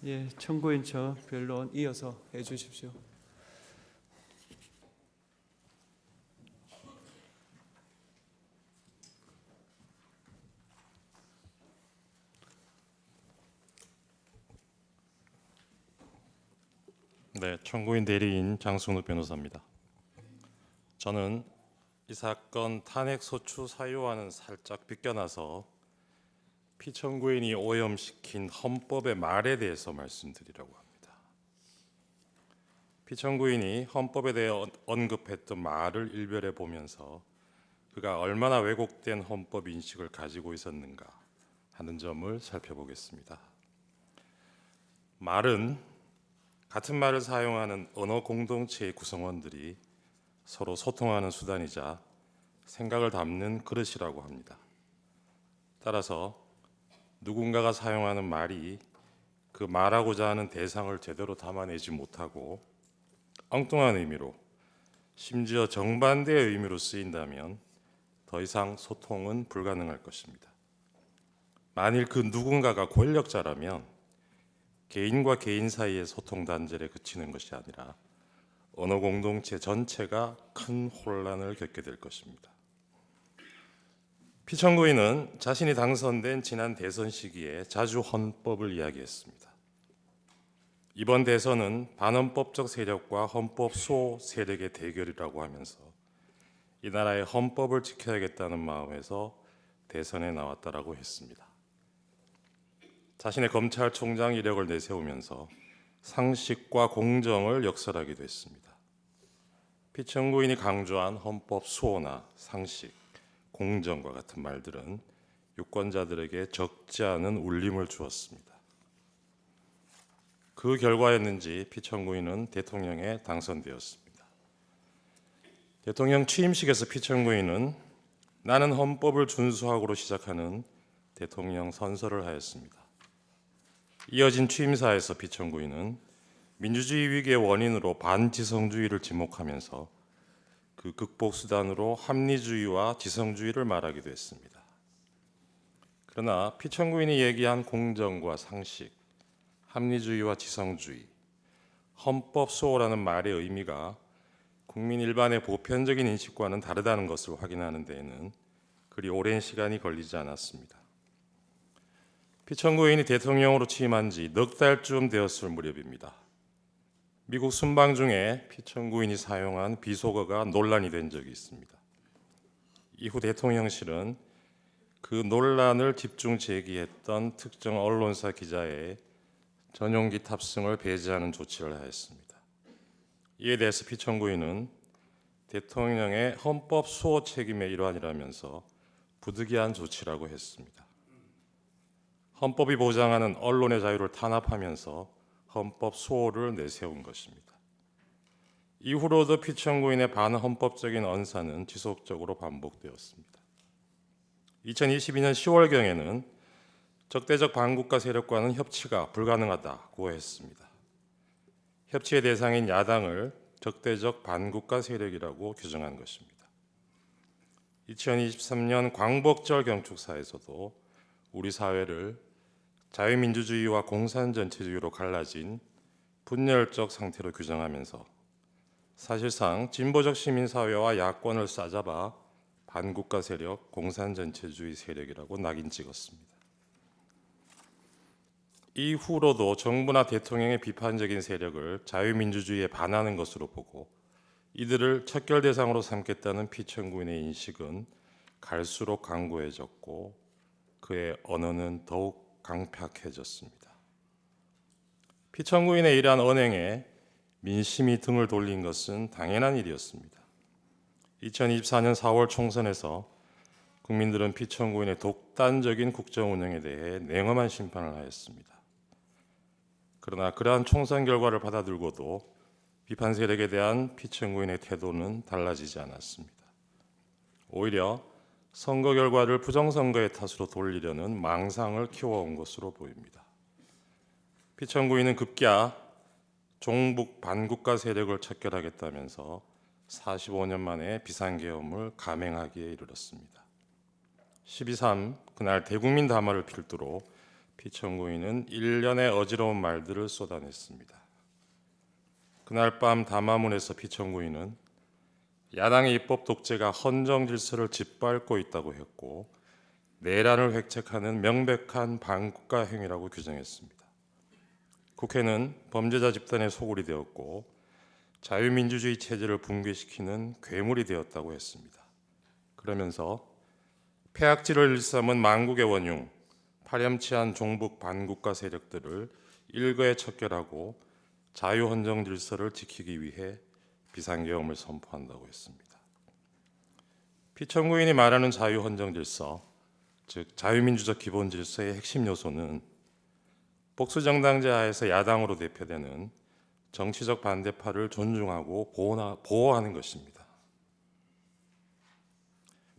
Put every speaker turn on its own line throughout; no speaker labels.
예, 청구인처 변론 이어서 해주십시오.
네, 청구인 대리인 장승욱 변호사입니다. 저는 이 사건 탄핵 소추 사유와는 살짝 비껴나서 피청구인이 오염시킨 헌법의 말에 대해서 말씀드리려고 합니다. 피청구인이 헌법에 대해 언급했던 말을 일별해 보면서 그가 얼마나 왜곡된 헌법 인식을 가지고 있었는가 하는 점을 살펴보겠습니다. 말은 같은 말을 사용하는 언어 공동체의 구성원들이 서로 소통하는 수단이자 생각을 담는 그릇이라고 합니다. 따라서 누군가가 사용하는 말이 그 말하고자 하는 대상을 제대로 담아내지 못하고 엉뚱한 의미로, 심지어 정반대의 의미로 쓰인다면 더 이상 소통은 불가능할 것입니다. 만일 그 누군가가 권력자라면 개인과 개인 사이의 소통 단절에 그치는 것이 아니라 언어 공동체 전체가 큰 혼란을 겪게 될 것입니다. 피청구인은 자신이 당선된 지난 대선 시기에 자주 헌법을 이야기했습니다. 이번 대선은 반헌법적 세력과 헌법 수호 세력의 대결이라고 하면서 이 나라의 헌법을 지켜야겠다는 마음에서 대선에 나왔다라고 했습니다. 자신의 검찰총장 이력을 내세우면서 상식과 공정을 역설하기도 했습니다. 피청구인이 강조한 헌법 수호나 상식, 공정과 같은 말들은 유권자들에게 적지 않은 울림을 주었습니다. 그 결과였는지 피청구인은 대통령에 당선되었습니다. 대통령 취임식에서 피청구인은 나는 헌법을 준수하고로 시작하는 대통령 선서를 하였습니다. 이어진 취임사에서 피청구인은 민주주의 위기의 원인으로 반지성주의를 지목하면서 그 극복 수단으로 합리주의와 지성주의를 말하기도 했습니다. 그러나 피청구인이 얘기한 공정과 상식, 합리주의와 지성주의, 헌법 수호라는 말의 의미가 국민 일반의 보편적인 인식과는 다르다는 것을 확인하는 데에는 그리 오랜 시간이 걸리지 않았습니다. 피청구인이 대통령으로 취임한 지 넉 달쯤 되었을 무렵입니다. 미국 순방 중에 피청구인이 사용한 비속어가 논란이 된 적이 있습니다. 이후 대통령실은 그 논란을 집중 제기했던 특정 언론사 기자의 전용기 탑승을 배제하는 조치를 하였습니다. 이에 대해서 피청구인은 대통령의 헌법 수호 책임의 일환이라면서 부득이한 조치라고 했습니다. 헌법이 보장하는 언론의 자유를 탄압하면서 헌법 수호를 내세운 것입니다. 이후로도 피청구인의 반헌법적인 언사는 지속적으로 반복되었습니다. 2022년 10월경에는 적대적 반국가 세력과는 협치가 불가능하다고 했습니다. 협치의 대상인 야당을 적대적 반국가 세력이라고 규정한 것입니다. 2023년 광복절 경축사에서도 우리 사회를 자유민주주의와 공산전체주의로 갈라진 분열적 상태로 규정하면서 사실상 진보적 시민사회와 야권을 싸잡아 반국가 세력, 공산전체주의 세력이라고 낙인 찍었습니다. 이후로도 정부나 대통령의 비판적인 세력을 자유민주주의에 반하는 것으로 보고 이들을 척결 대상으로 삼겠다는 피청구인의 인식은 갈수록 강고해졌고 그의 언어는 더욱 강팍해졌습니다. 피청구인의 이러한 언행에 민심이 등을 돌린 것은 당연한 일이었습니다. 2024년 4월 총선에서 국민들은 피청구인의 독단적인 국정 운영에 대해 냉엄한 심판을 하였습니다. 그러나 그러한 총선 결과를 받아들고도 비판 세력에 대한 피청구인의 태도는 달라지지 않았습니다. 오히려 선거 결과를 부정선거의 탓으로 돌리려는 망상을 키워온 것으로 보입니다. 피청구인은 급기야 종북 반국가 세력을 척결하겠다면서 45년 만에 비상계엄을 감행하기에 이르렀습니다. 12.3 그날 대국민 담화를 필두로 피청구인은 일련의 어지러운 말들을 쏟아냈습니다. 그날 밤 담화문에서 피청구인은 야당의 입법 독재가 헌정 질서를 짓밟고 있다고 했고 내란을 획책하는 명백한 반국가 행위라고 규정했습니다. 국회는 범죄자 집단의 소굴이 되었고 자유민주주의 체제를 붕괴시키는 괴물이 되었다고 했습니다. 그러면서 폐악질을 일삼은 만국의 원흉, 파렴치한 종북 반국가 세력들을 일거에 척결하고 자유헌정 질서를 지키기 위해 비상계엄을 선포한다고 했습니다. 피청구인이 말하는 자유헌정 질서, 즉 자유민주적 기본 질서의 핵심 요소는 복수정당제 하에서 야당으로 대표되는 정치적 반대파를 존중하고 보호하는 것입니다.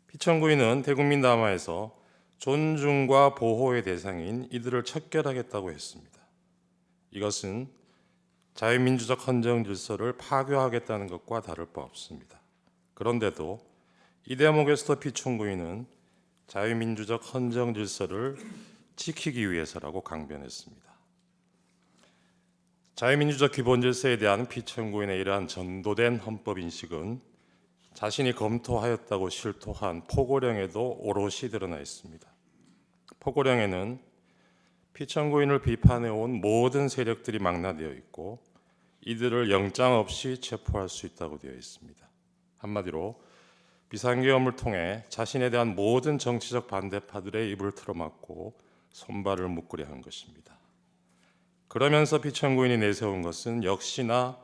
피청구인은 대국민 담화에서 존중과 보호의 대상인 이들을 척결하겠다고 했습니다. 이것은 자유민주적 헌정 질서를 파괴하겠다는 것과 다를 바 없습니다. 그런데도 이 대목에서도 피청구인은 자유민주적 헌정 질서를 지키기 위해서라고 강변했습니다. 자유민주적 기본 질서에 대한 피청구인의 이러한 전도된 헌법 인식은 자신이 검토하였다고 실토한 포고령에도 오롯이 드러나 있습니다. 포고령에는 피청구인을 비판해온 모든 세력들이 망라되어 있고 이들을 영장 없이 체포할 수 있다고 되어 있습니다. 한마디로 비상계엄을 통해 자신에 대한 모든 정치적 반대파들의 입을 틀어막고 손발을 묶으려 한 것입니다. 그러면서 피청구인이 내세운 것은 역시나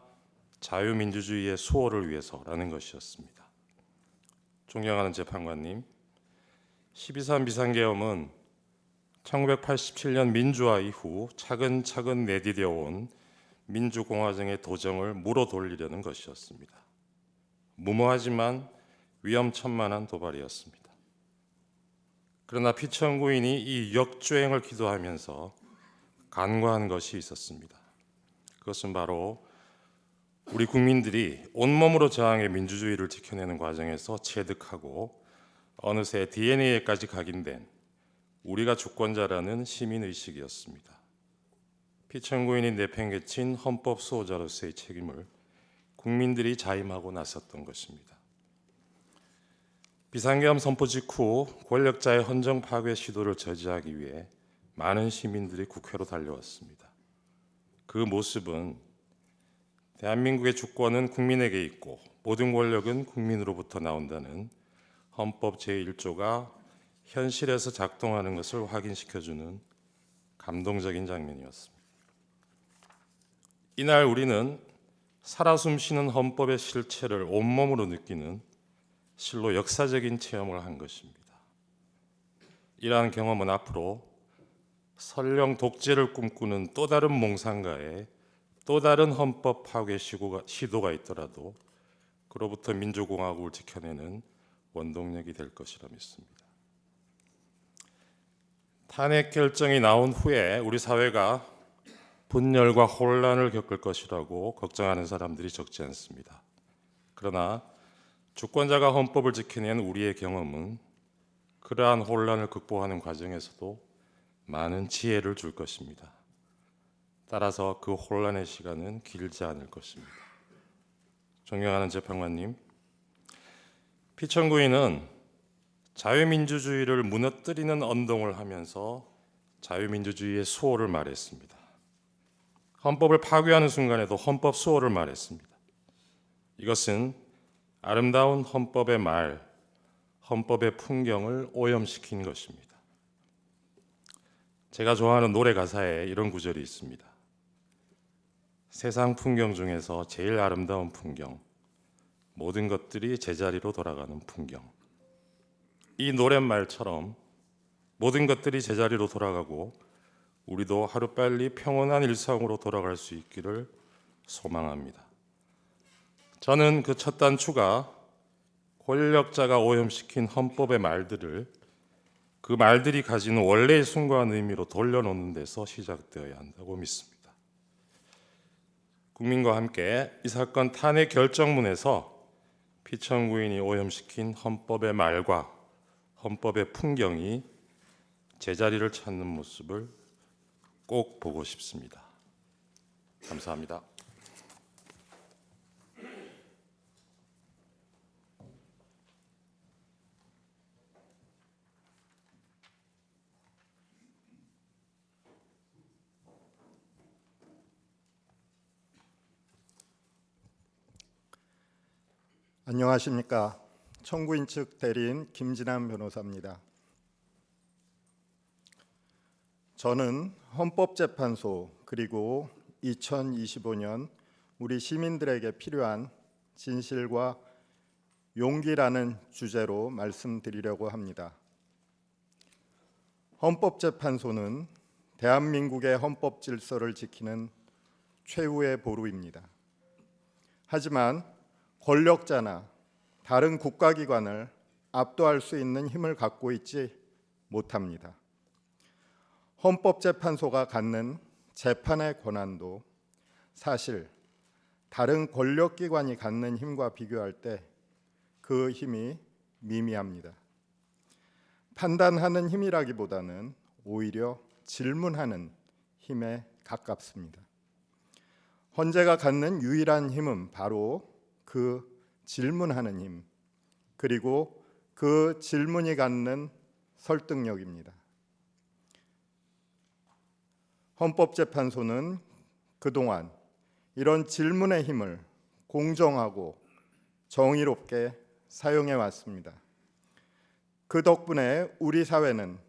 자유민주주의의 수호를 위해서라는 것이었습니다. 존경하는 재판관님, 12.3 비상계엄은 1987년 민주화 이후 차근차근 내디뎌 온 민주공화정의 도정을 물어 돌리려는 것이었습니다. 무모하지만 위험천만한 도발이었습니다. 그러나 피청구인이 이 역주행을 기도하면서 간과한 것이 있었습니다. 그것은 바로 우리 국민들이 온몸으로 저항의 민주주의를 지켜내는 과정에서 체득하고 어느새 DNA에까지 각인된 우리가 주권자라는 시민의식이었습니다. 피청구인이 내팽개친 헌법 수호자로서의 책임을 국민들이 자임하고 나섰던 것입니다. 비상계엄 선포 직후 권력자의 헌정 파괴 시도를 저지하기 위해 많은 시민들이 국회로 달려왔습니다. 그 모습은 대한민국의 주권은 국민에게 있고 모든 권력은 국민으로부터 나온다는 헌법 제1조가 현실에서 작동하는 것을 확인시켜주는 감동적인 장면이었습니다. 이날 우리는 살아 숨쉬는 헌법의 실체를 온몸으로 느끼는 실로 역사적인 체험을 한 것입니다. 이러한 경험은 앞으로 설령 독재를 꿈꾸는 또 다른 몽상가의 또 다른 헌법 파괴 시도가 있더라도 그로부터 민주공화국을 지켜내는 원동력이 될 것이라 믿습니다. 탄핵 결정이 나온 후에 우리 사회가 분열과 혼란을 겪을 것이라고 걱정하는 사람들이 적지 않습니다. 그러나 주권자가 헌법을 지켜낸 우리의 경험은 그러한 혼란을 극복하는 과정에서도 많은 지혜를 줄 것입니다. 따라서 그 혼란의 시간은 길지 않을 것입니다. 존경하는 재판관님, 피청구인은 자유민주주의를 무너뜨리는 언동을 하면서 자유민주주의의 수호를 말했습니다. 헌법을 파괴하는 순간에도 헌법 수호를 말했습니다. 이것은 아름다운 헌법의 말, 헌법의 풍경을 오염시킨 것입니다. 제가 좋아하는 노래 가사에 이런 구절이 있습니다. 세상 풍경 중에서 제일 아름다운 풍경, 모든 것들이 제자리로 돌아가는 풍경. 이 노랫말처럼 모든 것들이 제자리로 돌아가고 우리도 하루빨리 평온한 일상으로 돌아갈 수 있기를 소망합니다. 저는 그 첫 단추가 권력자가 오염시킨 헌법의 말들을 그 말들이 가지는 원래의 숭고한 의미로 돌려놓는 데서 시작되어야 한다고 믿습니다. 국민과 함께 이 사건 탄핵 결정문에서 피청구인이 오염시킨 헌법의 말과 헌법의 풍경이 제자리를 찾는 모습을 꼭 보고 싶습니다. 감사합니다.
안녕하십니까. 청구인 측 대리인 김진환 변호사입니다. 저는 헌법재판소 그리고 2025년 우리 시민들에게 필요한 진실과 용기라는 주제로 말씀드리려고 합니다. 헌법재판소는 대한민국의 헌법 질서를 지키는 최후의 보루입니다. 하지만 권력자나 다른 국가기관을 압도할 수 있는 힘을 갖고 있지 못합니다. 헌법재판소가 갖는 재판의 권한도 사실 다른 권력기관이 갖는 힘과 비교할 때 그 힘이 미미합니다. 판단하는 힘이라기보다는 오히려 질문하는 힘에 가깝습니다. 헌재가 갖는 유일한 힘은 바로 그 질문하는 힘, 그리고 그 질문이 갖는 설득력입니다. 헌법재판소는 그동안 이런 질문의 힘을 공정하고 정의롭게 사용해 왔습니다. 그 덕분에 우리 사회는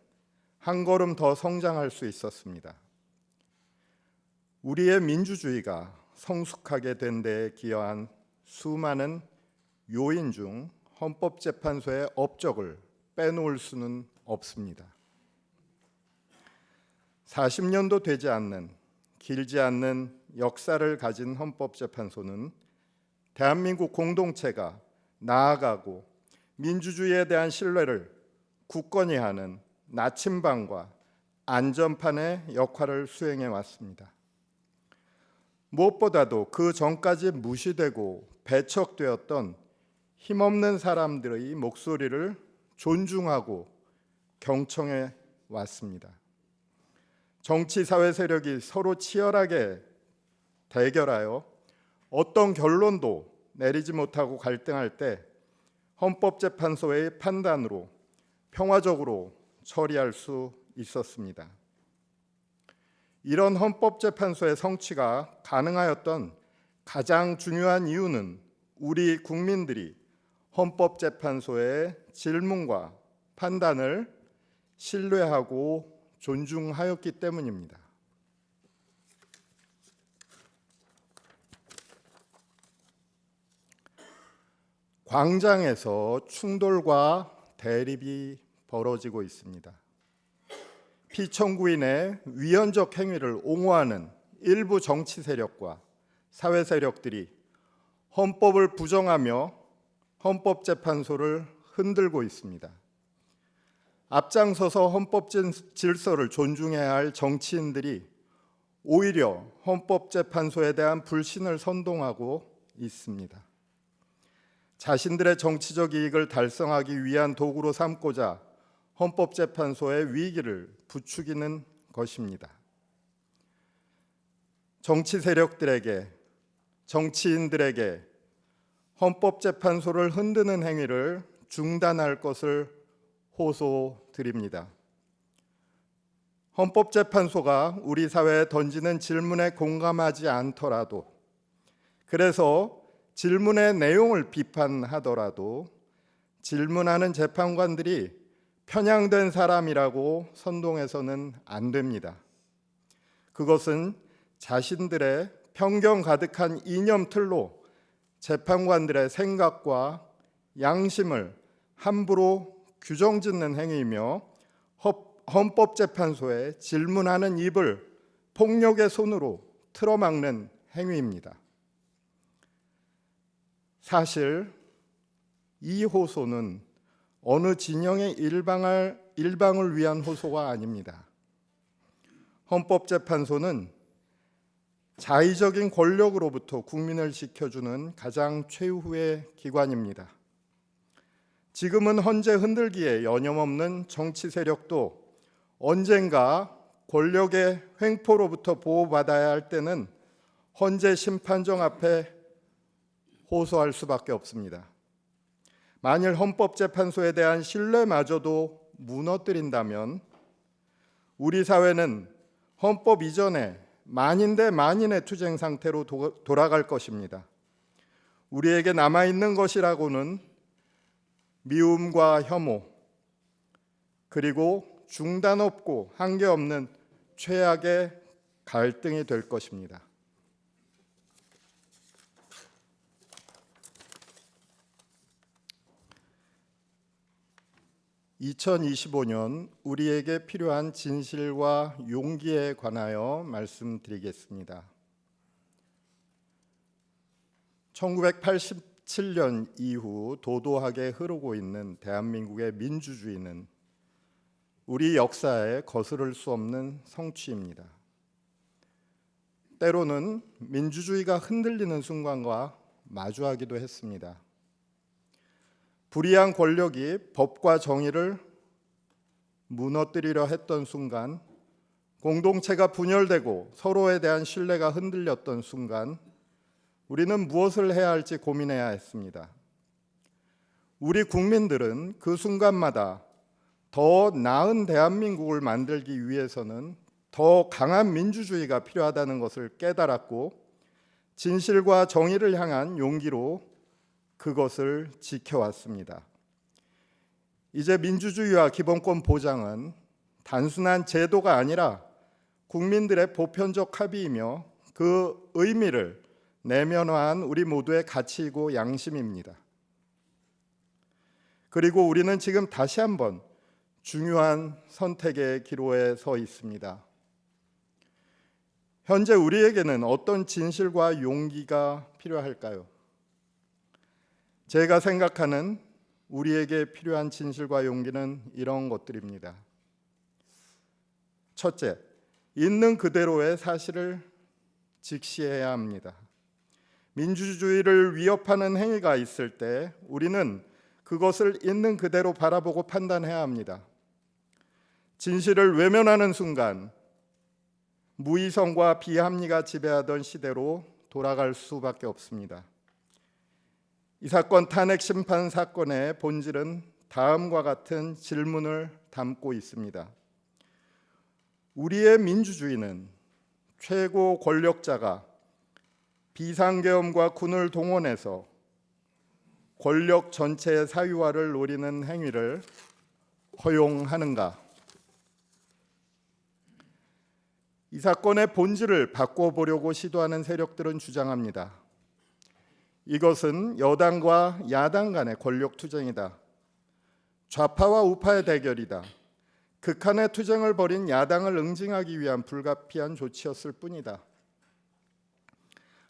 한 걸음 더 성장할 수 있었습니다. 우리의 민주주의가 성숙하게 된 데에 기여한 수많은 요인 중 헌법재판소의 업적을 빼놓을 수는 없습니다. 40년도 되지 않는 길지 않는 역사를 가진 헌법재판소는 대한민국 공동체가 나아가고 민주주의에 대한 신뢰를 굳건히 하는 나침반과 안전판의 역할을 수행해 왔습니다. 무엇보다도 그 전까지 무시되고 배척되었던 힘없는 사람들의 목소리를 존중하고 경청해 왔습니다. 정치 사회 세력이 서로 치열하게 대결하여 어떤 결론도 내리지 못하고 갈등할 때 헌법재판소의 판단으로 평화적으로 처리할 수 있었습니다. 이런 헌법재판소의 성취가 가능하였던 가장 중요한 이유는 우리 국민들이 헌법재판소의 질문과 판단을 신뢰하고 존중하였기 때문입니다. 광장에서 충돌과 대립이 벌어지고 있습니다. 피청구인의 위헌적 행위를 옹호하는 일부 정치 세력과 사회 세력들이 헌법을 부정하며 헌법재판소를 흔들고 있습니다. 앞장서서 헌법 질서를 존중해야 할 정치인들이 오히려 헌법재판소에 대한 불신을 선동하고 있습니다. 자신들의 정치적 이익을 달성하기 위한 도구로 삼고자 헌법재판소의 위기를 부추기는 것입니다. 정치 세력들에게, 정치인들에게 헌법재판소를 흔드는 행위를 중단할 것을 호소드립니다. 헌법재판소가 우리 사회에 던지는 질문에 공감하지 않더라도, 그래서 질문의 내용을 비판하더라도 질문하는 재판관들이 편향된 사람이라고 선동해서는 안 됩니다. 그것은 자신들의 편견 가득한 이념틀로 재판관들의 생각과 양심을 함부로 규정짓는 행위이며 헌법재판소에 질문하는 입을 폭력의 손으로 틀어막는 행위입니다. 사실 이 호소는 어느 진영의 일방을 위한 호소가 아닙니다. 헌법재판소는 자의적인 권력으로부터 국민을 지켜주는 가장 최후의 기관입니다. 지금은 헌재 흔들기에 여념없는 정치 세력도 언젠가 권력의 횡포로부터 보호받아야 할 때는 헌재 심판정 앞에 호소할 수밖에 없습니다. 만일 헌법재판소에 대한 신뢰마저도 무너뜨린다면 우리 사회는 헌법 이전에 만인 대 만인의 투쟁 상태로 돌아갈 것입니다. 우리에게 남아있는 것이라고는 미움과 혐오, 그리고 중단 없고 한계 없는 최악의 갈등이 될 것입니다. (2025년) 우리에게 필요한 진실과 용기에 관하여 말씀드리겠습니다. 1987년 이후 도도하게 흐르고 있는 대한민국의 민주주의는 우리 역사에 거스를 수 없는 성취입니다. 때로는 민주주의가 흔들리는 순간과 마주하기도 했습니다. 불의한 권력이 법과 정의를 무너뜨리려 했던 순간, 공동체가 분열되고 서로에 대한 신뢰가 흔들렸던 순간, 우리는 무엇을 해야 할지 고민해야 했습니다. 우리 국민들은 그 순간마다 더 나은 대한민국을 만들기 위해서는 더 강한 민주주의가 필요하다는 것을 깨달았고, 진실과 정의를 향한 용기로 그것을 지켜왔습니다. 이제 민주주의와 기본권 보장은 단순한 제도가 아니라 국민들의 보편적 합의이며 그 의미를 내면화한 우리 모두의 가치이고 양심입니다. 그리고 우리는 지금 다시 한번 중요한 선택의 기로에 서 있습니다. 현재 우리에게는 어떤 진실과 용기가 필요할까요? 제가 생각하는 우리에게 필요한 진실과 용기는 이런 것들입니다. 첫째, 있는 그대로의 사실을 직시해야 합니다. 민주주의를 위협하는 행위가 있을 때 우리는 그것을 있는 그대로 바라보고 판단해야 합니다. 진실을 외면하는 순간 무이성과 비합리가 지배하던 시대로 돌아갈 수밖에 없습니다. 이 사건 탄핵 심판 사건의 본질은 다음과 같은 질문을 담고 있습니다. 우리의 민주주의는 최고 권력자가 비상계엄과 군을 동원해서 권력 전체의 사유화를 노리는 행위를 허용하는가? 이 사건의 본질을 바꿔보려고 시도하는 세력들은 주장합니다. 이것은 여당과 야당 간의 권력 투쟁이다. 좌파와 우파의 대결이다. 극한의 투쟁을 벌인 야당을 응징하기 위한 불가피한 조치였을 뿐이다.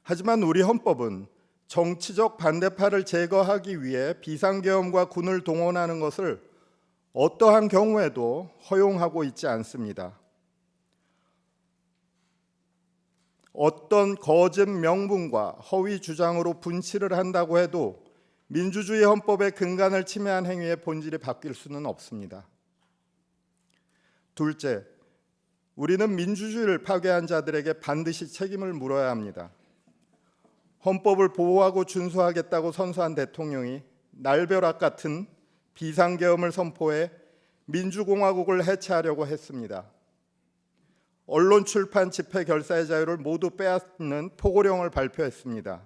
하지만 우리 헌법은 정치적 반대파를 제거하기 위해 비상계엄과 군을 동원하는 것을 어떠한 경우에도 허용하고 있지 않습니다. 어떤 거짓 명분과 허위 주장으로 분치를 한다고 해도 민주주의 헌법의 근간을 침해한 행위의 본질이 바뀔 수는 없습니다. 둘째, 우리는 민주주의를 파괴한 자들에게 반드시 책임을 물어야 합니다. 헌법을 보호하고 준수하겠다고 선서한 대통령이 날벼락 같은 비상계엄을 선포해 민주공화국을 해체하려고 했습니다. 언론, 출판, 집회, 결사의 자유를 모두 빼앗는 포고령을 발표했습니다.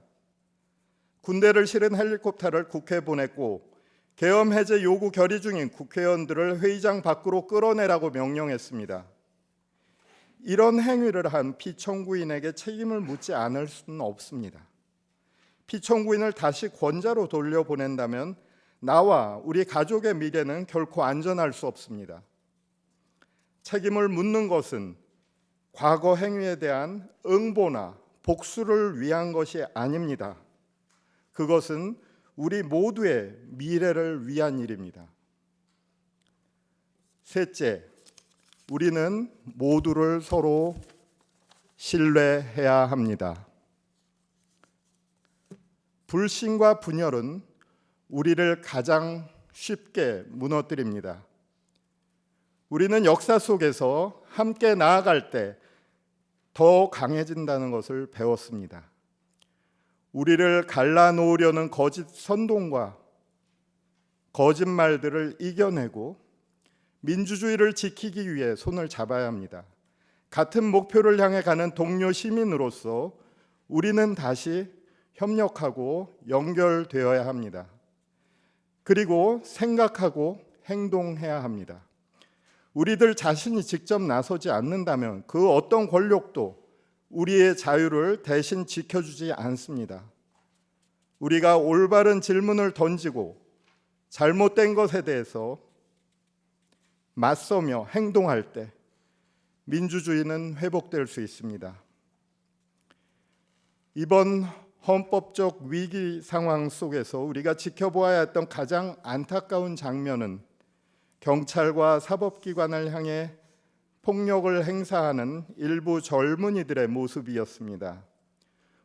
군대를 실은 헬리콥터를 국회에 보냈고 계엄 해제 요구 결의 중인 국회의원들을 회의장 밖으로 끌어내라고 명령했습니다. 이런 행위를 한 피청구인에게 책임을 묻지 않을 수는 없습니다. 피청구인을 다시 권자로 돌려보낸다면 나와 우리 가족의 미래는 결코 안전할 수 없습니다. 책임을 묻는 것은 과거 행위에 대한 응보나 복수를 위한 것이 아닙니다. 그것은 우리 모두의 미래를 위한 일입니다. 셋째, 우리는 모두를 서로 신뢰해야 합니다. 불신과 분열은 우리를 가장 쉽게 무너뜨립니다. 우리는 역사 속에서 함께 나아갈 때 더 강해진다는 것을 배웠습니다. 우리를 갈라놓으려는 거짓 선동과 거짓말들을 이겨내고 민주주의를 지키기 위해 손을 잡아야 합니다. 같은 목표를 향해 가는 동료 시민으로서 우리는 다시 협력하고 연결되어야 합니다. 그리고 생각하고 행동해야 합니다. 우리들 자신이 직접 나서지 않는다면 그 어떤 권력도 우리의 자유를 대신 지켜주지 않습니다. 우리가 올바른 질문을 던지고 잘못된 것에 대해서 맞서며 행동할 때 민주주의는 회복될 수 있습니다. 이번 헌법적 위기 상황 속에서 우리가 지켜보아야 했던 가장 안타까운 장면은 경찰과 사법기관을 향해 폭력을 행사하는 일부 젊은이들의 모습이었습니다.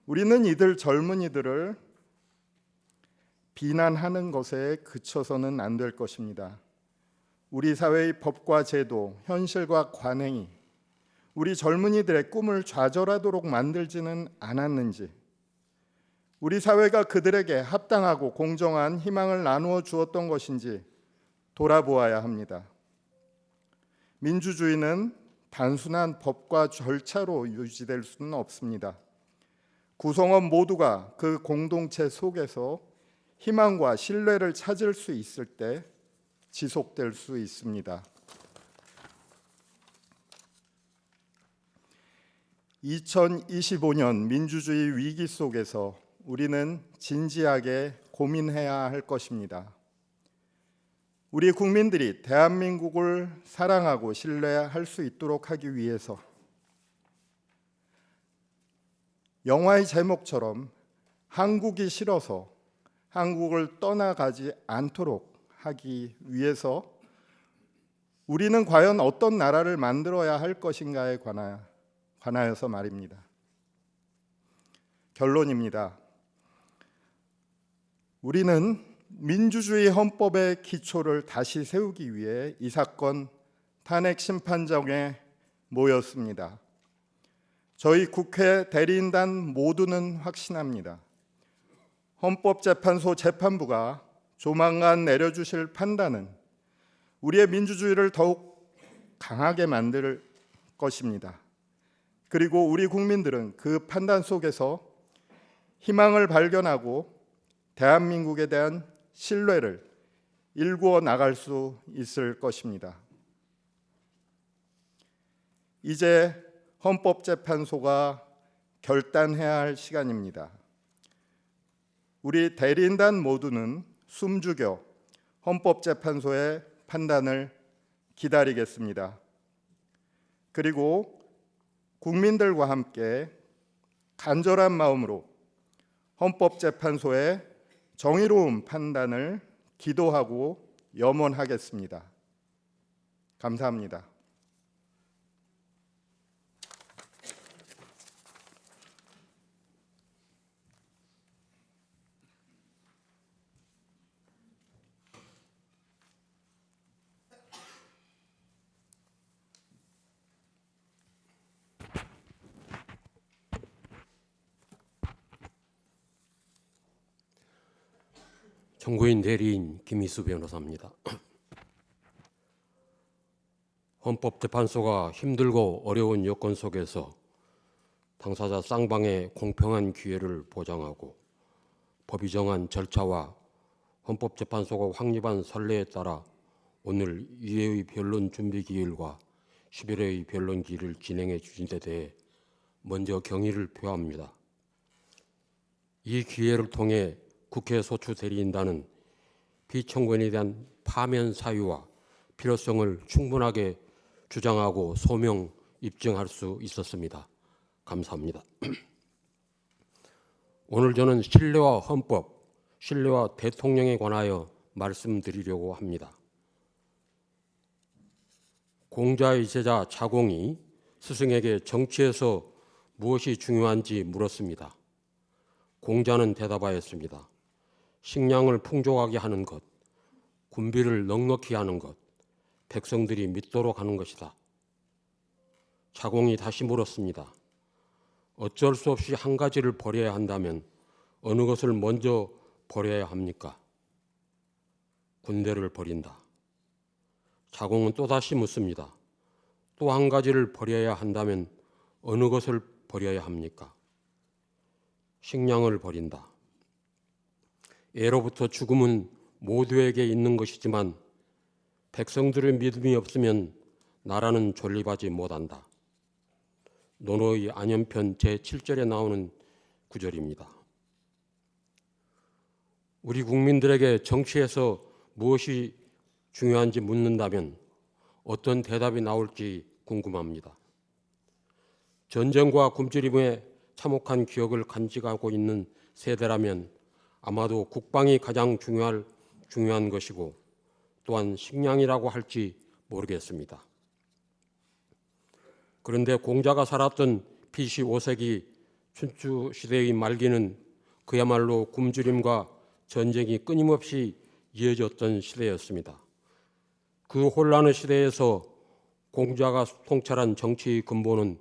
우리는 이들 젊은이들을 비난하는 것에 그쳐서는 안 될 것입니다. 우리 사회의 법과 제도, 현실과 관행이 우리 젊은이들의 꿈을 좌절하도록 만들지는 않았는지, 우리 사회가 그들에게 합당하고 공정한 희망을 나누어 주었던 것인지 돌아보아야 합니다. 민주주의는 단순한 법과 절차로 유지될 수는 없습니다. 구성원 모두가 그 공동체 속에서 희망과 신뢰를 찾을 수 있을 때 지속될 수 있습니다. 2025년 민주주의 위기 속에서 우리는 진지하게 고민해야 할 것입니다. 우리 국민들이 대한민국을 사랑하고 신뢰할 수 있도록 하기 위해서 영화의 제목처럼 한국이 싫어서 한국을 떠나가지 않도록 하기 위해서 우리는 과연 어떤 나라를 만들어야 할 것인가에 관하여서 말입니다. 결론입니다. 우리는 민주주의 헌법의 기초를 다시 세우기 위해 이 사건 탄핵 심판정에 모였습니다. 저희 국회 대리인단 모두는 확신합니다. 헌법재판소 재판부가 조만간 내려주실 판단은 우리의 민주주의를 더욱 강하게 만들 것입니다. 그리고 우리 국민들은 그 판단 속에서 희망을 발견하고 대한민국에 대한 신뢰를 일구어 나갈 수 있을 것입니다. 이제 헌법재판소가 결단해야 할 시간입니다. 우리 대리인단 모두는 숨죽여 헌법재판소의 판단을 기다리겠습니다. 그리고 국민들과 함께 간절한 마음으로 헌법재판소의 정의로운 판단을 기도하고 염원하겠습니다. 감사합니다.
청구인 대리인 김희수 변호사입니다. 헌법재판소가 힘들고 어려운 여건 속에서 당사자 쌍방의 공평한 기회를 보장하고 법이 정한 절차와 헌법재판소가 확립한 선례에 따라 오늘 2회의 변론 준비 기일과 11회의 변론 기일을 진행해 주신 데 대해 먼저 경의를 표합니다. 이 기회를 통해 국회 소추 대리인단은 피청구인에 대한 파면 사유와 필요성을 충분하게 주장하고 소명 입증할 수 있었습니다. 감사합니다. 오늘 저는 신뢰와 헌법, 신뢰와 대통령에 관하여 말씀드리려고 합니다. 공자의 제자 자공이 스승에게 정치에서 무엇이 중요한지 물었습니다. 공자는 대답하였습니다. 식량을 풍족하게 하는 것, 군비를 넉넉히 하는 것, 백성들이 믿도록 하는 것이다. 자공이 다시 물었습니다. 어쩔 수 없이 한 가지를 버려야 한다면 어느 것을 먼저 버려야 합니까? 군대를 버린다. 자공은 또다시 묻습니다. 또 한 가지를 버려야 한다면 어느 것을 버려야 합니까? 식량을 버린다. 예로부터 죽음은 모두에게 있는 것이지만 백성들의 믿음이 없으면 나라는 존립하지 못한다. 논어의 안연편 제7절에 나오는 구절입니다. 우리 국민들에게 정치에서 무엇이 중요한지 묻는다면 어떤 대답이 나올지 궁금합니다. 전쟁과 굶주림에 참혹한 기억을 간직하고 있는 세대라면 아마도 국방이 가장 중요한 것이고 또한 식량이라고 할지 모르겠습니다. 그런데 공자가 살았던 BC 5세기 춘추 시대의 말기는 그야말로 굶주림과 전쟁이 끊임없이 이어졌던 시대였습니다. 그 혼란의 시대에서 공자가 통찰한 정치의 근본은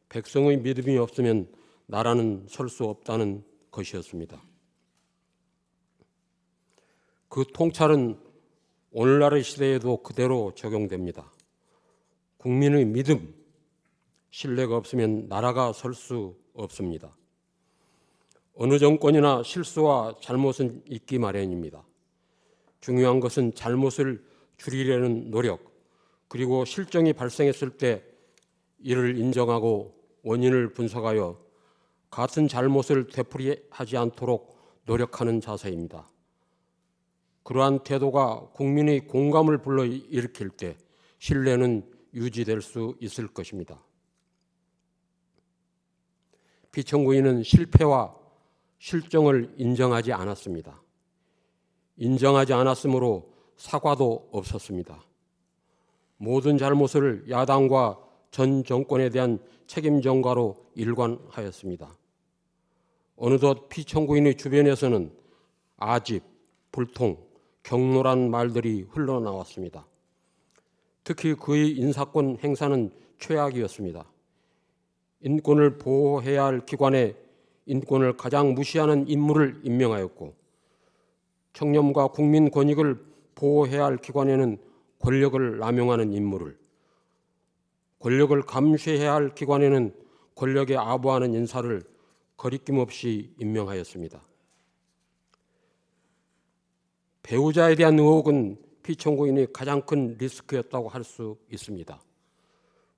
백성의 믿음이 없으면 나라는 설 수 없다는 것이었습니다. 그 통찰은 오늘날의 시대에도 그대로 적용됩니다. 국민의 믿음, 신뢰가 없으면 나라가 설 수 없습니다. 어느 정권이나 실수와 잘못은 있기 마련입니다. 중요한 것은 잘못을 줄이려는 노력, 그리고 실정이 발생했을 때 이를 인정하고 원인을 분석하여 같은 잘못을 되풀이하지 않도록 노력하는 자세입니다. 그러한 태도가 국민의 공감을 불러일으킬 때 신뢰는 유지될 수 있을 것입니다. 피청구인은 실패와 실정을 인정하지 않았습니다. 인정하지 않았으므로 사과도 없었습니다. 모든 잘못을 야당과 전 정권에 대한 책임 전가로 일관하였습니다. 어느덧 피청구인의 주변에서는 아집, 불통, 격노란 말들이 흘러나왔습니다. 특히 그의 인사권 행사는 최악이었습니다. 인권을 보호해야 할 기관에 인권을 가장 무시하는 인물을 임명하였고, 청렴과 국민 권익을 보호해야 할 기관에는 권력을 남용하는 인물을, 권력을 감시해야 할 기관에는 권력에 아부하는 인사를 거리낌 없이 임명하였습니다. 배우자에 대한 의혹은 피청구인이 가장 큰 리스크였다고 할 수 있습니다.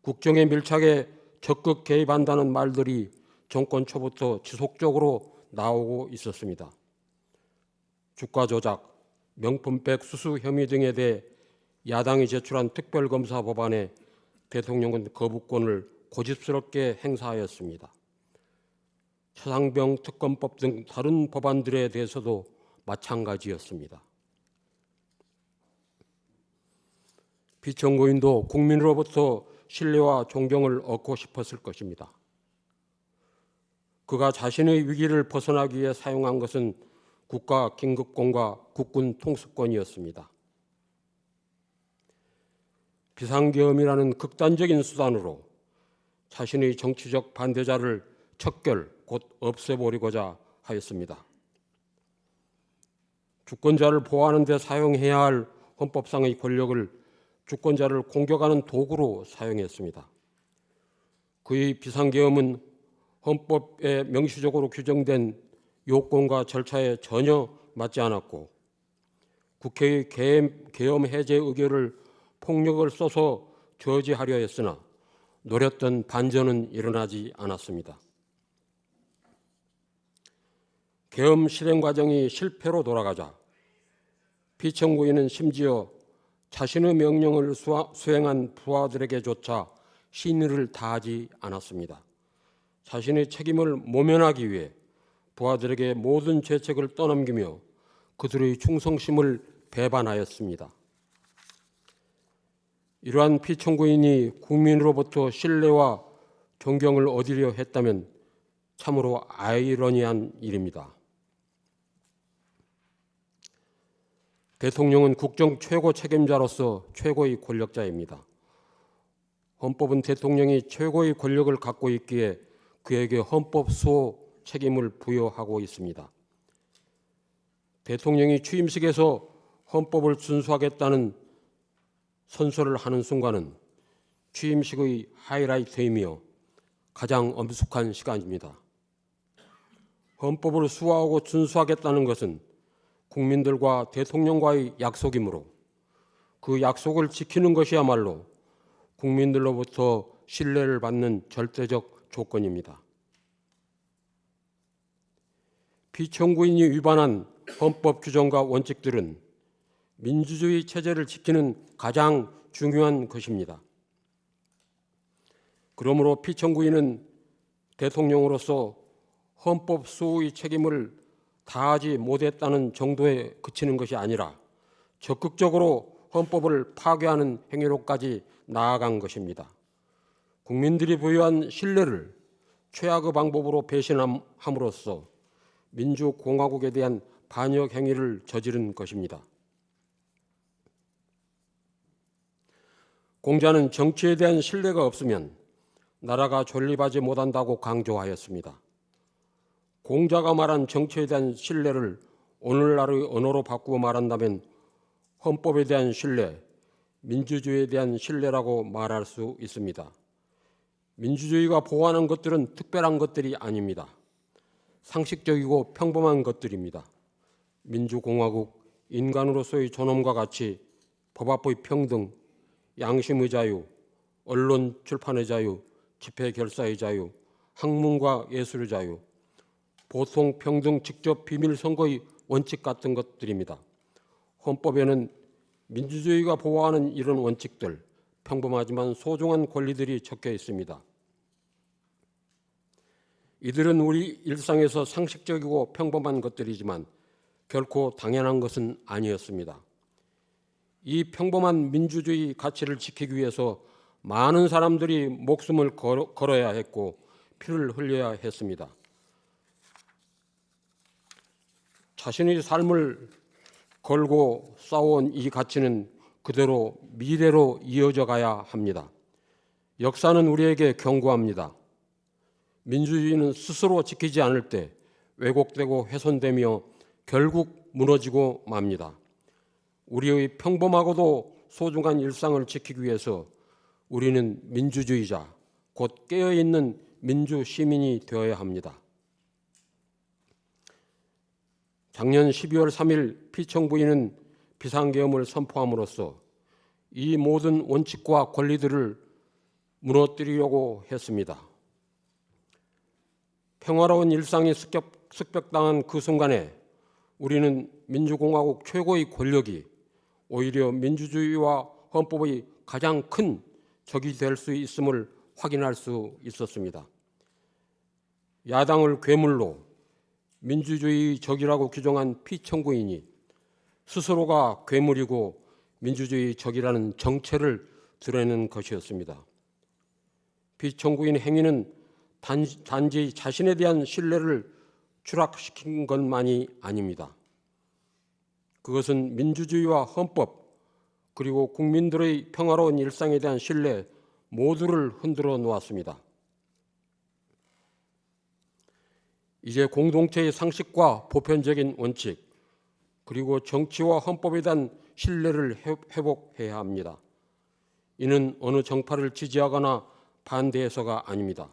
국정에 밀착해 적극 개입한다는 말들이 정권 초부터 지속적으로 나오고 있었습니다. 주가 조작, 명품백 수수 혐의 등에 대해 야당이 제출한 특별검사 법안에 대통령은 거부권을 고집스럽게 행사하였습니다. 최상병 특검법 등 다른 법안들에 대해서도 마찬가지였습니다. 피청구인도 국민으로부터 신뢰와 존경을 얻고 싶었을 것입니다. 그가 자신의 위기를 벗어나기 위해 사용한 것은 국가 긴급권과 국군 통수권이었습니다. 비상계엄이라는 극단적인 수단으로 자신의 정치적 반대자를 척결, 곧 없애버리고자 하였습니다. 주권자를 보호하는 데 사용해야 할 헌법상의 권력을 주권자를 공격하는 도구로 사용했습니다. 그의 비상계엄은 헌법에 명시적으로 규정된 요건과 절차에 전혀 맞지 않았고, 국회의 계엄 해제 의결을 폭력을 써서 저지하려 했으나 노렸던 반전은 일어나지 않았습니다. 계엄 실행 과정이 실패로 돌아가자 피청구인은 심지어 자신의 명령을 수행한 부하들에게조차 신의를 다하지 않았습니다. 자신의 책임을 모면하기 위해 부하들에게 모든 죄책을 떠넘기며 그들의 충성심을 배반하였습니다. 이러한 피청구인이 국민으로부터 신뢰와 존경을 얻으려 했다면 참으로 아이러니한 일입니다. 대통령은 국정 최고 책임자로서 최고의 권력자입니다. 헌법은 대통령이 최고의 권력을 갖고 있기에 그에게 헌법 수호 책임을 부여하고 있습니다. 대통령이 취임식에서 헌법을 준수하겠다는 선서를 하는 순간은 취임식의 하이라이트이며 가장 엄숙한 시간입니다. 헌법을 수호하고 준수하겠다는 것은 국민들과 대통령과의 약속이므로 그 약속을 지키는 것이야말로 국민들로부터 신뢰를 받는 절대적 조건입니다. 피청구인이 위반한 헌법 규정과 원칙들은 민주주의 체제를 지키는 가장 중요한 것입니다. 그러므로 피청구인은 대통령으로서 헌법 수호의 책임을 다하지 못했다는 정도에 그치는 것이 아니라 적극적으로 헌법을 파괴하는 행위로까지 나아간 것입니다. 국민들이 부여한 신뢰를 최악의 방법으로 배신함으로써 민주공화국에 대한 반역 행위를 저지른 것입니다. 공자는 정치에 대한 신뢰가 없으면 나라가 존립하지 못한다고 강조하였습니다. 공자가 말한 정치에 대한 신뢰를 오늘날의 언어로 바꾸어 말한다면 헌법에 대한 신뢰, 민주주의에 대한 신뢰라고 말할 수 있습니다. 민주주의가 보호하는 것들은 특별한 것들이 아닙니다. 상식적이고 평범한 것들입니다. 민주공화국, 인간으로서의 존엄과 가치, 법 앞의 평등, 양심의 자유, 언론 출판의 자유, 집회 결사의 자유, 학문과 예술의 자유, 보통 평등 직접 비밀 선거의 원칙 같은 것들입니다. 헌법에는 민주주의가 보호하는 이런 원칙들, 평범하지만 소중한 권리들이 적혀 있습니다. 이들은 우리 일상에서 상식적이고 평범한 것들이지만 결코 당연한 것은 아니었습니다. 이 평범한 민주주의 가치를 지키기 위해서 많은 사람들이 목숨을 걸어야 했고 피를 흘려야 했습니다. 자신의 삶을 걸고 싸워온 이 가치는 그대로 미래로 이어져 가야 합니다. 역사는 우리에게 경고합니다. 민주주의는 스스로 지키지 않을 때 왜곡되고 훼손되며 결국 무너지고 맙니다. 우리의 평범하고도 소중한 일상을 지키기 위해서 우리는 민주주의자, 곧 깨어있는 민주시민이 되어야 합니다. 작년 12월 3일 피청구인은 비상계엄을 선포함으로써 이 모든 원칙과 권리들을 무너뜨리려고 했습니다. 평화로운 일상이 습격당한 그 순간에 우리는 민주공화국 최고의 권력이 오히려 민주주의와 헌법의 가장 큰 적이 될 수 있음을 확인할 수 있었습니다. 야당을 괴물로 민주주의 적이라고 규정한 피청구인이 스스로가 괴물이고 민주주의 적이라는 정체를 드러내는 것이었습니다. 피청구인 행위는 단지 자신에 대한 신뢰를 추락시킨 것만이 아닙니다. 그것은 민주주의와 헌법 그리고 국민들의 평화로운 일상에 대한 신뢰 모두를 흔들어 놓았습니다. 이제 공동체의 상식과 보편적인 원칙 그리고 정치와 헌법에 대한 신뢰를 회복해야 합니다. 이는 어느 정파를 지지하거나 반대해서가 아닙니다.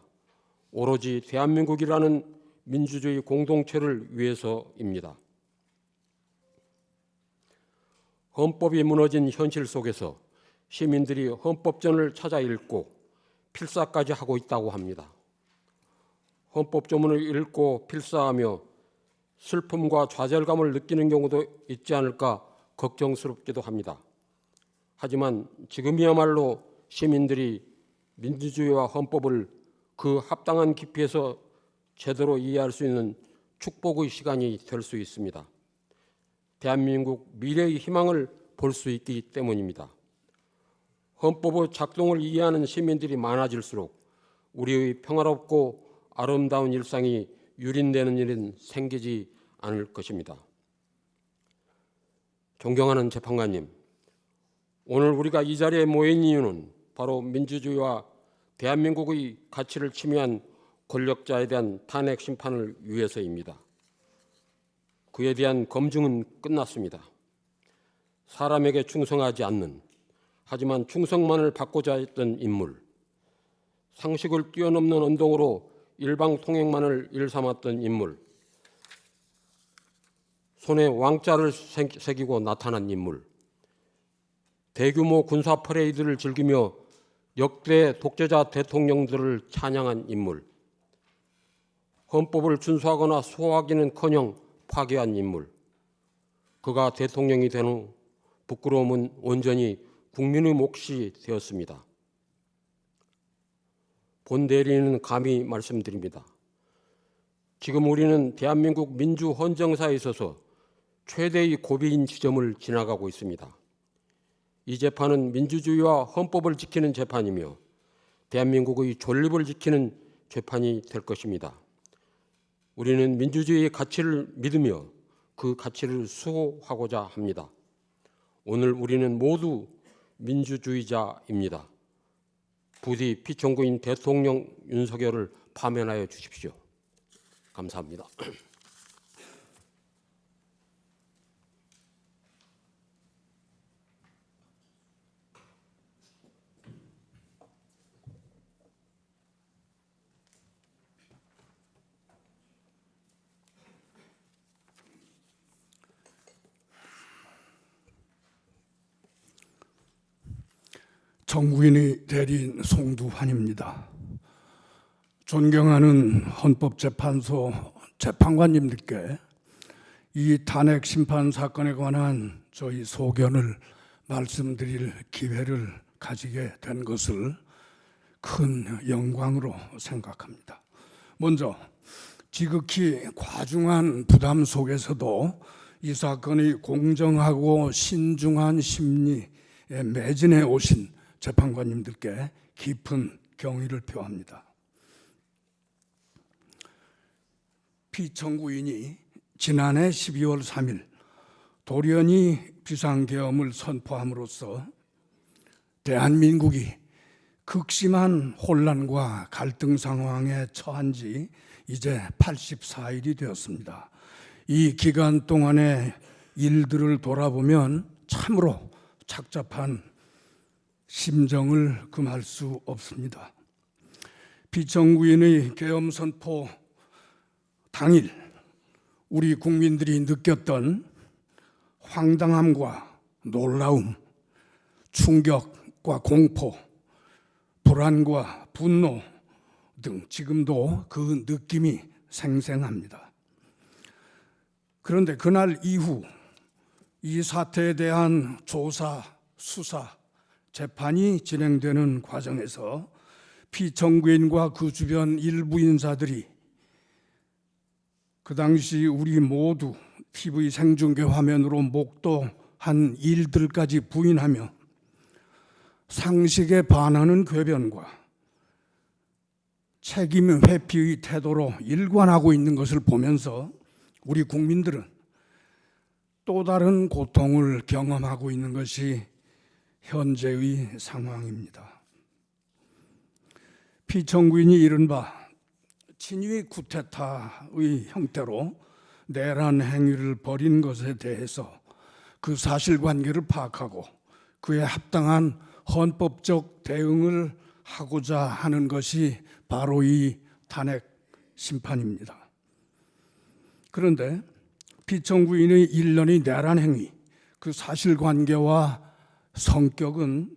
오로지 대한민국이라는 민주주의 공동체를 위해서입니다. 헌법이 무너진 현실 속에서 시민들이 헌법전을 찾아 읽고 필사까지 하고 있다고 합니다. 헌법조문을 읽고 필사하며 슬픔과 좌절감을 느끼는 경우도 있지 않을까 걱정스럽기도 합니다. 하지만 지금이야말로 시민들이 민주주의와 헌법을 그 합당한 깊이에서 제대로 이해할 수 있는 축복의 시간이 될 수 있습니다. 대한민국 미래의 희망을 볼 수 있기 때문입니다. 헌법의 작동을 이해하는 시민들이 많아질수록 우리의 평화롭고 아름다운 일상이 유린되는 일은 생기지 않을 것입니다. 존경하는 재판관님, 오늘 우리가 이 자리에 모인 이유는 바로 민주주의와 대한민국의 가치를 침해한 권력자에 대한 탄핵 심판을 위해서입니다. 그에 대한 검증은 끝났습니다. 사람에게 충성하지 않는, 하지만 충성만을 받고자 했던 인물, 상식을 뛰어넘는 언동으로 일방통행만을 일삼았던 인물, 손에 왕자를 새기고 나타난 인물, 대규모 군사 퍼레이드를 즐기며 역대 독재자 대통령들을 찬양한 인물, 헌법을 준수하거나 소화하기는커녕 파괴한 인물, 그가 대통령이 된 후 부끄러움은 온전히 국민의 몫이 되었습니다. 본 대리인은 감히 말씀드립니다. 지금 우리는 대한민국 민주 헌정사에 있어서 최대의 고비인 지점을 지나가고 있습니다. 이 재판은 민주주의와 헌법을 지키는 재판이며 대한민국의 존립을 지키는 재판이 될 것입니다. 우리는 민주주의의 가치를 믿으며 그 가치를 수호하고자 합니다. 오늘 우리는 모두 민주주의자입니다. 부디 피청구인 대통령 윤석열을 파면하여 주십시오. 감사합니다.
정국인의 대리인 송두환입니다. 존경하는 헌법재판소 재판관님들께 이 탄핵 심판 사건에 관한 저희 소견을 말씀드릴 기회를 가지게 된 것을 큰 영광으로 생각합니다. 먼저 지극히 과중한 부담 속에서도 이 사건의 공정하고 신중한 심리에 매진해 오신 재판관님들께 깊은 경의를 표합니다. 피청구인이 지난해 12월 3일 돌연히 비상계엄을 선포함으로써 대한민국이 극심한 혼란과 갈등 상황에 처한 지 이제 84일이 되었습니다. 이 기간 동안의 일들을 돌아보면 참으로 착잡한 심정을 금할 수 없습니다. 피청구인의 계엄 선포 당일 우리 국민들이 느꼈던 황당함과 놀라움, 충격과 공포, 불안과 분노 등 지금도 그 느낌이 생생합니다. 그런데 그날 이후 이 사태에 대한 조사, 수사, 재판이 진행되는 과정에서 피청구인과 그 주변 일부 인사들이 그 당시 우리 모두 TV 생중계 화면으로 목도한 일들까지 부인하며 상식에 반하는 궤변과 책임 회피의 태도로 일관하고 있는 것을 보면서 우리 국민들은 또 다른 고통을 경험하고 있는 것이 현재의 상황입니다. 피청구인이 이른바 친위 쿠데타의 형태로 내란 행위를 벌인 것에 대해서 그 사실관계를 파악하고 그에 합당한 헌법적 대응을 하고자 하는 것이 바로 이 탄핵 심판입니다. 그런데 피청구인의 일련의 내란 행위, 그 사실관계와 성격은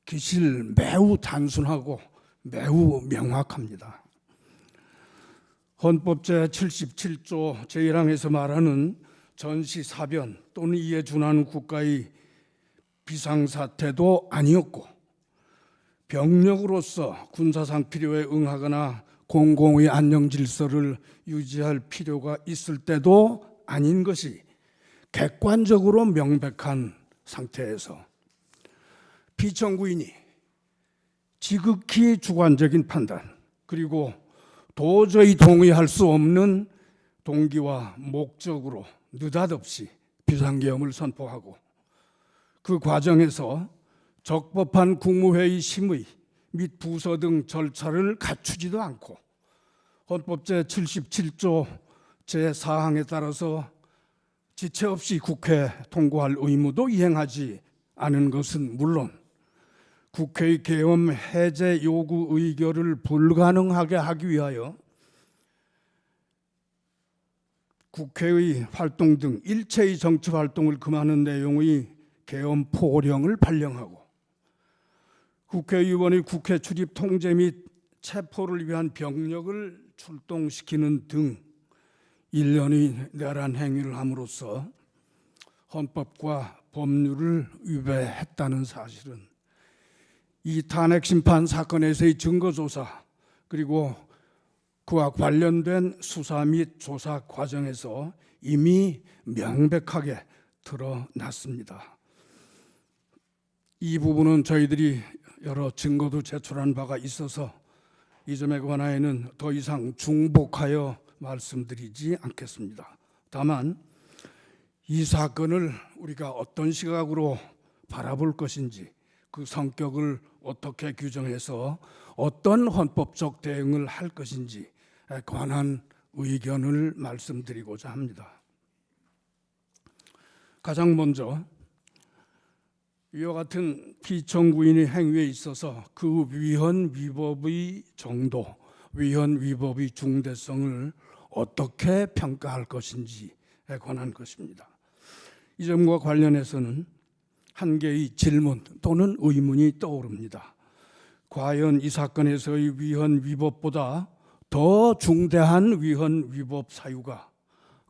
기실 매우 단순하고 매우 명확합니다. 헌법 제77조 제1항에서 말하는 전시사변 또는 이에 준하는 국가의 비상사태도 아니었고 병력으로서 군사상 필요에 응하거나 공공의 안녕질서를 유지할 필요가 있을 때도 아닌 것이 객관적으로 명백한 상태에서 피청구인이 지극히 주관적인 판단 그리고 도저히 동의할 수 없는 동기와 목적으로 느닷없이 비상계엄을 선포하고 그 과정에서 적법한 국무회의 심의 및 부서 등 절차를 갖추지도 않고 헌법 제77조 제4항에 따라서 지체 없이 국회 통과할 의무도 이행하지 않은 것은 물론 국회의 계엄 해제 요구 의결을 불가능하게 하기 위하여 국회의 활동 등 일체의 정치 활동을 금하는 내용의 계엄 포령을 발령하고 국회의원의 국회 출입 통제 및 체포를 위한 병력을 출동시키는 등 일련의 내란 행위를 함으로써 헌법과 법률을 위배했다는 사실은 이 탄핵 심판 사건에서의 증거조사 그리고 그와 관련된 수사 및 조사 과정에서 이미 명백하게 드러났습니다. 이 부분은 저희들이 여러 증거도 제출한 바가 있어서 이 점에 관하여는 더 이상 중복하여 말씀드리지 않겠습니다. 다만 이 사건을 우리가 어떤 시각으로 바라볼 것인지 그 성격을 어떻게 규정해서 어떤 헌법적 대응을 할 것인지에 관한 의견을 말씀드리고자 합니다. 가장 먼저 이와 같은 피청구인의 행위에 있어서 그 위헌 위법의 정도, 위헌 위법의 중대성을 어떻게 평가할 것인지에 관한 것입니다. 이 점과 관련해서는 한 개의 질문 또는 의문이 떠오릅니다. 과연 이 사건에서의 위헌 위법보다 더 중대한 위헌 위법 사유가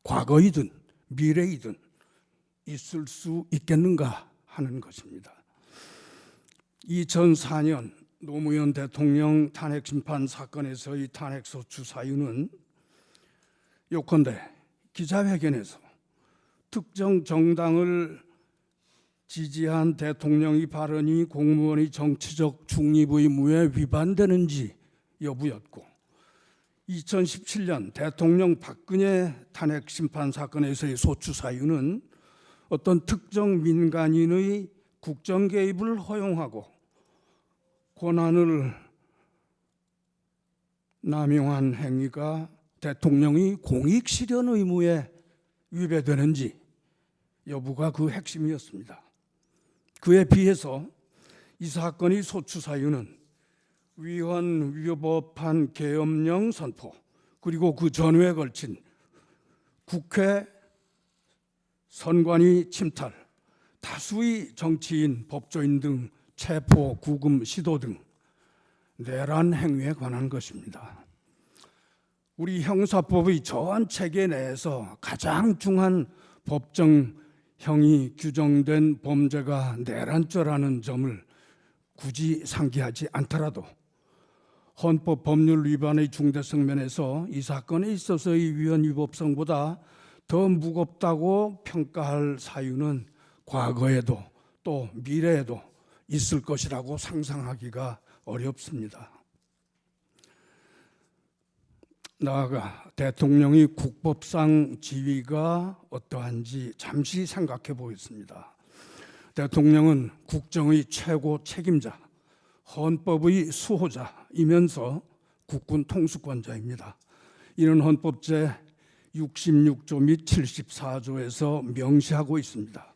과거이든 미래이든 있을 수 있겠는가 하는 것입니다. 2004년 노무현 대통령 탄핵 심판 사건에서의 탄핵 소추 사유는 요컨대 기자회견에서 특정 정당을 지지한 대통령의 발언이 공무원의 정치적 중립 의무에 위반되는지 여부였고 2017년 대통령 박근혜 탄핵 심판 사건에서의 소추 사유는 어떤 특정 민간인의 국정 개입을 허용하고 권한을 남용한 행위가 대통령의 공익 실현 의무에 위배되는지 여부가 그 핵심이었습니다. 그에 비해서 이 사건의 소추 사유는 위헌 위법한 계엄령 선포 그리고 그 전후에 걸친 국회 선관위 침탈, 다수의 정치인, 법조인 등 체포, 구금, 시도 등 내란 행위에 관한 것입니다. 우리 형사법의 전 체계 내에서 가장 중한 법정형이 규정된 범죄가 내란죄라는 점을 굳이 상기하지 않더라도 헌법 법률 위반의 중대성 면에서 이 사건에 있어서의 위헌 위법성보다 더 무겁다고 평가할 사유는 과거에도 또 미래에도 있을 것이라고 상상하기가 어렵습니다. 나아가 대통령의 국법상 지위가 어떠한지 잠시 생각해 보겠습니다. 대통령은 국정의 최고 책임자, 헌법의 수호자이면서 국군 통수권자입니다. 이는 헌법 제66조 및 74조에서 명시하고 있습니다.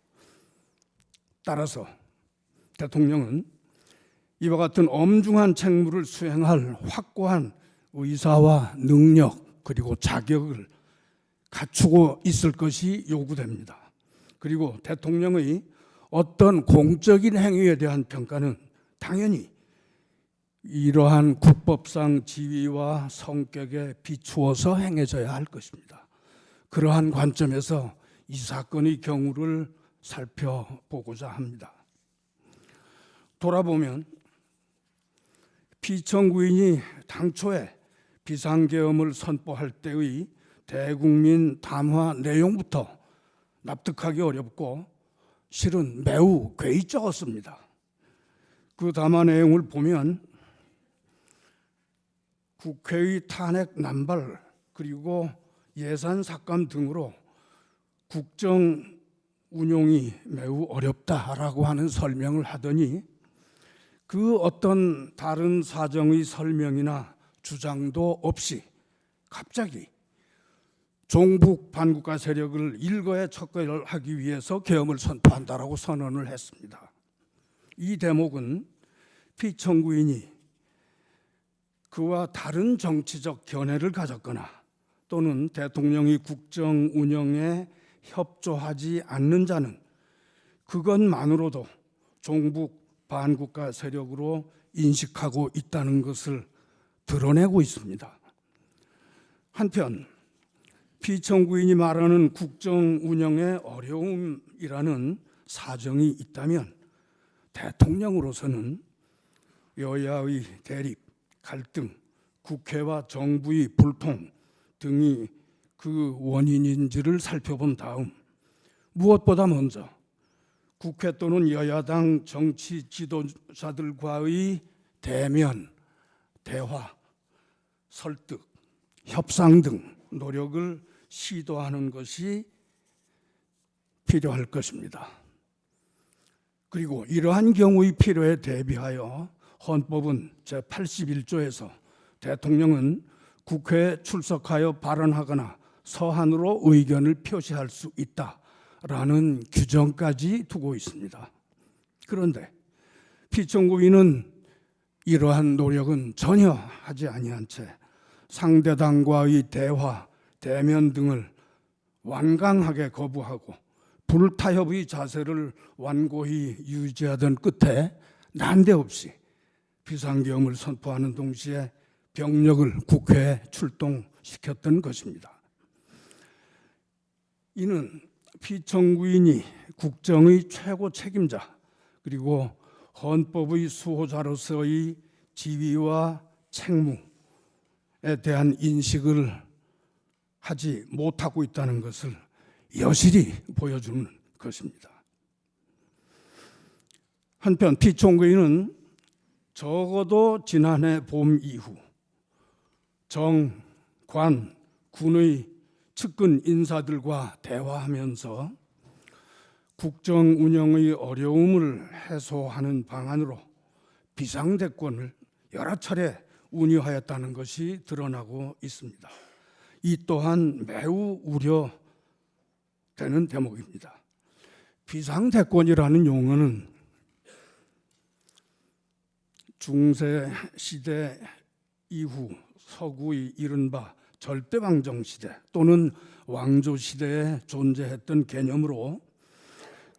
따라서 대통령은 이와 같은 엄중한 책무를 수행할 확고한 의사와 능력 그리고 자격을 갖추고 있을 것이 요구됩니다. 그리고 대통령의 어떤 공적인 행위에 대한 평가는 당연히 이러한 국법상 지위와 성격에 비추어서 행해져야 할 것입니다. 그러한 관점에서 이 사건의 경우를 살펴보고자 합니다. 돌아보면 피청구인이 당초에 비상계엄을 선포할 때의 대국민 담화 내용부터 납득하기 어렵고 실은 매우 괴이적었습니다. 그 담화 내용을 보면 국회의 탄핵 남발 그리고 예산 삭감 등으로 국정 운용이 매우 어렵다라고 하는 설명을 하더니 그 어떤 다른 사정의 설명이나 주장도 없이 갑자기 종북 반국가 세력을 일거에 척결하기 위해서 계엄을 선포한다라고 선언을 했습니다. 이 대목은 피청구인이 그와 다른 정치적 견해를 가졌거나 또는 대통령이 국정 운영에 협조하지 않는 자는 그것만으로도 종북 반국가 세력으로 인식하고 있다는 것을 드러내고 있습니다. 한편 피청구인이 말하는 국정 운영의 어려움이라는 사정이 있다면 대통령으로서는 여야의 대립, 갈등, 국회와 정부의 불통 등이 그 원인인지를 살펴본 다음 무엇보다 먼저 국회 또는 여야당 정치 지도자들과의 대면, 대화, 설득, 협상 등 노력을 시도하는 것이 필요할 것입니다. 그리고 이러한 경우의 필요에 대비하여 헌법은 제81조에서 대통령은 국회에 출석하여 발언하거나 서한으로 의견을 표시할 수 있다라는 규정까지 두고 있습니다. 그런데 피청구인은 이러한 노력은 전혀 하지 아니한 채 상대당과의 대화, 대면 등을 완강하게 거부하고 불타협의 자세를 완고히 유지하던 끝에 난데없이 비상계엄을 선포하는 동시에 병력을 국회에 출동시켰던 것입니다. 이는 피청구인이 국정의 최고 책임자 그리고 헌법의 수호자로서의 지위와 책무에 대한 인식을 하지 못하고 있다는 것을 여실히 보여주는 것입니다. 한편 피청구인은 적어도 지난해 봄 이후 정, 관, 군의 측근 인사들과 대화하면서 국정 운영의 어려움을 해소하는 방안으로 비상대권을 여러 차례 운유하였다는 것이 드러나고 있습니다. 이 또한 매우 우려되는 대목입니다. 비상대권이라는 용어는 중세 시대 이후 서구의 이른바 절대왕정 시대 또는 왕조 시대에 존재했던 개념으로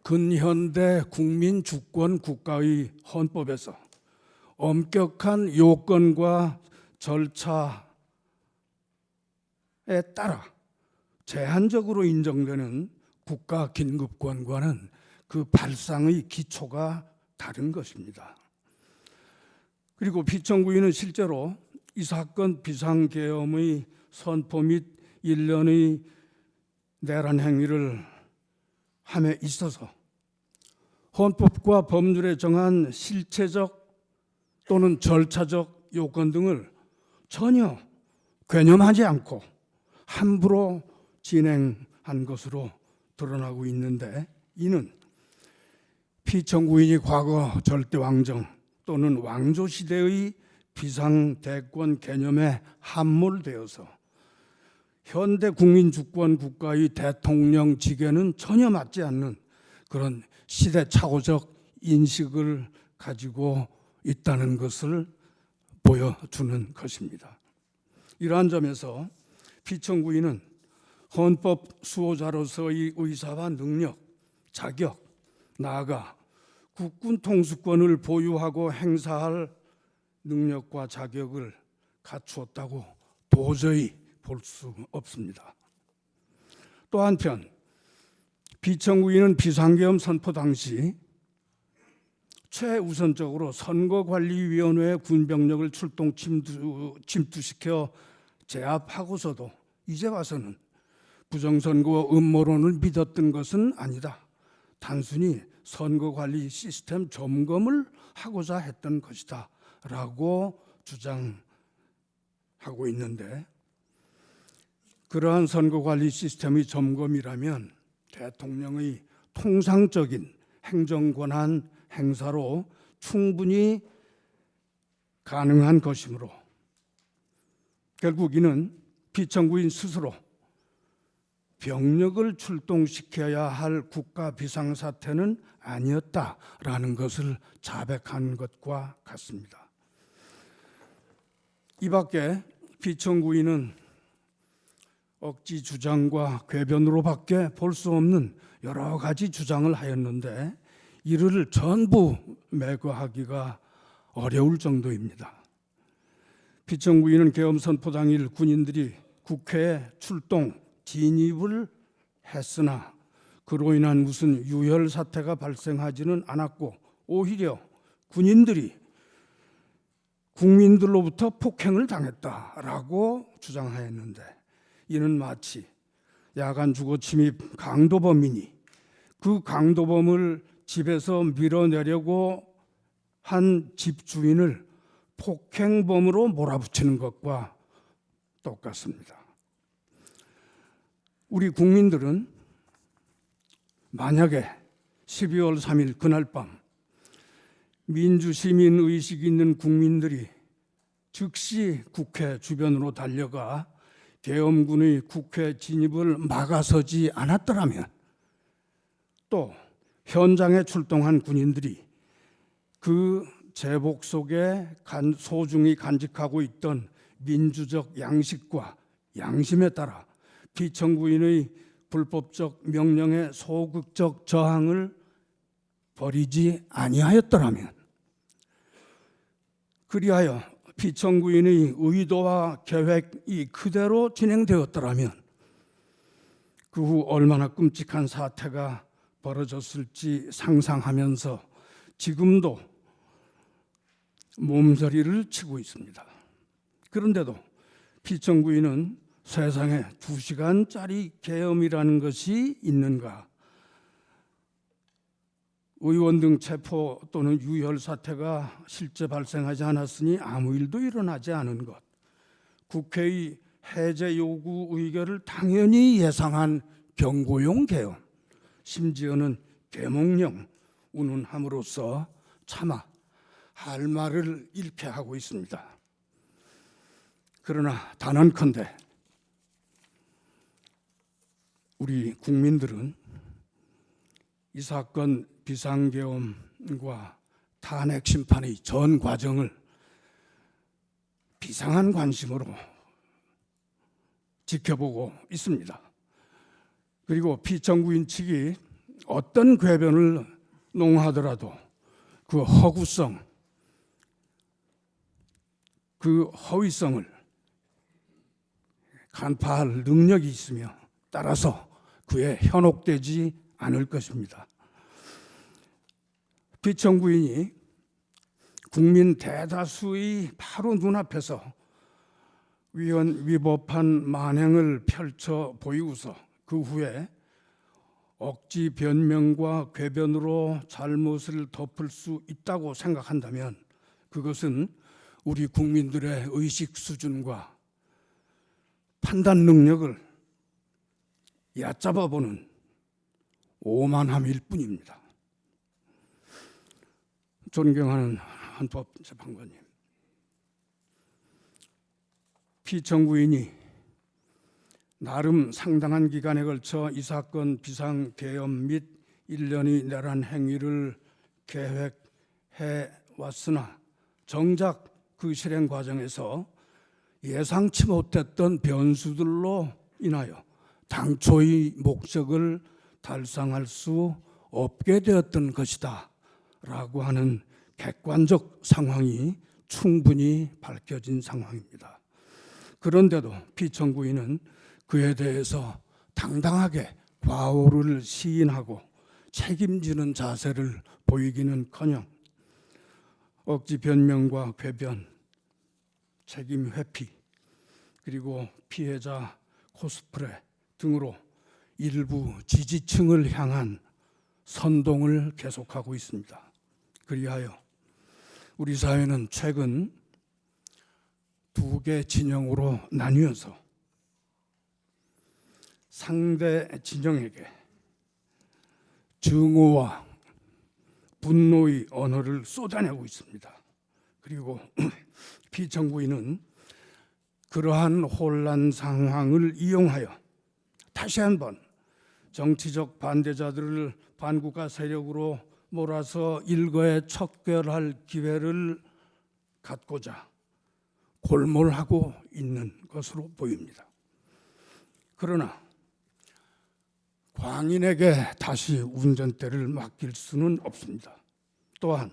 근현대 국민 주권 국가의 헌법에서 엄격한 요건과 절차에 따라 제한적으로 인정되는 국가 긴급권과는 그 발상의 기초가 다른 것입니다. 그리고 피청구인은 실제로 이 사건 비상계엄의 선포 및 일련의 내란 행위를 함에 있어서 헌법과 법률에 정한 실체적 또는 절차적 요건 등을 전혀 괴념하지 않고 함부로 진행한 것으로 드러나고 있는데, 이는 피청구인이 과거 절대왕정 또는 왕조 시대의 비상대권 개념에 함몰되어서 현대 국민주권 국가의 대통령직에는 전혀 맞지 않는 그런 시대착오적 인식을 가지고 있다는 것을 보여주는 것입니다. 이러한 점에서 피청구인은 헌법 수호자로서의 의사와 능력, 자격, 나아가 국군 통수권을 보유하고 행사할 능력과 자격을 갖추었다고 도저히 볼 수 없습니다. 또 한편 피청구인은 비상계엄 선포 당시 최우선적으로 선거관리위원회의 군병력을 출동 침투시켜 제압하고서도 이제 와서는 부정선거 음모론을 믿었던 것은 아니다. 단순히 선거관리 시스템 점검을 하고자 했던 것이다 라고 주장하고 있는데, 그러한 선거관리 시스템의 점검이라면 대통령의 통상적인 행정권한 행사로 충분히 가능한 것이므로 결국 이는 피청구인 스스로 병력을 출동시켜야 할 국가 비상사태는 아니었다라는 것을 자백한 것과 같습니다. 이 밖에 피청구인은 억지 주장과 궤변으로밖에 볼 수 없는 여러 가지 주장을 하였는데 이를 전부 매거하기가 어려울 정도입니다. 피청구인은 계엄 선포 당일 군인들이 국회에 출동 진입을 했으나 그로 인한 무슨 유혈 사태가 발생하지는 않았고 오히려 군인들이 국민들로부터 폭행을 당했다라고 주장하였는데 이는 마치 야간 주거 침입 강도범이니 그 강도범을 집에서 밀어내려고 한 집주인을 폭행범으로 몰아붙이는 것과 똑같습니다. 우리 국민들은 만약에 12월 3일 그날 밤 민주시민 의식이 있는 국민들이 즉시 국회 주변으로 달려가 계엄군의 국회 진입을 막아서지 않았더라면 또 현장에 출동한 군인들이 그 제복 속에 소중히 간직하고 있던 민주적 양식과 양심에 따라 피청구인의 불법적 명령에 소극적 저항을 벌이지 아니하였더라면 그리하여 피청구인의 의도와 계획이 그대로 진행되었더라면 그 후 얼마나 끔찍한 사태가 벌어졌을지 상상하면서 지금도 몸서리를 치고 있습니다. 그런데도 피청구인은 세상에 2시간짜리 계엄이라는 것이 있는가? 의원 등 체포 또는 유혈 사태가 실제 발생하지 않았으니 아무 일도 일어나지 않은 것, 국회의 해제 요구 의결을 당연히 예상한 경고용 계엄, 심지어는 계몽령 운운함으로써 차마 할 말을 잃게 하고 있습니다. 그러나 단언컨대 우리 국민들은 이 사건 비상계엄과 탄핵 심판의 전 과정을 비상한 관심으로 지켜보고 있습니다. 그리고 피청구인 측이 어떤 궤변을 농하더라도 그 허구성, 그 허위성을 간파할 능력이 있으며 따라서 그에 현혹되지 않을 것입니다. 피청구인이 국민 대다수의 바로 눈앞에서 위법한 만행을 펼쳐 보이고서 그 후에 억지 변명과 궤변으로 잘못을 덮을 수 있다고 생각한다면 그것은 우리 국민들의 의식 수준과 판단 능력을 얕잡아보는 오만함일 뿐입니다. 존경하는 헌법재판관님, 피청구인이 나름 상당한 기간에 걸쳐 이 사건 비상계엄 및 1년의 내란 행위를 계획해 왔으나 정작 그 실행 과정에서 예상치 못했던 변수들로 인하여 당초의 목적을 달성할 수 없게 되었던 것이다 라고 하는 객관적 상황이 충분히 밝혀진 상황입니다. 그런데도 피청구인은 그에 대해서 당당하게 과오를 시인하고 책임지는 자세를 보이기는커녕 억지 변명과 궤변, 책임 회피, 그리고 피해자 코스프레 등으로 일부 지지층을 향한 선동을 계속하고 있습니다. 그리하여 우리 사회는 최근 2개 진영으로 나뉘어서 상대 진영에게 증오와 분노의 언어를 쏟아내고 있습니다. 그리고 피청구인은 그러한 혼란 상황을 이용하여 다시 한번 정치적 반대자들을 반국가 세력으로 몰아서 일거에 척결할 기회를 갖고자 골몰하고 있는 것으로 보입니다. 그러나 광인에게 다시 운전대를 맡길 수는 없습니다. 또한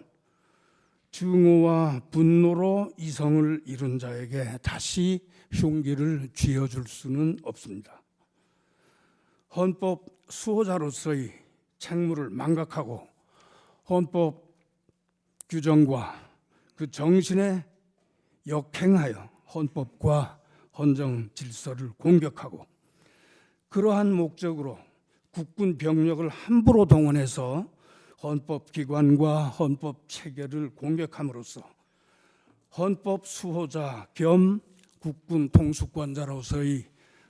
증오와 분노로 이성을 잃은 자에게 다시 흉기를 쥐어줄 수는 없습니다. 헌법 수호자로서의 책무를 망각하고 헌법 규정과 그 정신에 역행하여 헌법과 헌정 질서를 공격하고 그러한 목적으로 국군 병력을 함부로 동원해서 헌법기관과 헌법 체계를 공격함으로써 헌법 수호자 겸 국군 통수권자로서의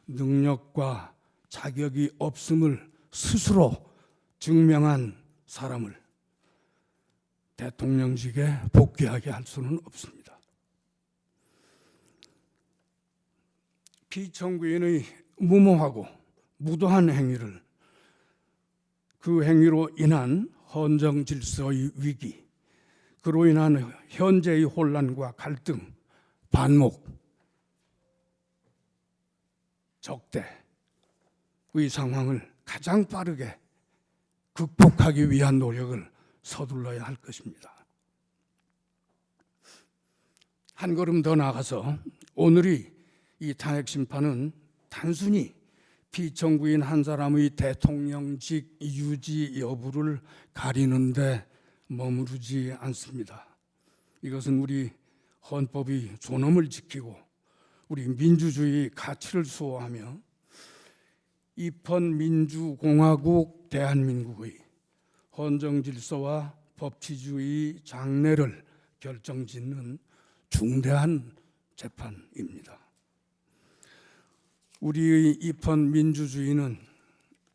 능력과 자격이 없음을 스스로 증명한 사람을 대통령직에 복귀하게 할 수는 없습니다. 피청구인의 무모하고 무도한 행위를 그 행위로 인한 헌정 질서의 위기, 그로 인한 현재의 혼란과 갈등, 반목, 적대의 상황을 가장 빠르게 극복하기 위한 노력을 서둘러야 할 것입니다. 한 걸음 더 나아가서 오늘의 이 탄핵 심판은 단순히 피청구인 한 사람의 대통령직 유지 여부를 가리는데 머무르지 않습니다. 이것은 우리 헌법의 존엄을 지키고 우리 민주주의 가치를 수호하며 입헌민주공화국 대한민국의 헌정질서와 법치주의 장래를 결정짓는 중대한 재판입니다. 우리의 입헌민주주의는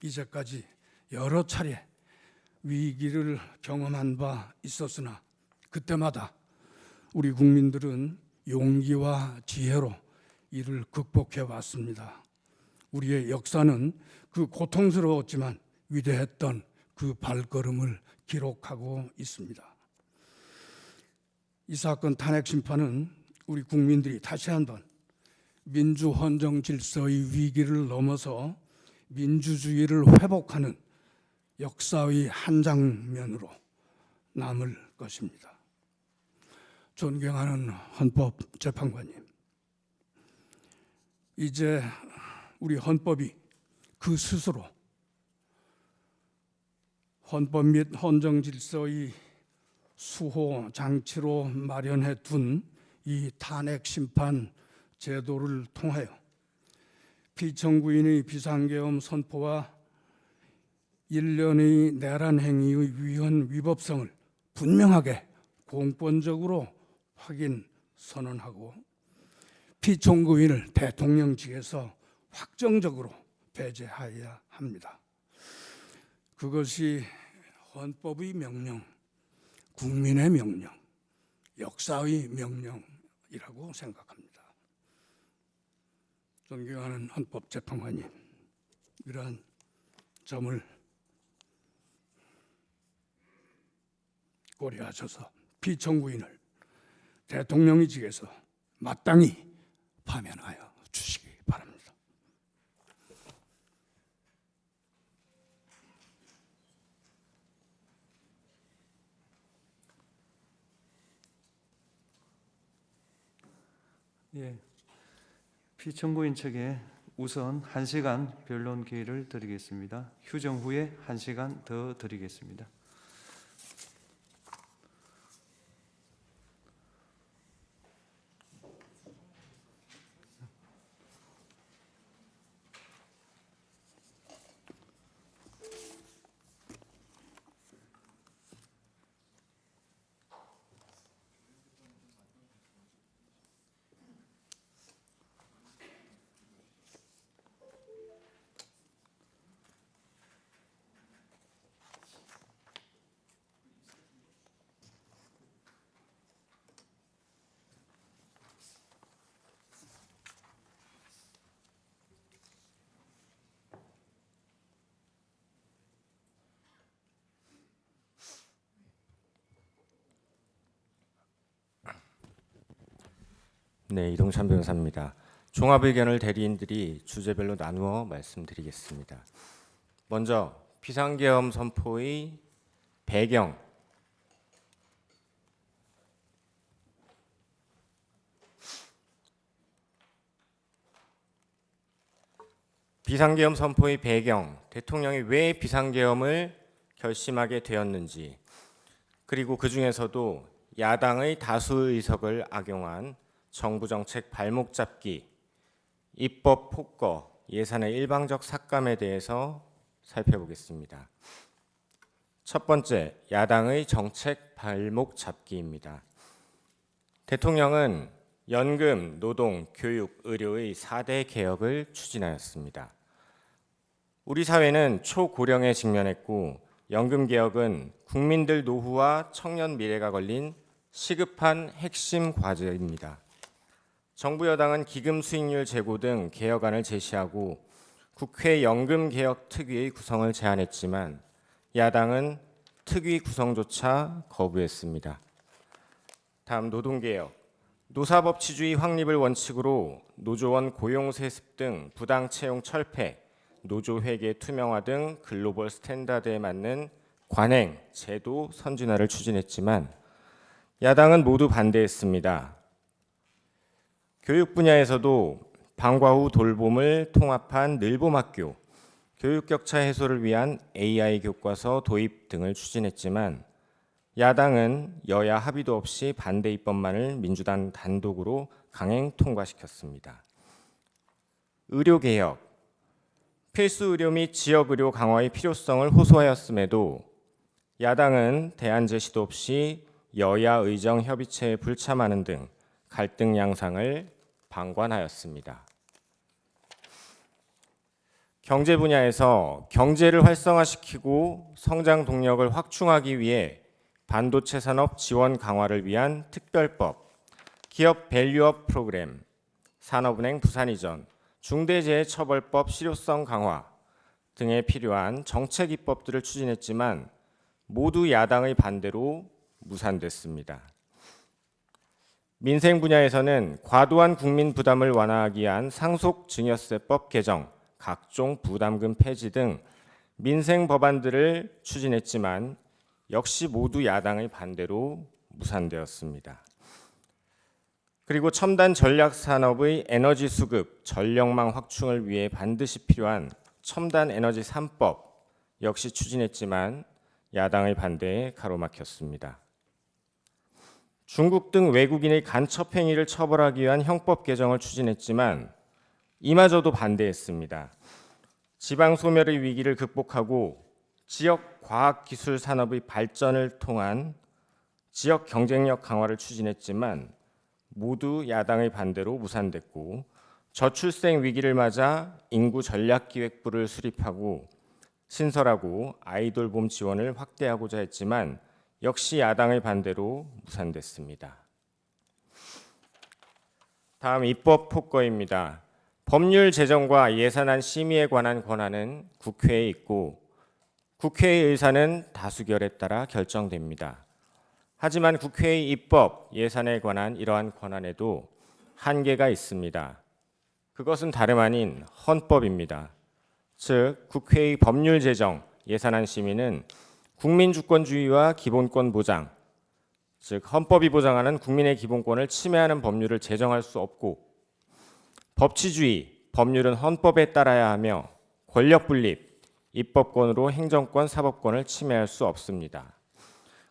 이제까지 여러 차례 위기를 경험한 바 있었으나 그때마다 우리 국민들은 용기와 지혜로 이를 극복해 왔습니다. 우리의 역사는 그 고통스러웠지만 위대했던 그 발걸음을 기록하고 있습니다. 이 사건 탄핵 심판은 우리 국민들이 다시 한번 민주 헌정 질서의 위기를 넘어서 민주주의를 회복하는 역사의 한 장면으로 남을 것입니다. 존경하는 헌법재판관님, 이제 우리 헌법이 그 스스로 헌법 및 헌정 질서의 수호 장치로 마련해 둔 이 탄핵 심판 제도를 통하여 피청구인의 비상계엄 선포와 일련의 내란 행위의 위헌 위법성을 분명하게 공권적으로 확인 선언하고 피청구인을 대통령직에서 확정적으로 배제해야 합니다. 그것이 헌법의 명령, 국민의 명령, 역사의 명령이라고 생각합니다. 존경하는 헌법재판관님, 이러한 점을 고려하셔서 피청구인을 대통령직에서 마땅히 파면하여 주시기 바랍니다.
예, 피청구인 측에 우선 1시간 변론 기회를 드리겠습니다. 휴정 후에 1시간 더 드리겠습니다.
네, 이동찬 변호사입니다. 종합 의견을 대리인들이 주제별로 나누어 말씀드리겠습니다. 먼저 비상계엄 선포의 배경, 비상계엄 선포의 배경, 대통령이 왜 비상계엄을 결심하게 되었는지, 그리고 그 중에서도 야당의 다수 의석을 악용한 정부 정책 발목 잡기, 입법 폭거, 예산의 일방적 삭감에 대해서 살펴보겠습니다. 첫 번째, 야당의 정책 발목 잡기입니다. 대통령은 연금, 노동, 교육, 의료의 4대 개혁을 추진하였습니다. 우리 사회는 초고령에 직면했고 연금 개혁은 국민들 노후와 청년 미래가 걸린 시급한 핵심 과제입니다. 정부 여당은 기금 수익률 제고 등 개혁안을 제시하고 국회 연금개혁특위의 구성을 제안했지만 야당은 특위 구성조차 거부했습니다. 다음 노동개혁. 노사법치주의 확립을 원칙으로 노조원 고용세습 등 부당채용 철폐, 노조회계 투명화 등 글로벌 스탠다드에 맞는 관행, 제도 선진화를 추진했지만 야당은 모두 반대했습니다. 교육 분야에서도 방과 후 돌봄을 통합한 늘봄학교, 교육 격차 해소를 위한 AI 교과서 도입 등을 추진했지만 야당은 여야 합의도 없이 반대 입법만을 민주당 단독으로 강행 통과시켰습니다. 의료개혁. 필수 의료 및 지역 의료 강화의 필요성을 호소하였음에도 야당은 대안 제시도 없이 여야 의정 협의체에 불참하는 등 갈등 양상을 방관하였습니다. 경제 분야에서 경제를 활성화시키고 성장 동력을 확충하기 위해 반도체 산업 지원 강화를 위한 특별법, 기업 밸류업 프로그램, 산업은행 부산 이전, 중대재해처벌법 실효성 강화 등에 필요한 정책 입법들을 추진했지만 모두 야당의 반대로 무산됐습니다. 민생 분야에서는 과도한 국민 부담을 완화하기 위한 상속증여세법 개정, 각종 부담금 폐지 등 민생 법안들을 추진했지만 역시 모두 야당의 반대로 무산되었습니다. 그리고 첨단 전략 산업의 에너지 수급, 전력망 확충을 위해 반드시 필요한 첨단 에너지 3법 역시 추진했지만 야당의 반대에 가로막혔습니다. 중국 등 외국인의 간첩 행위를 처벌하기 위한 형법 개정을 추진했지만 이마저도 반대했습니다. 지방 소멸의 위기를 극복하고 지역 과학기술 산업의 발전을 통한 지역 경쟁력 강화를 추진했지만 모두 야당의 반대로 무산됐고 저출생 위기를 맞아 인구 전략기획부를 수립하고 신설하고 아이돌봄 지원을 확대하고자 했지만 역시 야당의 반대로 무산됐습니다. 다음 입법 폭거입니다. 법률 제정과 예산안 심의에 관한 권한은 국회에 있고 국회의 의사는 다수결에 따라 결정됩니다. 하지만 국회의 입법, 예산에 관한 이러한 권한에도 한계가 있습니다. 그것은 다름 아닌 헌법입니다. 즉, 국회의 법률 제정, 예산안 심의는 국민 주권주의와 기본권 보장, 즉 헌법이 보장하는 국민의 기본권을 침해하는 법률을 제정할 수 없고 법치주의, 법률은 헌법에 따라야 하며 권력 분립, 입법권으로 행정권, 사법권을 침해할 수 없습니다.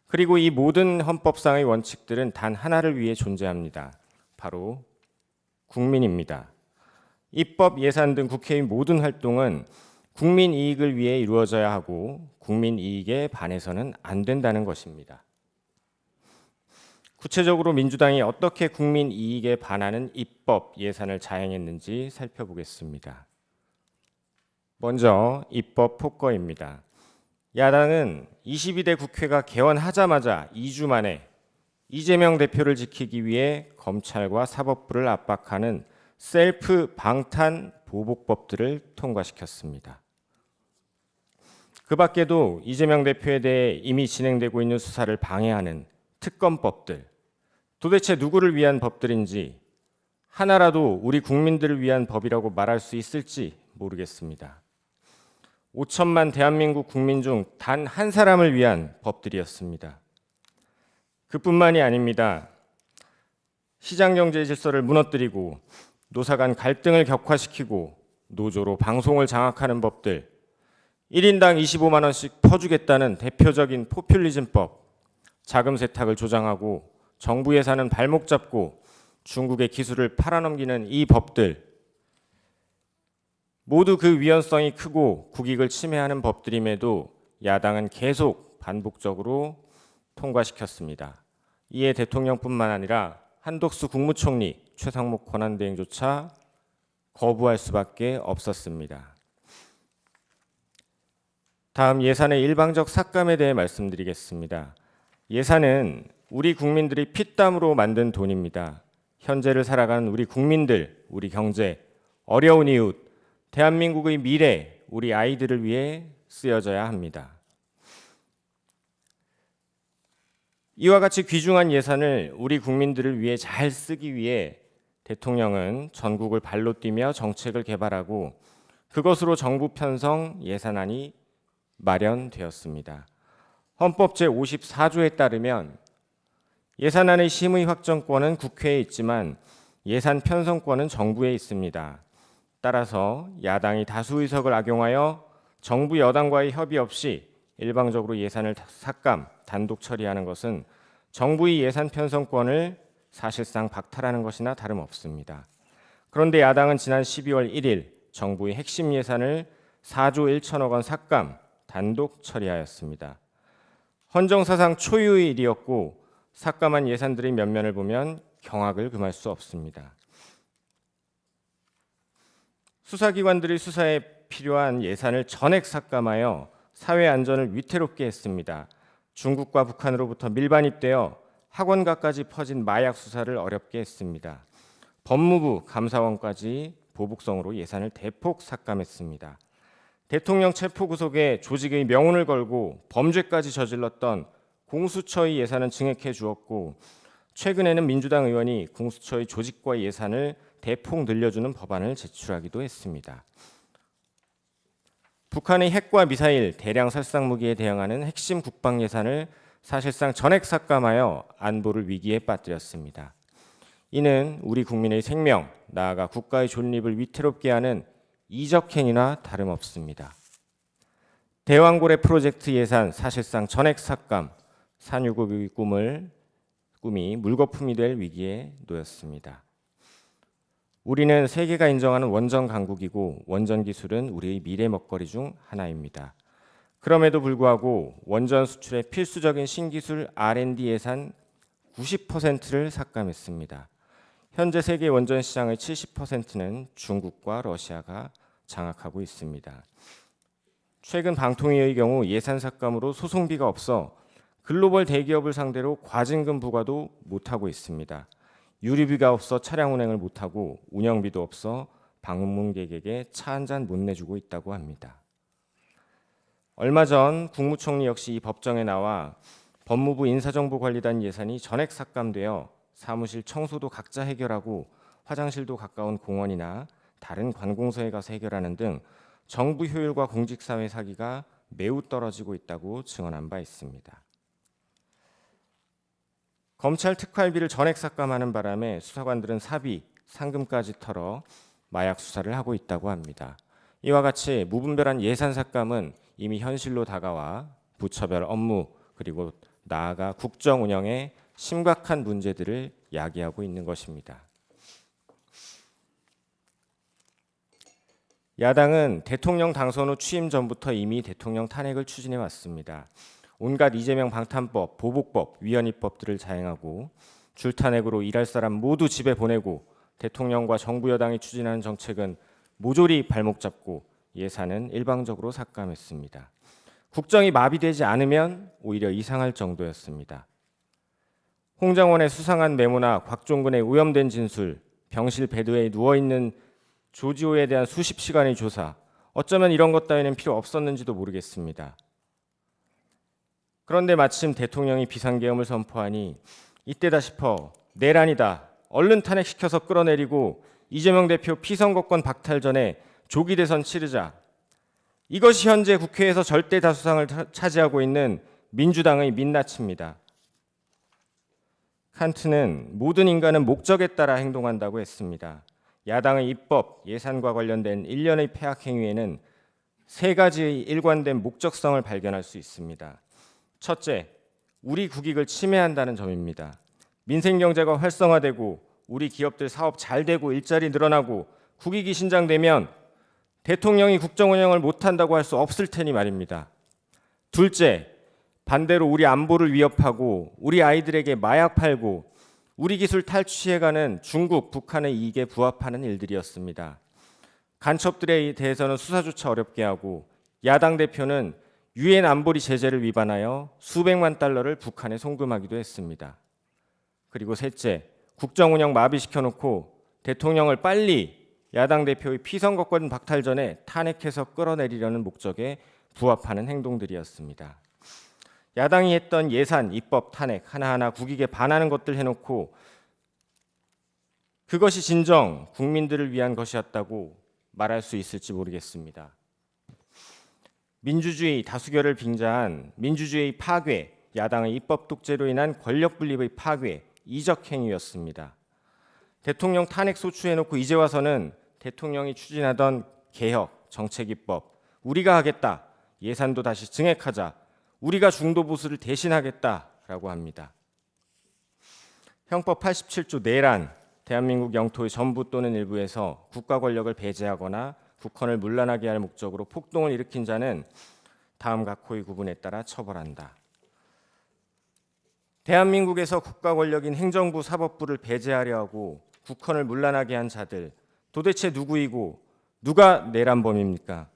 그리고 이 모든 헌법상의 원칙들은 단 하나를 위해 존재합니다. 바로 국민입니다. 입법, 예산 등 국회의 모든 활동은 국민 이익을 위해 이루어져야 하고 국민 이익에 반해서는 안 된다는 것입니다. 구체적으로 민주당이 어떻게 국민 이익에 반하는 입법, 예산을 자행했는지 살펴보겠습니다. 먼저 입법 폭거입니다. 야당은 22대 국회가 개원하자마자 2주 만에 이재명 대표를 지키기 위해 검찰과 사법부를 압박하는 셀프 방탄 보복법들을 통과시켰습니다. 그 밖에도 이재명 대표에 대해 이미 진행되고 있는 수사를 방해하는 특검법들, 도대체 누구를 위한 법들인지 하나라도 우리 국민들을 위한 법이라고 말할 수 있을지 모르겠습니다. 5천만 대한민국 국민 중 단 한 사람을 위한 법들이었습니다. 그뿐만이 아닙니다. 시장경제 질서를 무너뜨리고 노사 간 갈등을 격화시키고 노조로 방송을 장악하는 법들, 1인당 25만 원씩 퍼주겠다는 대표적인 포퓰리즘법, 자금 세탁을 조장하고 정부 예산은 발목 잡고 중국의 기술을 팔아넘기는 이 법들, 모두 그 위헌성이 크고 국익을 침해하는 법들임에도 야당은 계속 반복적으로 통과시켰습니다. 이에 대통령뿐만 아니라 한덕수 국무총리, 최상목 권한대행조차 거부할 수밖에 없었습니다. 다음 예산의 일방적 삭감에 대해 말씀드리겠습니다. 예산은 우리 국민들이 피땀으로 만든 돈입니다. 현재를 살아가는 우리 국민들, 우리 경제, 어려운 이웃, 대한민국의 미래, 우리 아이들을 위해 쓰여져야 합니다. 이와 같이 귀중한 예산을 우리 국민들을 위해 잘 쓰기 위해 대통령은 전국을 발로 뛰며 정책을 개발하고 그것으로 정부 편성 예산안이 마련되었습니다. 헌법 제54조에 따르면 예산안의 심의 확정권은 국회에 있지만 예산 편성권은 정부에 있습니다. 따라서 야당이 다수 의석을 악용하여 정부 여당과의 협의 없이 일방적으로 예산을 삭감, 단독 처리하는 것은 정부의 예산 편성권을 사실상 박탈하는 것이나 다름없습니다. 그런데 야당은 지난 12월 1일 정부의 핵심 예산을 4조 1천억 원 삭감, 단독 처리하였습니다. 헌정사상 초유의 일이었고 삭감한 예산들의 면면을 보면 경악을 금할 수 없습니다. 수사기관들이 수사에 필요한 예산을 전액 삭감하여 사회 안전을 위태롭게 했습니다. 중국과 북한으로부터 밀반입되어 학원가까지 퍼진 마약 수사를 어렵게 했습니다. 법무부, 감사원까지 보복성으로 예산을 대폭 삭감했습니다. 대통령 체포구속에 조직의 명운을 걸고 범죄까지 저질렀던 공수처의 예산은 증액해 주었고 최근에는 민주당 의원이 공수처의 조직과 예산을 대폭 늘려주는 법안을 제출하기도 했습니다. 북한의 핵과 미사일, 대량 살상 무기에 대응하는 핵심 국방 예산을 사실상 전액 삭감하여 안보를 위기에 빠뜨렸습니다. 이는 우리 국민의 생명, 나아가 국가의 존립을 위태롭게 하는 이적 행위나 다름없습니다. 대왕고래 프로젝트 예산 사실상 전액 삭감, 산유국의 꿈이 물거품이 될 위기에 놓였습니다. 우리는 세계가 인정하는 원전 강국이고 원전 기술은 우리의 미래 먹거리 중 하나입니다. 그럼에도 불구하고 원전 수출의 필수적인 신기술 R&D 예산 90%를 삭감했습니다. 현재 세계 원전 시장의 70%는 중국과 러시아가 장악하고 있습니다. 최근 방통위의 경우 예산 삭감으로 소송비가 없어 글로벌 대기업을 상대로 과징금 부과도 못하고 있습니다. 유류비가 없어 차량 운행을 못하고 운영비도 없어 방문객에게 차 한 잔 못 내주고 있다고 합니다. 얼마 전 국무총리 역시 이 법정에 나와 법무부 인사정보관리단 예산이 전액 삭감되어 사무실 청소도 각자 해결하고 화장실도 가까운 공원이나 다른 관공서에 가서 해결하는 등 정부 효율과 공직사회 사기가 매우 떨어지고 있다고 증언한 바 있습니다. 검찰 특활비를 전액 삭감하는 바람에 수사관들은 사비, 상금까지 털어 마약 수사를 하고 있다고 합니다. 이와 같이 무분별한 예산 삭감은 이미 현실로 다가와 부처별 업무 그리고 나아가 국정 운영에 심각한 문제들을 야기하고 있는 것입니다. 야당은 대통령 당선 후 취임 전부터 이미 대통령 탄핵을 추진해 왔습니다. 온갖 이재명 방탄법, 보복법, 위헌입법들을 자행하고 줄탄핵으로 일할 사람 모두 집에 보내고 대통령과 정부 여당이 추진하는 정책은 모조리 발목 잡고 예산은 일방적으로 삭감했습니다. 국정이 마비되지 않으면 오히려 이상할 정도였습니다. 홍장원의 수상한 메모나 곽종근의 오염된 진술, 병실 베드에 누워있는 조지호에 대한 수십 시간의 조사, 어쩌면 이런 것 따위는 필요 없었는지도 모르겠습니다. 그런데 마침 대통령이 비상계엄을 선포하니 이때다 싶어 내란이다, 얼른 탄핵시켜서 끌어내리고 이재명 대표 피선거권 박탈 전에 조기 대선 치르자. 이것이 현재 국회에서 절대 다수상을 차지하고 있는 민주당의 민낯입니다. 칸트는 모든 인간은 목적에 따라 행동한다고 했습니다. 야당의 입법, 예산과 관련된 일련의 폐악 행위에는 세 가지의 일관된 목적성을 발견할 수 있습니다. 첫째, 우리 국익을 침해한다는 점입니다. 민생 경제가 활성화되고 우리 기업들 사업 잘 되고 일자리 늘어나고 국익이 신장되면 대통령이 국정 운영을 못한다고 할 수 없을 테니 말입니다. 둘째, 반대로 우리 안보를 위협하고 우리 아이들에게 마약 팔고 우리 기술 탈취해가는 중국, 북한의 이익에 부합하는 일들이었습니다. 간첩들에 대해서는 수사조차 어렵게 하고 야당 대표는 유엔 안보리 제재를 위반하여 수백만 달러를 북한에 송금하기도 했습니다. 그리고 셋째, 국정 운영 마비시켜놓고 대통령을 빨리 야당 대표의 피선거권 박탈 전에 탄핵해서 끌어내리려는 목적에 부합하는 행동들이었습니다. 야당이 했던 예산, 입법, 탄핵 하나하나 국익에 반하는 것들 해놓고 그것이 진정 국민들을 위한 것이었다고 말할 수 있을지 모르겠습니다. 민주주의 다수결을 빙자한 민주주의 파괴, 야당의 입법 독재로 인한 권력 분립의 파괴, 이적 행위였습니다. 대통령 탄핵 소추해놓고 이제 와서는 대통령이 추진하던 개혁, 정책 입법, 우리가 하겠다, 예산도 다시 증액하자, 우리가 중도 보수를 대신하겠다라고 합니다. 형법 87조 내란, 대한민국 영토의 전부 또는 일부에서 국가 권력을 배제하거나 국헌을 문란하게 할 목적으로 폭동을 일으킨 자는 다음 각호의 구분에 따라 처벌한다. 대한민국에서 국가 권력인 행정부, 사법부를 배제하려 하고 국헌을 문란하게 한 자들, 도대체 누구이고 누가 내란범입니까?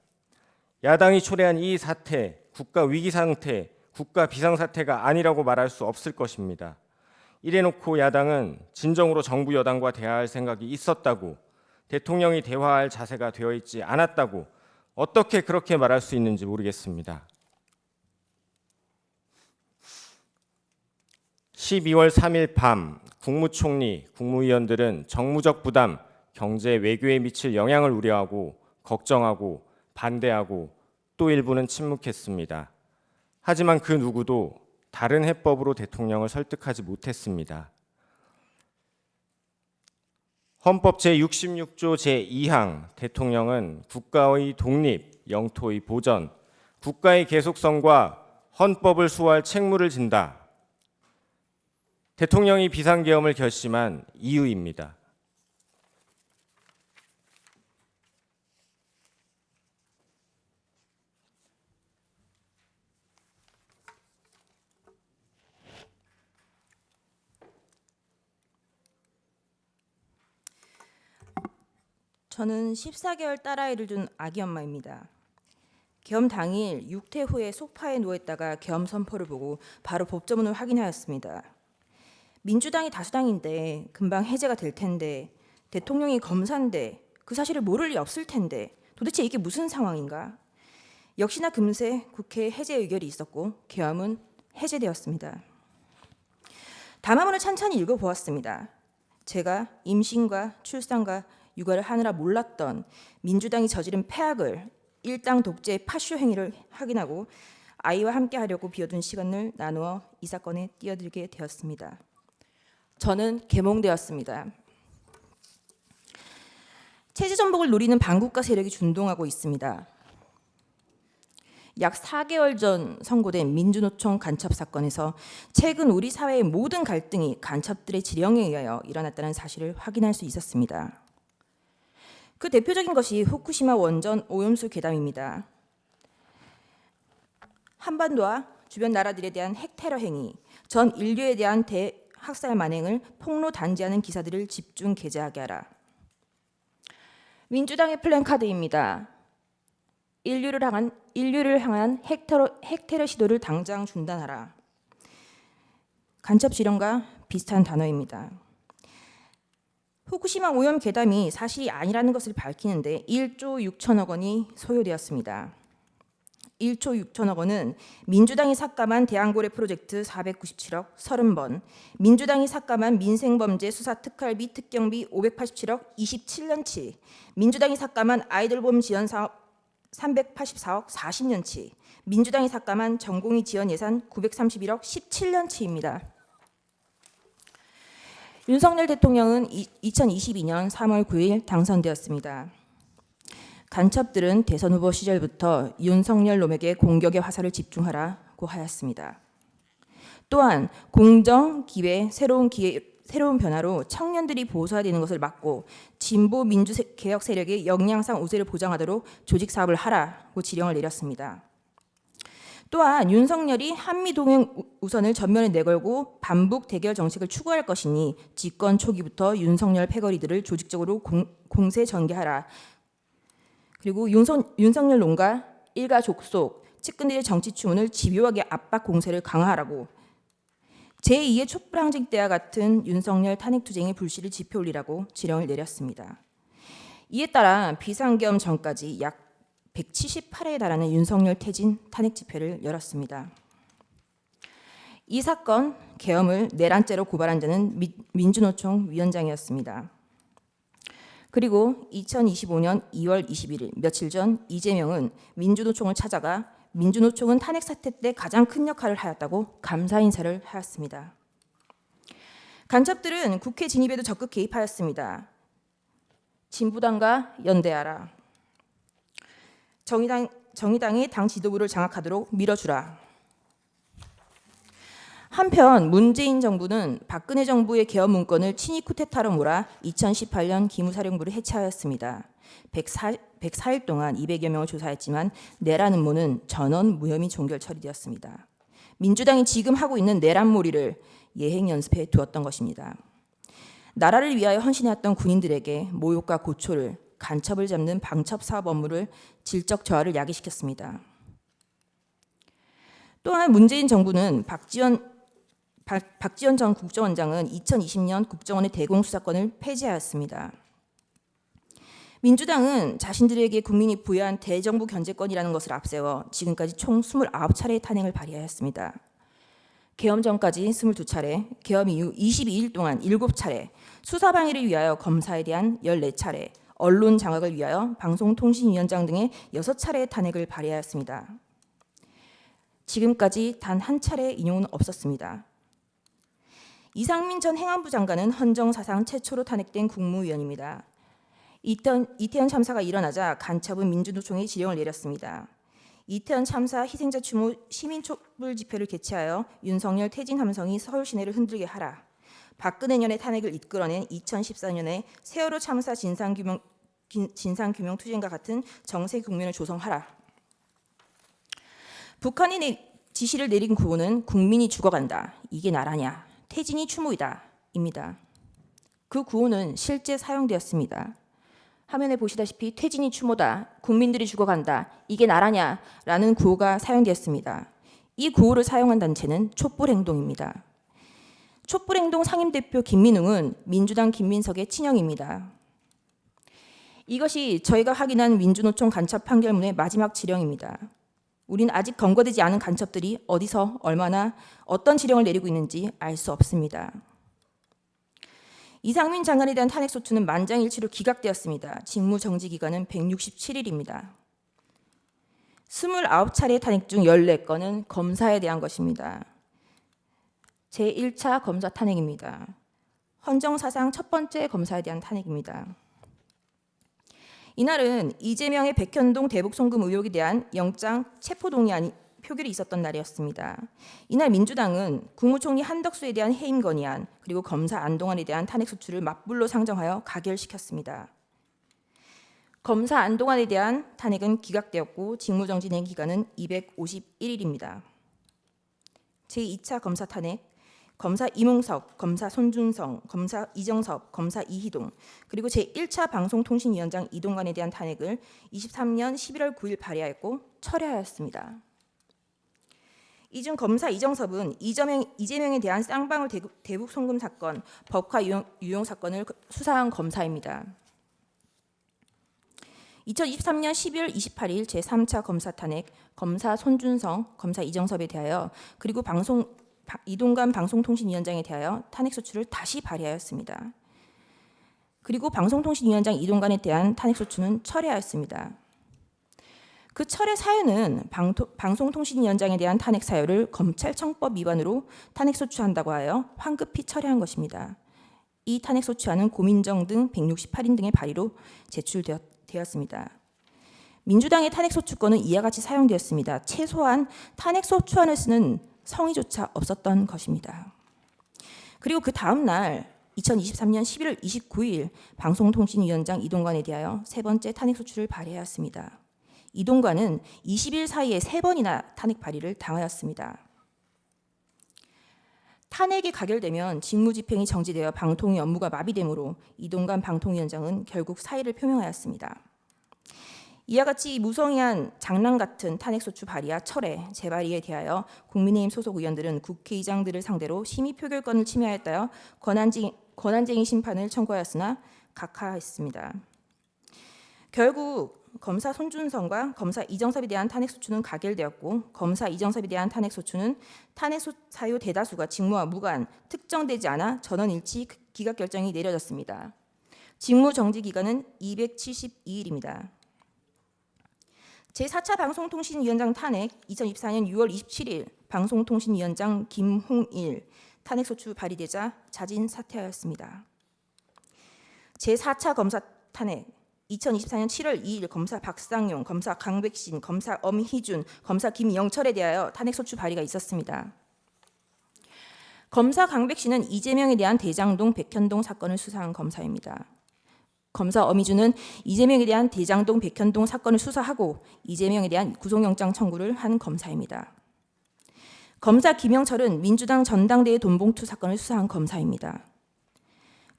야당이 초래한 이 사태, 국가 위기 상태, 국가 비상사태가 아니라고 말할 수 없을 것입니다. 이래놓고 야당은 진정으로 정부 여당과 대화할 생각이 있었다고, 대통령이 대화할 자세가 되어 있지 않았다고 어떻게 그렇게 말할 수 있는지 모르겠습니다. 12월 3일 밤 국무총리, 국무위원들은 정무적 부담, 경제, 외교에 미칠 영향을 우려하고 걱정하고 반대하고 또 일부는 침묵했습니다. 하지만 그 누구도 다른 해법으로 대통령을 설득하지 못했습니다. 헌법 제66조 제2항 대통령은 국가의 독립, 영토의 보전, 국가의 계속성과 헌법을 수호할 책무를 진다. 대통령이 비상계엄을 결심한 이유입니다.
저는 14개월 딸아이를 둔 아기 엄마입니다. 계엄 당일 6태 후에 소파에 누워있다가 계엄 선포를 보고 바로 법조문을 확인하였습니다. 민주당이 다수당인데 금방 해제가 될 텐데 대통령이 검사인데 그 사실을 모를 리 없을 텐데 도대체 이게 무슨 상황인가? 역시나 금세 국회 해제 의결이 있었고 계엄은 해제되었습니다. 담화문을 찬찬히 읽어보았습니다. 제가 임신과 출산과 육아를 하느라 몰랐던 민주당이 저지른 폐악을 일당 독재의 파쇼 행위를 확인하고 아이와 함께 하려고 비워둔 시간을 나누어 이 사건에 뛰어들게 되었습니다. 저는 계몽되었습니다. 체제 전복을 노리는 반국가 세력이 준동하고 있습니다. 약 4개월 전 선고된 민주노총 간첩 사건에서 최근 우리 사회의 모든 갈등이 간첩들의 지령에 의하여 일어났다는 사실을 확인할 수 있었습니다. 그 대표적인 것이 후쿠시마 원전 오염수 괴담입니다. 한반도와 주변 나라들에 대한 핵 테러 행위, 전 인류에 대한 대학살 만행을 폭로 단지하는 기사들을 집중 게재하게 하라. 민주당의 플랜카드입니다. 인류를 향한 핵 테러 시도를 당장 중단하라. 간첩 지령과 비슷한 단어입니다. 후쿠시마 오염 괴담이 사실이 아니라는 것을 밝히는데 1조 6천억 원이 소요되었습니다. 1조 6천억 원은 민주당이 삭감한 대왕고래 프로젝트 497억 30번, 민주당이 삭감한 민생범죄 수사 특활비 특경비 587억 27년치, 민주당이 삭감한 아이돌봄 지원 사업 384억 40년치, 민주당이 삭감한 전공의 지원 예산 931억 17년치입니다. 윤석열 대통령은 2022년 3월 9일 당선되었습니다. 간첩들은 대선 후보 시절부터 윤석열 놈에게 공격의 화살을 집중하라고 하였습니다. 또한 공정, 기회, 새로운 변화로 청년들이 보수화되는 것을 막고 진보 민주개혁 세력의 역량상 우세를 보장하도록 조직 사업을 하라고 지령을 내렸습니다. 또한 윤석열이 한미동맹 우선을 전면에 내걸고 반북 대결 정책을 추구할 것이니 집권 초기부터 윤석열 패거리들을 조직적으로 공세 전개하라. 그리고 윤석열 논과 일가 족속, 측근들의 정치 추문을 집요하게 압박 공세를 강화하라고 제2의 촛불항쟁 때와 같은 윤석열 탄핵투쟁의 불씨를 지펴올리라고 지령을 내렸습니다. 이에 따라 비상계엄 전까지 약 178회에 달하는 윤석열 퇴진 탄핵 집회를 열었습니다. 이 사건 계엄을 내란죄로 고발한 자는 민주노총 위원장이었습니다. 그리고 2025년 2월 21일 며칠 전 이재명은 민주노총을 찾아가 민주노총은 탄핵 사태 때 가장 큰 역할을 하였다고 감사 인사를 하였습니다. 간첩들은 국회 진입에도 적극 개입하였습니다. 진보당과 연대하라. 정의당의 당 지도부를 장악하도록 밀어주라. 한편 문재인 정부는 박근혜 정부의 계엄 문건을 친위 쿠데타로 몰아 2018년 기무사령부를 해체하였습니다. 104일 동안 200여 명을 조사했지만 내란 음모는 전원 무혐의 종결 처리되었습니다. 민주당이 지금 하고 있는 내란몰이를 예행 연습해 두었던 것입니다. 나라를 위하여 헌신해왔던 군인들에게 모욕과 고초를, 간첩을 잡는 방첩 사업 업무를 질적 저하를 야기시켰습니다. 또한 문재인 정부는 박지원 전 국정원장은 2020년 국정원의 대공수사권을 폐지하였습니다. 민주당은 자신들에게 국민이 부여한 대정부 견제권이라는 것을 앞세워 지금까지 총 29차례의 탄핵을 발의하였습니다. 계엄 전까지 22차례, 계엄 이후 22일 동안 7차례, 수사방해를 위하여 검사에 대한 14차례, 언론 장악을 위하여 방송통신위원장 등의 6차례의 탄핵을 발의하였습니다. 지금까지 단 한 차례의 인용은 없었습니다. 이상민 전 행안부 장관은 헌정사상 최초로 탄핵된 국무위원입니다. 이태원 참사가 일어나자 간첩은 민주노총에 지령을 내렸습니다. 이태원 참사 희생자 추모 시민 촛불 집회를 개최하여 윤석열 퇴진 함성이 서울 시내를 흔들게 하라. 박근혜 년의 탄핵을 이끌어낸 2014년에 세월호 참사 진상규명 투쟁과 같은 정세 국면을 조성하라. 북한이 지시를 내린 구호는 국민이 죽어간다. 이게 나라냐. 퇴진이 추모이다. 입니다. 그 구호는 실제 사용되었습니다. 화면에 보시다시피 퇴진이 추모다. 국민들이 죽어간다. 이게 나라냐. 라는 구호가 사용되었습니다. 이 구호를 사용한 단체는 촛불행동입니다. 촛불행동 상임대표 김민웅은 민주당 김민석의 친형입니다. 이것이 저희가 확인한 민주노총 간첩 판결문의 마지막 지령입니다. 우리는 아직 검거되지 않은 간첩들이 어디서 얼마나 어떤 지령을 내리고 있는지 알 수 없습니다. 이상민 장관에 대한 탄핵소추는 만장일치로 기각되었습니다. 직무정지 기간은 167일입니다. 29차례 탄핵 중 14건은 검사에 대한 것입니다. 제1차 검사 탄핵입니다. 헌정사상 첫 번째 검사에 대한 탄핵입니다. 이날은 이재명의 백현동 대북 송금 의혹에 대한 영장 체포동의안 표결이 있었던 날이었습니다. 이날 민주당은 국무총리 한덕수에 대한 해임 건의안 그리고 검사 안동환에 대한 탄핵 소추를 맞불로 상정하여 가결시켰습니다. 검사 안동환에 대한 탄핵은 기각되었고 직무정지 된 기간은 251일입니다. 제2차 검사 탄핵 검사 이몽석, 검사 손준성, 검사 이정섭, 검사 이희동 그리고 제1차 방송통신위원장 이동관에 대한 탄핵을 23년 11월 9일 발의하였고 철회하였습니다. 이중 검사 이정섭은 이재명에 대한 쌍방울 대북 송금 사건, 법화 유용 사건을 수사한 검사입니다. 2023년 12월 28일 제3차 검사 탄핵, 검사 손준성, 검사 이정섭에 대하여 그리고 이동관 방송통신위원장에 대하여 탄핵소추를 다시 발의하였습니다. 그리고 방송통신위원장 이동관에 대한 탄핵소추는 철회하였습니다. 그 철회 사유는 방송통신위원장에 대한 탄핵 사유를 검찰청법 위반으로 탄핵소추한다고 하여 황급히 철회한 것입니다. 이 탄핵소추안은 고민정 등 168인 등의 발의로 제출되었습니다. 민주당의 탄핵소추권은 이와 같이 사용되었습니다. 최소한 탄핵소추안을 쓰는 성의조차 없었던 것입니다. 그리고 그 다음 날 2023년 11월 29일 방송통신위원장 이동관에 대하여 세 번째 탄핵소추를 발의하였습니다. 이동관은 20일 사이에 3번이나 탄핵 발의를 당하였습니다. 탄핵이 가결되면 직무집행이 정지되어 방통위 업무가 마비되므로 이동관 방통위원장은 결국 사의를 표명하였습니다. 이와 같이 무성의한 장난 같은 탄핵소추 발의와 철회, 재발의에 대하여 국민의힘 소속 의원들은 국회의장들을 상대로 심의 표결권을 침해하였다며 권한쟁의 심판을 청구하였으나 각하했습니다. 결국 검사 손준성과 검사 이정섭에 대한 탄핵소추는 가결되었고 검사 이정섭에 대한 탄핵소추는 탄핵 사유 대다수가 직무와 무관, 특정되지 않아 전원일치 기각 결정이 내려졌습니다. 직무 정지 기간은 272일입니다. 제4차 방송통신위원장 탄핵 2024년 6월 27일 방송통신위원장 김홍일 탄핵소추 발의되자 자진 사퇴하였습니다. 제4차 검사 탄핵 2024년 7월 2일 검사 박상용, 검사 강백신, 검사 엄희준, 검사 김영철에 대하여 탄핵소추 발의가 있었습니다. 검사 강백신은 이재명에 대한 대장동 백현동 사건을 수사한 검사입니다. 검사 엄희준은 이재명에 대한 대장동 백현동 사건을 수사하고 이재명에 대한 구속영장 청구를 한 검사입니다. 검사 김영철은 민주당 전당대회 돈봉투 사건을 수사한 검사입니다.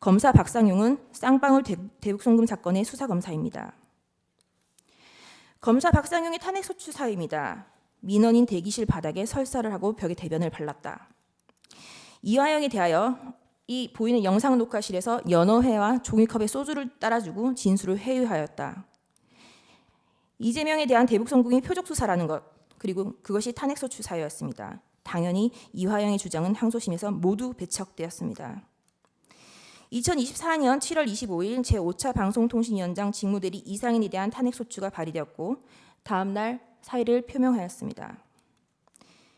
검사 박상용은 쌍방울 대북송금 사건의 수사검사입니다. 검사 박상용의 탄핵소추 사유입니다. 민원인 대기실 바닥에 설사를 하고 벽에 대변을 발랐다. 이화영에 대하여 이 보이는 영상 녹화실에서 연어회와 종이컵에 소주를 따라주고 진술을 회유하였다. 이재명에 대한 대북송금이 표적수사라는 것, 그리고 그것이 탄핵소추 사유였습니다. 당연히 이화영의 주장은 항소심에서 모두 배척되었습니다. 2024년 7월 25일 제5차 방송통신위원장 직무대리 이상인에 대한 탄핵소추가 발의되었고 다음 날 사의를 표명하였습니다.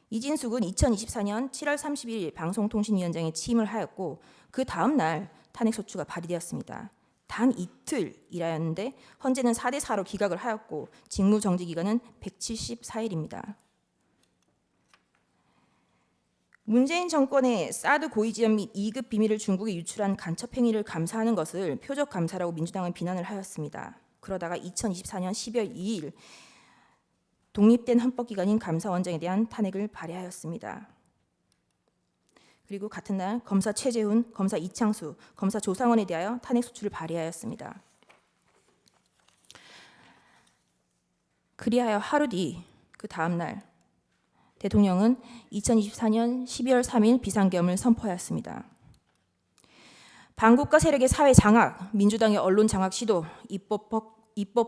이진숙은 2024년 7월 30일 방송통신위원장에 취임을 하였고 그 다음 날 탄핵소추가 발의되었습니다. 단 이틀 일하였는데 헌재는 4대4로 기각을 하였고 직무정지 기간은 174일입니다. 문재인 정권의 사드 고위지원 및 2급 비밀을 중국에 유출한 간첩행위를 감사하는 것을 표적 감사라고 민주당은 비난을 하였습니다. 그러다가 2024년 12월 2일 독립된 헌법기관인 감사원장에 대한 탄핵을 발의하였습니다. 그리고 같은 날 검사 최재훈, 검사 이창수, 검사 조상원에 대하여 탄핵소추를 발의하였습니다. 그리하여 하루 뒤 그 다음 날 대통령은 2024년 12월 3일 비상계엄을 선포하였습니다. 반국가 세력의 사회 장악, 민주당의 언론 장악 시도, 입법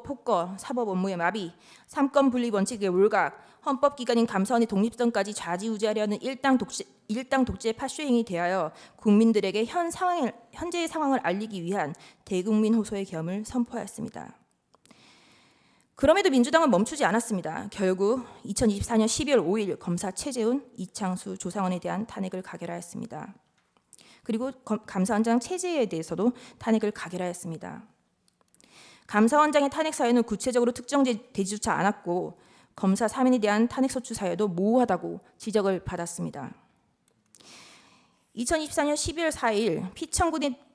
폭거, 사법 업무의 마비, 삼권 분립 원칙의 몰각, 헌법기관인 감사원의 독립성까지 좌지우지하려는 일당 독재 파쇼행에 대하여 국민들에게 현재의 상황을 알리기 위한 대국민 호소의 계엄을 선포하였습니다. 그럼에도 민주당은 멈추지 않았습니다. 결국 2024년 12월 5일 검사 최재훈, 이창수, 조상원에 대한 탄핵을 가결하였습니다. 그리고 감사원장 최재해에 대해서도 탄핵을 가결하였습니다. 감사원장의 탄핵 사유는 구체적으로 특정되지조차 않았고 검사 3인에 대한 탄핵소추 사유도 모호하다고 지적을 받았습니다. 2024년 12월 4일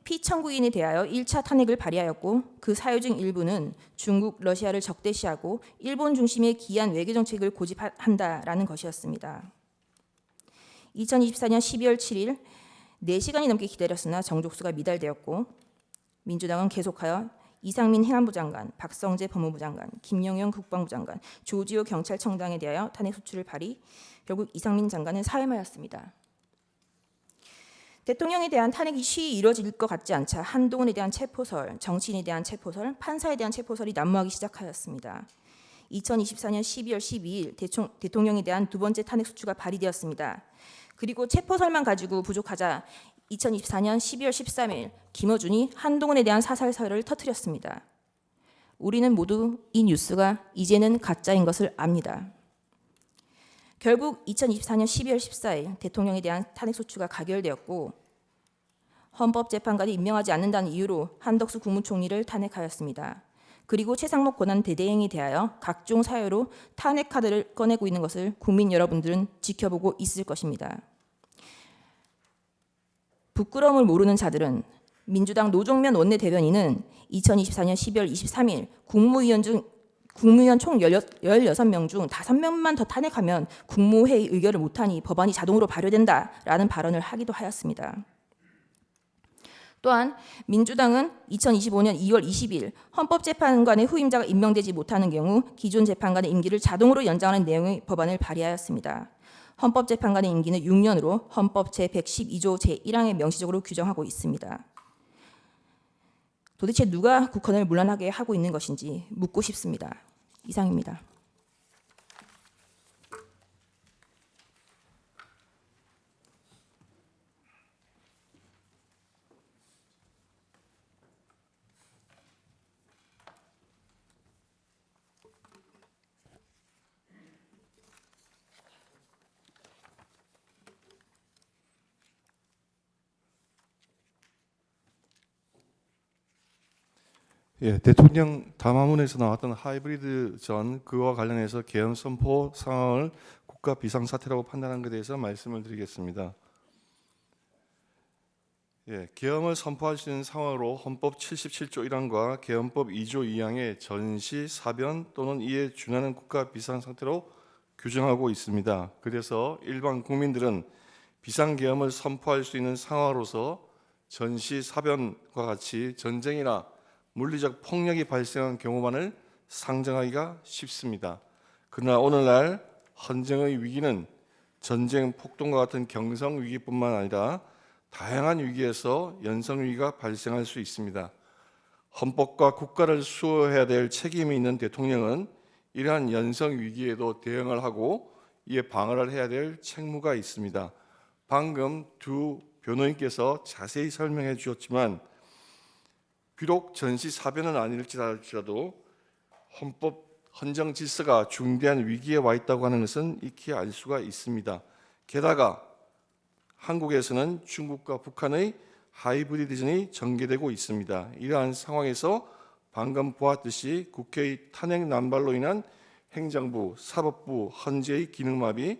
피청구인에 대하여 1차 탄핵을 발의하였고 그 사유 중 일부는 중국, 러시아를 적대시하고 일본 중심의 기이한 외교정책을 고집한다라는 것이었습니다. 2024년 12월 7일 4시간이 넘게 기다렸으나 정족수가 미달되었고 민주당은 계속하여 이상민 행안부 장관, 박성재 법무부 장관, 김영현 국방부 장관, 조지호 경찰청장에 대하여 탄핵소추를 발의, 결국 이상민 장관은 사임하였습니다. 대통령에 대한 탄핵이 쉬이 이루어질 것 같지 않자 한동훈에 대한 체포설, 정치인에 대한 체포설, 판사에 대한 체포설이 난무하기 시작하였습니다. 2024년 12월 12일 대통령에 대한 두 번째 탄핵 소추가 발의되었습니다. 그리고 체포설만 가지고 부족하자 2024년 12월 13일 김어준이 한동훈에 대한 사살설을 터뜨렸습니다. 우리는 모두 이 뉴스가 이제는 가짜인 것을 압니다. 결국 2024년 12월 14일 대통령에 대한 탄핵 소추가 가결되었고 헌법재판관이 임명하지 않는다는 이유로 한덕수 국무총리를 탄핵하였습니다. 그리고 최상목 권한대행에 대하여 각종 사유로 탄핵 카드를 꺼내고 있는 것을 국민 여러분들은 지켜보고 있을 것입니다. 부끄러움을 모르는 자들은 민주당 노종면 원내대변인은 2024년 12월 23일 국무위원 총 16명 중 5명만 더 탄핵하면 국무회의 의결을 못하니 법안이 자동으로 발효된다라는 발언을 하기도 하였습니다. 또한 민주당은 2025년 2월 20일 헌법재판관의 후임자가 임명되지 못하는 경우 기존 재판관의 임기를 자동으로 연장하는 내용의 법안을 발의하였습니다. 헌법재판관의 임기는 6년으로 헌법 제112조 제1항에 명시적으로 규정하고 있습니다. 도대체 누가 국헌을 문란하게 하고 있는 것인지 묻고 싶습니다. 이상입니다.
예, 대통령 담화문에서 나왔던 하이브리드 전 그와 관련해서 계엄 선포 상황을 국가 비상사태라고 판단한 것에 대해서 말씀을 드리겠습니다. 예, 계엄을 선포할 수 있는 상황으로 헌법 77조 1항과 계엄법 2조 2항의 전시, 사변 또는 이에 준하는 국가 비상상태로 규정하고 있습니다. 그래서 일반 국민들은 비상계엄을 선포할 수 있는 상황으로서 전시, 사변과 같이 전쟁이나 물리적 폭력이 발생한 경우만을 상정하기가 쉽습니다. 그러나 오늘날 헌정의 위기는 전쟁, 폭동과 같은 경성 위기뿐만 아니라 다양한 위기에서 연성 위기가 발생할 수 있습니다. 헌법과 국가를 수호해야 될 책임이 있는 대통령은 이러한 연성 위기에도 대응을 하고 이에 방어를 해야 될 책무가 있습니다. 방금 두 변호인께서 자세히 설명해 주셨지만 비록 전시사변은 아닐지라도 헌법 헌정 질서가 중대한 위기에 와 있다고 하는 것은 익히 알 수가 있습니다. 게다가 한국에서는 중국과 북한의 하이브리드전이 전개되고 있습니다. 이러한 상황에서 방금 보았듯이 국회의 탄핵 난발로 인한 행정부, 사법부, 헌재의 기능마비,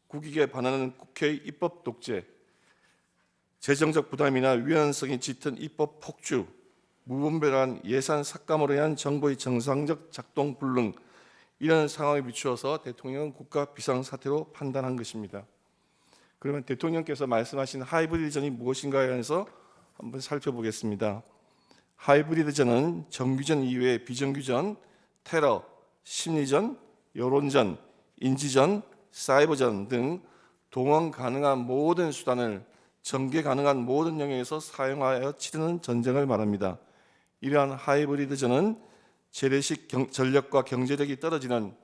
국익에 반하는 국회의 입법 독재, 재정적 부담이나 위헌성이 짙은 입법 폭주, 무분별한 예산 삭감으로 인한 정부의 정상적 작동 불능, 이런 상황에 비추어서 대통령은 국가 비상사태로 판단한 것입니다. 그러면 대통령께서 말씀하신 하이브리드전이 무엇인가에 관해서 한번 살펴보겠습니다. 하이브리드전은 정규전 이외의 비정규전, 테러, 심리전, 여론전, 인지전, 사이버전 등 동원 가능한 모든 수단을 전개 가능한 모든 영역에서 사용하여 치르는 전쟁을 말합니다. 이러한 하이브리드전은 재래식 전력과 경제력이 떨어지는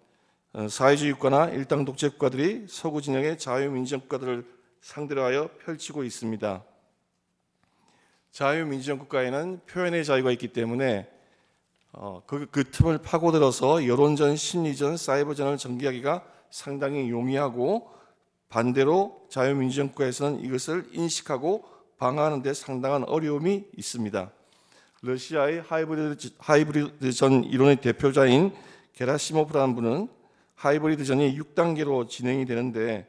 사회주의 국가나 일당 독재 국가들이 서구 진영의 자유민주주의 국가들을 상대로 하여 펼치고 있습니다. 자유민주주의 국가에는 표현의 자유가 있기 때문에 그 틈을 파고들어서 여론전, 심리전, 사이버전을 전개하기가 상당히 용이하고 반대로 자유민주주의 국가에서는 이것을 인식하고 방어하는 데 상당한 어려움이 있습니다. 러시아의 하이브리드전 이론의 대표자인 게라시모프라는 분은 하이브리드전이 6단계로 진행이 되는데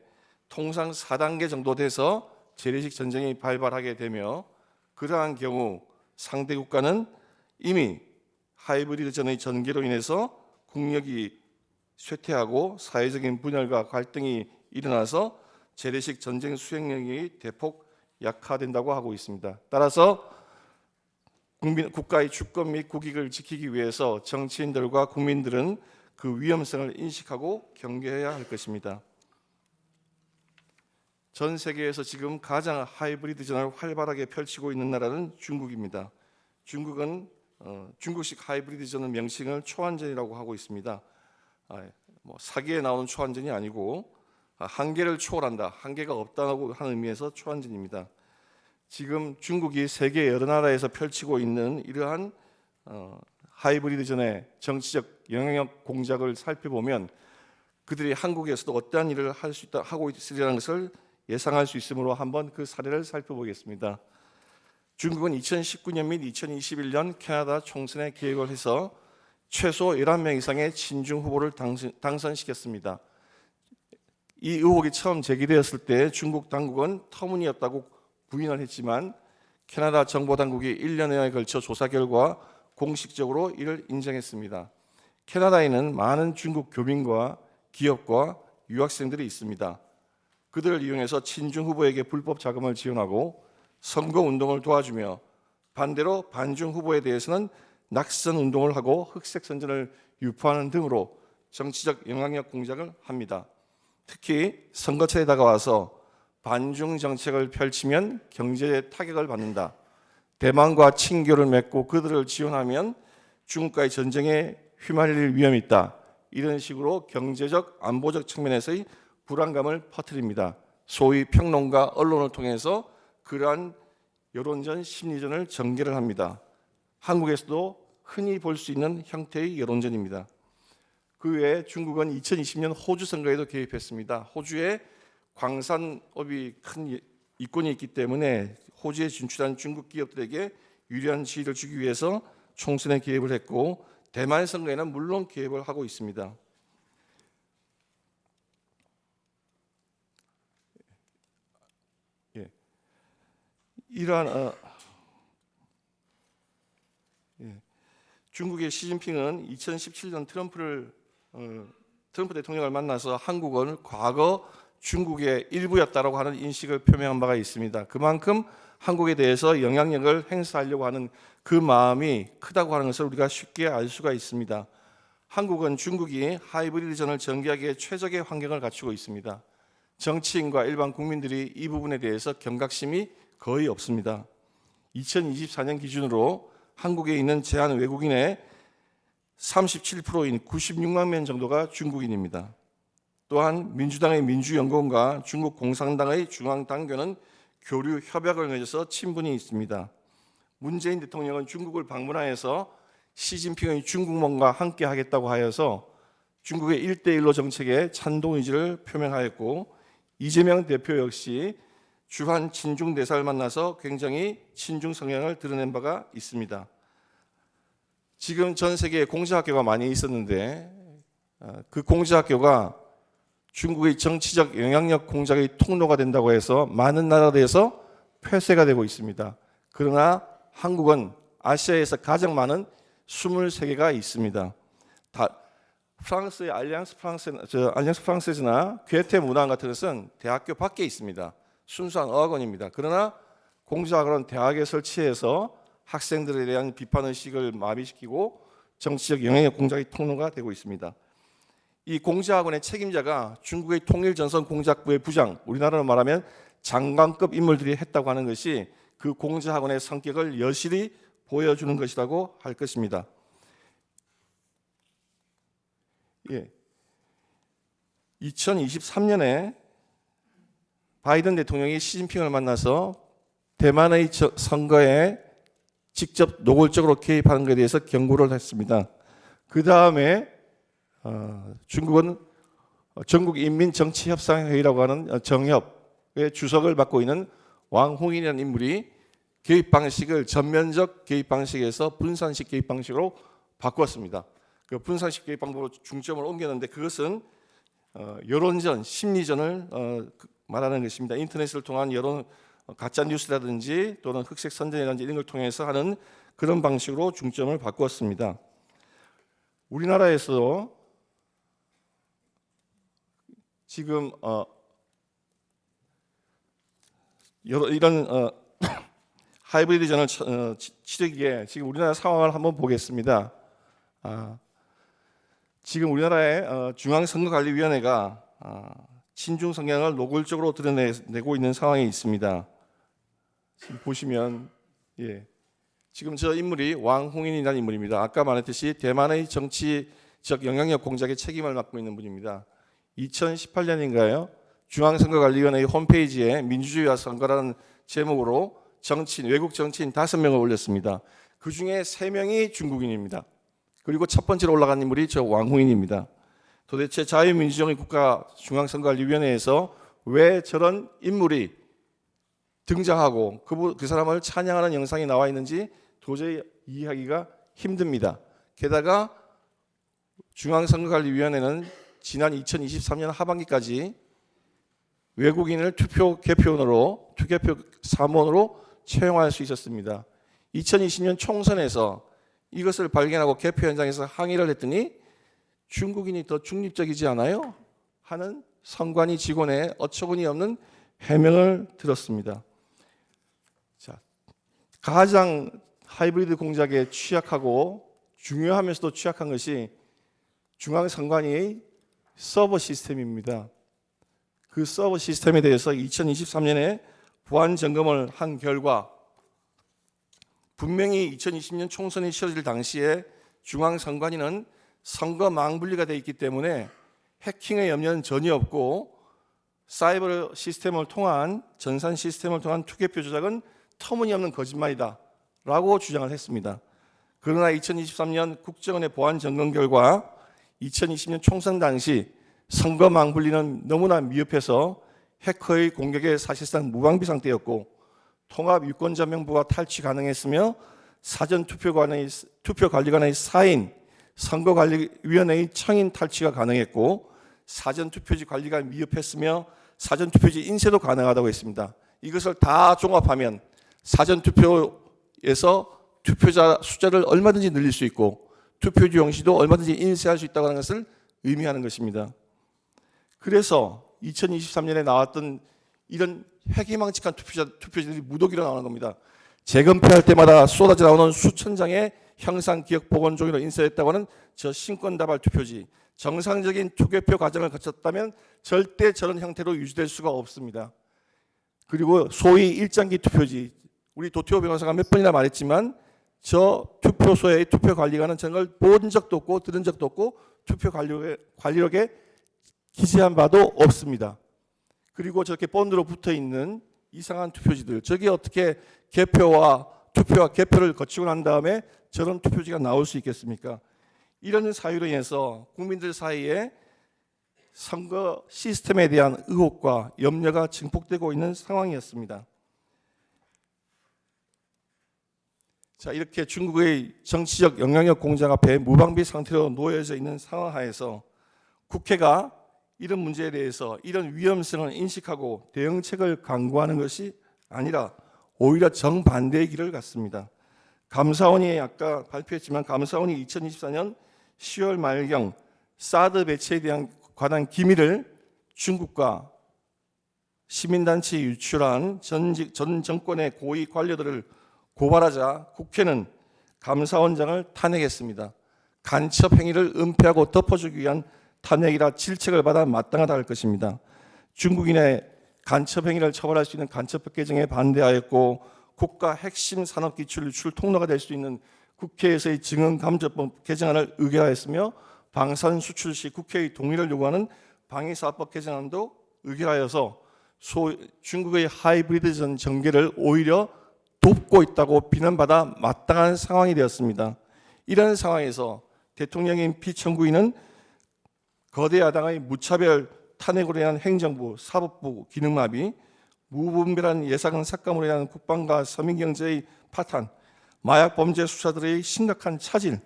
통상 4단계 정도 돼서 재래식 전쟁이 발발하게 되며 그러한 경우 상대 국가는 이미 하이브리드전의 전개로 인해서 국력이 쇠퇴하고 사회적인 분열과 갈등이 일어나서 재래식 전쟁 수행력이 대폭 약화된다고 하고 있습니다. 따라서 국가의 주권 및 국익을 지키기 위해서 정치인들과 국민들은 그 위험성을 인식하고 경계해야 할 것입니다. 전 세계에서 지금 가장 하이브리드 전을 활발하게 펼치고 있는 나라는 중국입니다. 중국은 중국식 하이브리드 전의 명칭을 초안전이라고 하고 있습니다. 사기에 나오는 초안전이 아니고 한계를 초월한다, 한계가 없다고 하는 의미에서 초안전입니다. 지금 중국이 세계 여러 나라에서 펼치고 있는 이러한 하이브리드 전의 정치적 영향력 공작을 살펴보면 그들이 한국에서도 어떠한 일을 할 수 있다 하고 있으리라는 것을 예상할 수 있으므로 한번 그 사례를 살펴보겠습니다. 중국은 2019년 및 2021년 캐나다 총선에 개입을 해서 최소 11명 이상의 친중 후보를 당선시켰습니다. 이 의혹이 처음 제기되었을 때 중국 당국은 터무니없다고 부인을 했지만 캐나다 정보당국이 1년여에 걸쳐 조사 결과 공식적으로 이를 인정했습니다. 캐나다에는 많은 중국 교민과 기업과 유학생들이 있습니다. 그들을 이용해서 친중 후보에게 불법 자금을 지원하고 선거 운동을 도와주며 반대로 반중 후보에 대해서는 낙선 운동을 하고 흑색 선전을 유포하는 등으로 정치적 영향력 공작을 합니다. 특히 선거철에 다가와서 반중 정책을 펼치면 경제에 타격을 받는다. 대만과 친교를 맺고 그들을 지원하면 중국과의 전쟁에 휘말릴 위험이 있다. 이런 식으로 경제적, 안보적 측면에서의 불안감을 퍼뜨립니다. 소위 평론가 언론을 통해서 그러한 여론전, 심리전을 전개를 합니다. 한국에서도 흔히 볼 수 있는 형태의 여론전입니다. 그 외에 중국은 2020년 호주 선거에도 개입했습니다. 호주에 광산업이 큰 이권이 있기 때문에 호주에 진출한 중국 기업들에게 유리한 지위를 주기 위해서 총선에 개입을 했고 대만 선거에는 물론 개입을 하고 있습니다. 이러한 중국의 시진핑은 2017년 트럼프 대통령을 만나서 한국은 과거 중국의 일부였다라고 하는 인식을 표명한 바가 있습니다. 그만큼 한국에 대해서 영향력을 행사하려고 하는 그 마음이 크다고 하는 것을 우리가 쉽게 알 수가 있습니다. 한국은 중국이 하이브리드전을 전개하기에 최적의 환경을 갖추고 있습니다. 정치인과 일반 국민들이 이 부분에 대해서 경각심이 거의 없습니다. 2024년 기준으로 한국에 있는 제한 외국인의 37%인 96만 명 정도가 중국인입니다. 또한 민주당의 민주연구원과 중국 공산당의 중앙당교는 교류 협약을 맺어서 친분이 있습니다. 문재인 대통령은 중국을 방문하여서 시진핑의 중국몽과 함께 하겠다고 하여서 중국의 1대1로 정책에 찬동 의지를 표명하였고 이재명 대표 역시 주한 친중 대사를 만나서 굉장히 친중 성향을 드러낸 바가 있습니다. 지금 전 세계에 공자학교가 많이 있었는데 그 공자학교가 중국의 정치적 영향력 공작의 통로가 된다고 해서 많은 나라들에서 폐쇄가 되고 있습니다. 그러나 한국은 아시아에서 가장 많은 23개가 있습니다. 프랑스의 알리앙스 프랑세즈나 괴테 문학 같은 것은 대학교 밖에 있습니다. 순수한 어학원입니다. 그러나 공자학원은 대학에 설치해서 학생들에 대한 비판의식을 마비시키고 정치적 영향력 공작의 통로가 되고 있습니다. 이 공자학원의 책임자가 중국의 통일전선 공작부의 부장, 우리나라로 말하면 장관급 인물들이 했다고 하는 것이 그 공자학원의 성격을 여실히 보여주는 것이라고 할 것입니다. 2023년에 바이든 대통령이 시진핑을 만나서 대만의 선거에 직접 노골적으로 개입하는 것에 대해서 경고를 했습니다. 그 다음에 중국은 전국인민정치협상회의라고 하는 정협의 주석을 맡고 있는 왕홍인이라는 인물이 개입 방식을 전면적 개입 방식에서 분산식 개입 방식으로 바꾸었습니다. 그 분산식 개입 방법으로 중점을 옮겼는데 그것은 여론전, 심리전을 말하는 것입니다. 인터넷을 통한 여론 가짜 뉴스라든지 또는 흑색 선전이라든지 이런 걸 통해서 하는 그런 방식으로 중점을 바꾸었습니다. 우리나라에서 지금 이런 하이브리드전을 치르기에 지금 우리나라 상황을 한번 보겠습니다. 지금 우리나라의 중앙선거관리위원회가 친중 성향을 노골적으로 드러내고 있는 상황에 있습니다. 지금 보시면 지금 저 인물이 왕홍인이라는 인물입니다. 아까 말했듯이 대만의 정치적 영향력 공작에 책임을 맡고 있는 분입니다. 2018년인가요? 중앙선거관리위원회 홈페이지에 민주주의와 선거라는 제목으로 외국 정치인 5명을 올렸습니다. 그중에 3명이 중국인입니다. 그리고 첫 번째로 올라간 인물이 저 왕홍인입니다. 도대체 자유민주주의 국가 중앙선거관리위원회에서 왜 저런 인물이 등장하고 그 사람을 찬양하는 영상이 나와 있는지 도저히 이해하기가 힘듭니다. 게다가 중앙선거관리위원회는 지난 2023년 하반기까지 외국인을 투표 사무원으로 채용할 수 있었습니다. 2020년 총선에서 이것을 발견하고 개표 현장에서 항의를 했더니 중국인이 더 중립적이지 않아요? 하는 선관위 직원의 어처구니 없는 해명을 들었습니다. 자, 가장 하이브리드 공작에 취약하고 중요하면서도 취약한 것이 중앙선관위의 서버 시스템입니다. 그 서버 시스템에 대해서 2023년에 보안 점검을 한 결과 분명히 2020년 총선이 치러질 당시에 중앙선관위는 선거 망분리가 되어 있기 때문에 해킹의 염려는 전혀 없고 사이버 시스템을 통한 전산 시스템을 통한 투개표 조작은 터무니없는 거짓말이다 라고 주장을 했습니다. 그러나 2023년 국정원의 보안 점검 결과 2020년 총선 당시 선거 망분리는 너무나 미흡해서 해커의 공격에 사실상 무방비 상태였고 통합 유권자명부가 탈취 가능했으며 사전 투표관리관의 사인 선거관리위원회의 청인 탈취가 가능했고 사전투표지 관리가 미흡했으며 사전투표지 인쇄도 가능하다고 했습니다. 이것을 다 종합하면 사전투표에서 투표자 숫자를 얼마든지 늘릴 수 있고 투표지 용지도 얼마든지 인쇄할 수 있다고 하는 것을 의미하는 것입니다. 그래서 2023년에 나왔던 이런 회기망측한 투표지들이 무더기로 나오는 겁니다. 재검표할 때마다 쏟아져 나오는 수천 장의 형상 기억 복원 종이로 인쇄했다고 하는 저 신권다발 투표지, 정상적인 투개표 과정을 거쳤다면 절대 저런 형태로 유지될 수가 없습니다. 그리고 소위 일장기 투표지, 우리 도태호 변호사가 몇 번이나 말했지만 저 투표소의 투표관리관은 저걸 본 적도 없고 들은 적도 없고 투표 관리록에 기재한 바도 없습니다. 그리고 저렇게 본드로 붙어 있는 이상한 투표지들, 저게 어떻게 개표와 개표를 거치고 난 다음에 저런 투표지가 나올 수 있겠습니까? 이런 사유로 인해서 국민들 사이에 선거 시스템에 대한 의혹과 염려가 증폭되고 있는 상황이었습니다. 자, 이렇게 중국의 정치적 영향력 공작 앞에 무방비 상태로 놓여져 있는 상황 하에서 국회가 이런 문제에 대해서 이런 위험성을 인식하고 대응책을 강구하는 것이 아니라 오히려 정반대의 길을 갔습니다. 감사원이 아까 발표했지만 감사원이 2024년 10월 말경 사드 배치에 관한 기밀을 중국과 시민단체에 유출한 전 정권의 고위 관료들을 고발하자 국회는 감사원장을 탄핵했습니다. 간첩 행위를 은폐하고 덮어주기 위한 탄핵이라 질책을 받아 마땅하다 할 것입니다. 중국인의 간첩 행위를 처벌할 수 있는 간첩법 개정에 반대하였고 국가 핵심 산업 기술 유출 통로가 될 수 있는 국회에서의 증언감정법 개정안을 의결하였으며 방산 수출 시 국회의 동의를 요구하는 방위사업법 개정안도 의결하여서 중국의 하이브리드 전개를 오히려 돕고 있다고 비난받아 마땅한 상황이 되었습니다. 이런 상황에서 대통령인 피청구인은 거대 야당의 무차별 탄핵으로 인한 행정부, 사법부 기능마비, 무분별한 예산 삭감으로 인한 국방과 서민경제의 파탄, 마약 범죄 수사들의 심각한 차질,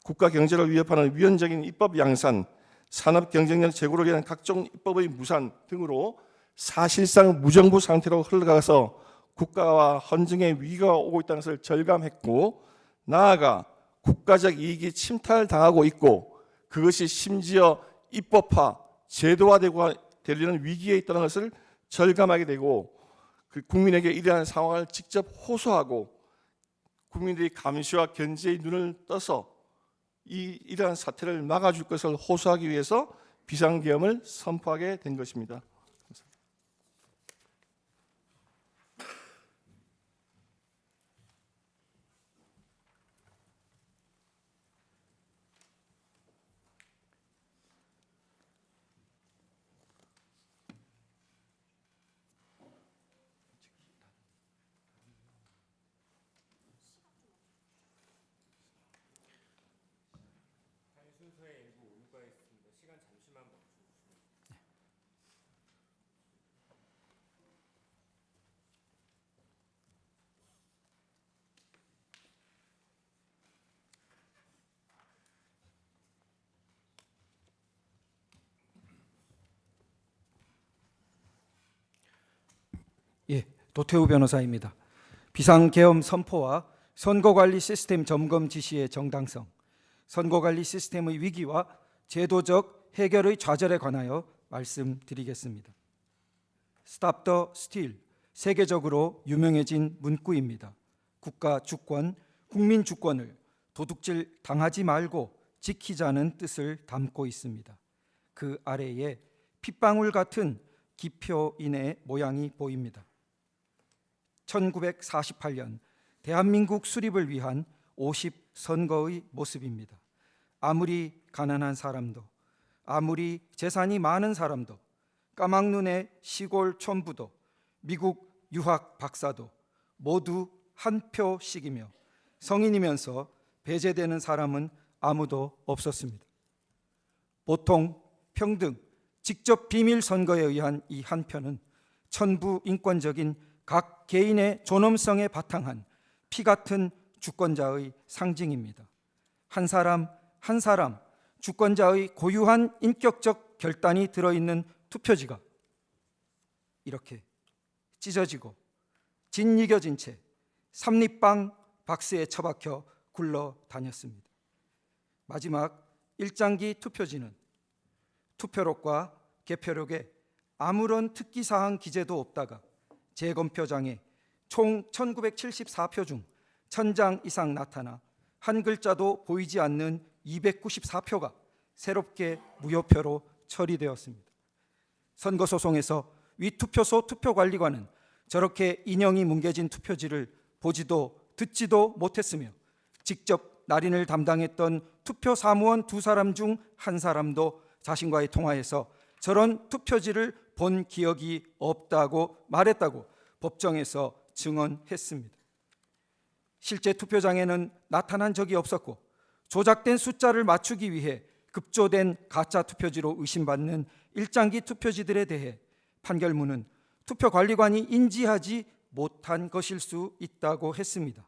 국가 경제를 위협하는 위헌적인 입법 양산, 산업 경쟁력 제고를 위한 각종 입법의 무산 등으로 사실상 무정부 상태로 흘러가서 국가와 헌정의 위기가 오고 있다는 것을 절감했고 나아가 국가적 이익이 침탈당하고 있고 그것이 심지어 입법화, 제도화되고 되려는 위기에 있다는 것을 절감하게 되고 그 국민에게 이러한 상황을 직접 호소하고 국민들이 감시와 견제의 눈을 떠서 이러한 사태를 막아줄 것을 호소하기 위해서 비상계엄을 선포하게 된 것입니다.
도태우 변호사입니다. 비상계엄 선포와 선거관리 시스템 점검 지시의 정당성, 선거관리 시스템의 위기와 제도적 해결의 좌절에 관하여 말씀드리겠습니다. Stop the Steal, 세계적으로 유명해진 문구입니다. 국가 주권, 국민 주권을 도둑질 당하지 말고 지키자는 뜻을 담고 있습니다. 그 아래에 핏방울 같은 기표인의 모양이 보입니다. 1948년 대한민국 수립을 위한 50선거의 모습입니다. 아무리 가난한 사람도, 아무리 재산이 많은 사람도, 까막눈의 시골 촌부도, 미국 유학 박사도 모두 한 표씩이며 성인이면서 배제되는 사람은 아무도 없었습니다. 보통, 평등, 직접 비밀 선거에 의한 이 한 표는 천부 인권적인 각 개인의 존엄성에 바탕한 피 같은 주권자의 상징입니다. 한 사람 한 사람 주권자의 고유한 인격적 결단이 들어있는 투표지가 이렇게 찢어지고 짓이겨진 채 삼립방 박스에 처박혀 굴러다녔습니다. 마지막 일장기 투표지는 투표록과 개표록에 아무런 특기사항 기재도 없다가 재검표장에 총 1974표 중 1000장 이상 나타나 한 글자도 보이지 않는 294표가 새롭게 무효표로 처리되었습니다. 선거소송에서 위 투표소 투표관리관은 저렇게 인형이 뭉개진 투표지를 보지도 듣지도 못했으며 직접 날인을 담당했던 투표 사무원 2사람 중 한 사람도 자신과의 통화에서 저런 투표지를 본 기억이 없다고 말했다고 법정에서 증언했습니다. 실제 투표장에는 나타난 적이 없었고 조작된 숫자를 맞추기 위해 급조된 가짜 투표지로 의심받는 일장기 투표지들에 대해 판결문은 투표관리관이 인지하지 못한 것일 수 있다고 했습니다.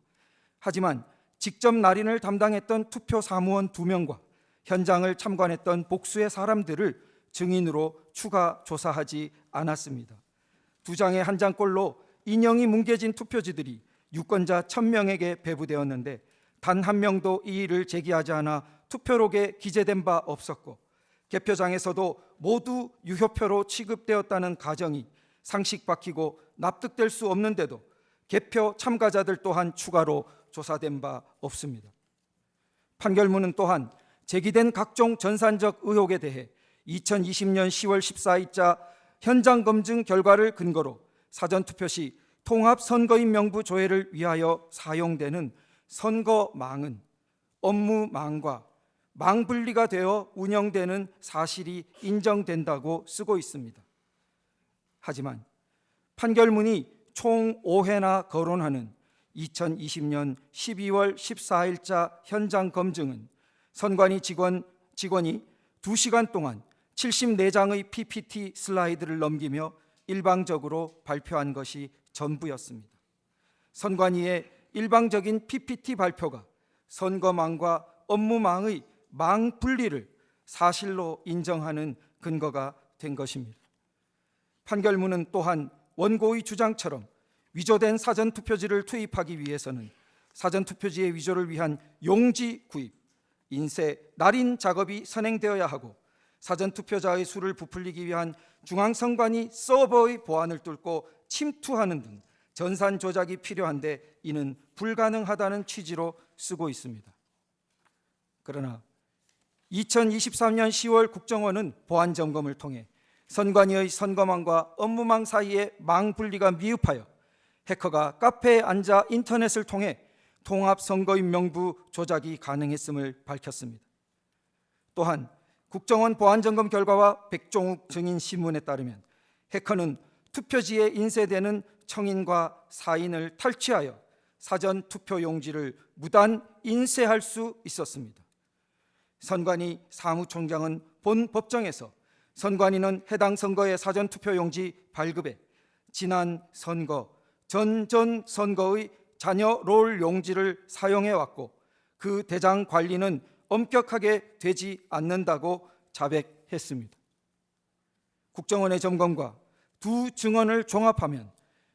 하지만 직접 날인을 담당했던 투표 사무원 2명과 현장을 참관했던 복수의 사람들을 증인으로 추가 조사하지 않았습니다. 2장에 1장꼴로 인형이 뭉개진 투표지들이 유권자 1000명에게 배부되었는데 단 한 명도 이의를 제기하지 않아 투표록에 기재된 바 없었고 개표장에서도 모두 유효표로 취급되었다는 가정이 상식박히고 납득될 수 없는데도 개표 참가자들 또한 추가로 조사된 바 없습니다. 판결문은 또한 제기된 각종 전산적 의혹에 대해 2020년 10월 14일자 현장 검증 결과를 근거로 사전투표 시 통합선거인 명부 조회를 위하여 사용되는 선거망은 업무망과 망분리가 되어 운영되는 사실이 인정된다고 쓰고 있습니다. 하지만 판결문이 총 5회나 거론하는 2020년 12월 14일자 현장 검증은 선관위 직원이 2시간 동안 74장의 PPT 슬라이드를 넘기며 일방적으로 발표한 것이 전부였습니다. 선관위의 일방적인 PPT 발표가 선거망과 업무망의 망 분리를 사실로 인정하는 근거가 된 것입니다. 판결문은 또한 원고의 주장처럼 위조된 사전투표지를 투입하기 위해서는 사전투표지의 위조를 위한 용지 구입, 인쇄, 날인 작업이 선행되어야 하고 사전투표자의 수를 부풀리기 위한 중앙선관위 서버의 보안을 뚫고 침투하는 등 전산 조작이 필요한데 이는 불가능하다는 취지로 쓰고 있습니다. 그러나 2023년 10월 국정원은 보안 점검을 통해 선관위의 선거망과 업무망 사이의 망 분리가 미흡하여 해커가 카페에 앉아 인터넷을 통해 통합선거인 명부 조작이 가능했음을 밝혔습니다. 또한 국정원 보안점검 결과와 백종욱 증인 신문에 따르면 해커는 투표지에 인쇄되는 청인과 사인을 탈취하여 사전 투표 용지를 무단 인쇄할 수 있었습니다. 선관위 사무총장은 본 법정에서 선관위는 해당 선거의 사전 투표 용지 발급에 지난 선거, 전전 선거의 자녀 롤 용지를 사용해 왔고 그 대장 관리는 엄격하게 되지 않는다고 자백했습니다. 국정원의 점검과 두 증언을 종합하면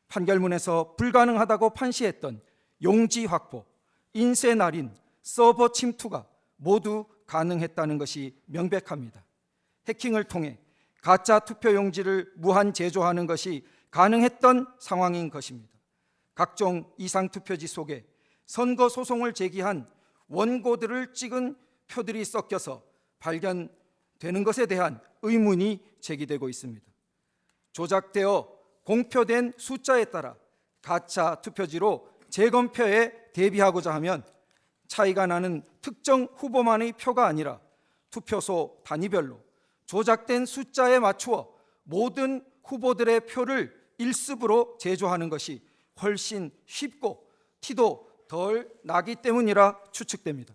판결문에서 불가능하다고 판시했던 용지 확보, 인쇄 날인, 서버 침투가 모두 가능했다는 것이 명백합니다. 해킹을 통해 가짜 투표 용지를 무한 제조하는 것이 가능했던 상황인 것입니다. 각종 이상 투표지 속에 선거 소송을 제기한 원고들을 찍은 표들이 섞여서 발견되는 것에 대한 의문이 제기되고 있습니다. 조작되어 공표된 숫자에 따라 가짜 투표지로 재검표에 대비하고자 하면 차이가 나는 특정 후보만의 표가 아니라 투표소 단위별로 조작된 숫자에 맞추어 모든 후보들의 표를 일습으로 제조하는 것이 훨씬 쉽고 티도 덜 나기 때문이라 추측됩니다.